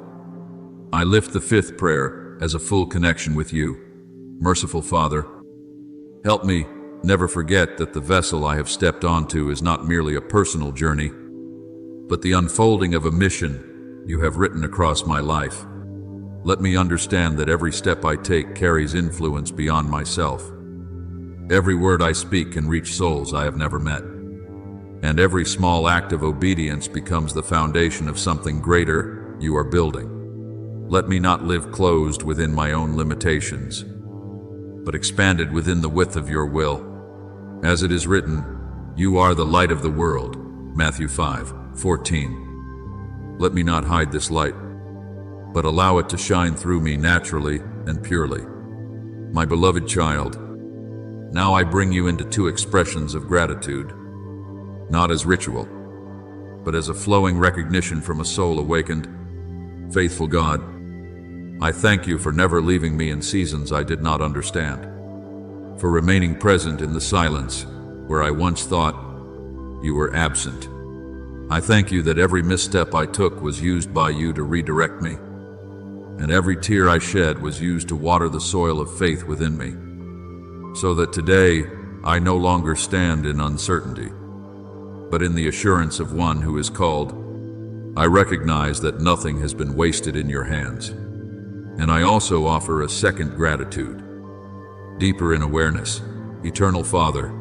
Speaker 1: I lift the fifth prayer as a full connection with you. Merciful Father, help me never forget that the vessel I have stepped onto is not merely a personal journey, but the unfolding of a mission you have written across my life. Let me understand that every step I take carries influence beyond myself. Every word I speak can reach souls I have never met, and every small act of obedience becomes the foundation of something greater you are building. Let me not live closed within my own limitations, but expanded within the width of your will. As it is written, you are the light of the world, Matthew 5:14. Let me not hide this light, but allow it to shine through me naturally and purely. My beloved child, now I bring you into two expressions of gratitude, not as ritual, but as a flowing recognition from a soul awakened. Faithful God, I thank you for never leaving me in seasons I did not understand, for remaining present in the silence where I once thought you were absent. I thank you that every misstep I took was used by you to redirect me, and every tear I shed was used to water the soil of faith within me, so that today I no longer stand in uncertainty, but in the assurance of one who is called. I recognize that nothing has been wasted in your hands, and I also offer a second gratitude, deeper in awareness. Eternal Father,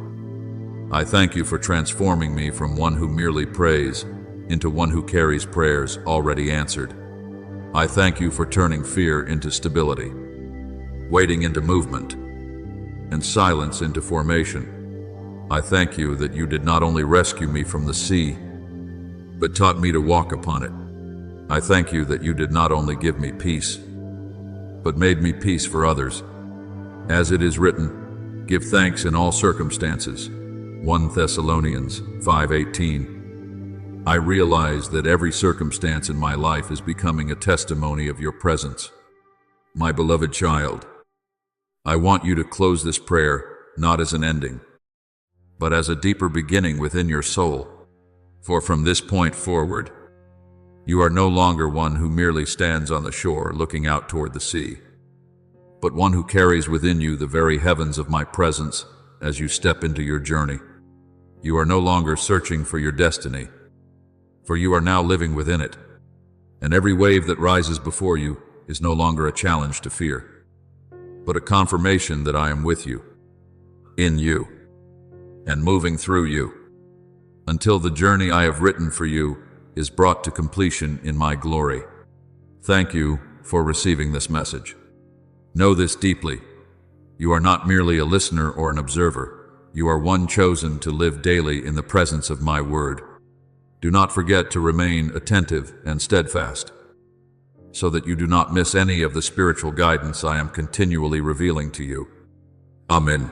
Speaker 1: I thank you for transforming me from one who merely prays into one who carries prayers already answered. I thank you for turning fear into stability, waiting into movement, and silence into formation. I thank you that you did not only rescue me from the sea, but taught me to walk upon it. I thank you that you did not only give me peace, but made me peace for others. As it is written, give thanks in all circumstances. 1 Thessalonians 5:18. I realize that every circumstance in my life is becoming a testimony of your presence. My beloved child, I want you to close this prayer not as an ending, but as a deeper beginning within your soul. For from this point forward, you are no longer one who merely stands on the shore looking out toward the sea, but one who carries within you the very heavens of my presence as you step into your journey. You are no longer searching for your destiny, for you are now living within it, and every wave that rises before you is no longer a challenge to fear, but a confirmation that I am with you, in you, and moving through you, until the journey I have written for you is brought to completion in my glory. Thank you for receiving this message. Know this deeply. You are not merely a listener or an observer. You are one chosen to live daily in the presence of my word. Do not forget to remain attentive and steadfast, so that you do not miss any of the spiritual guidance I am continually revealing to you. Amen.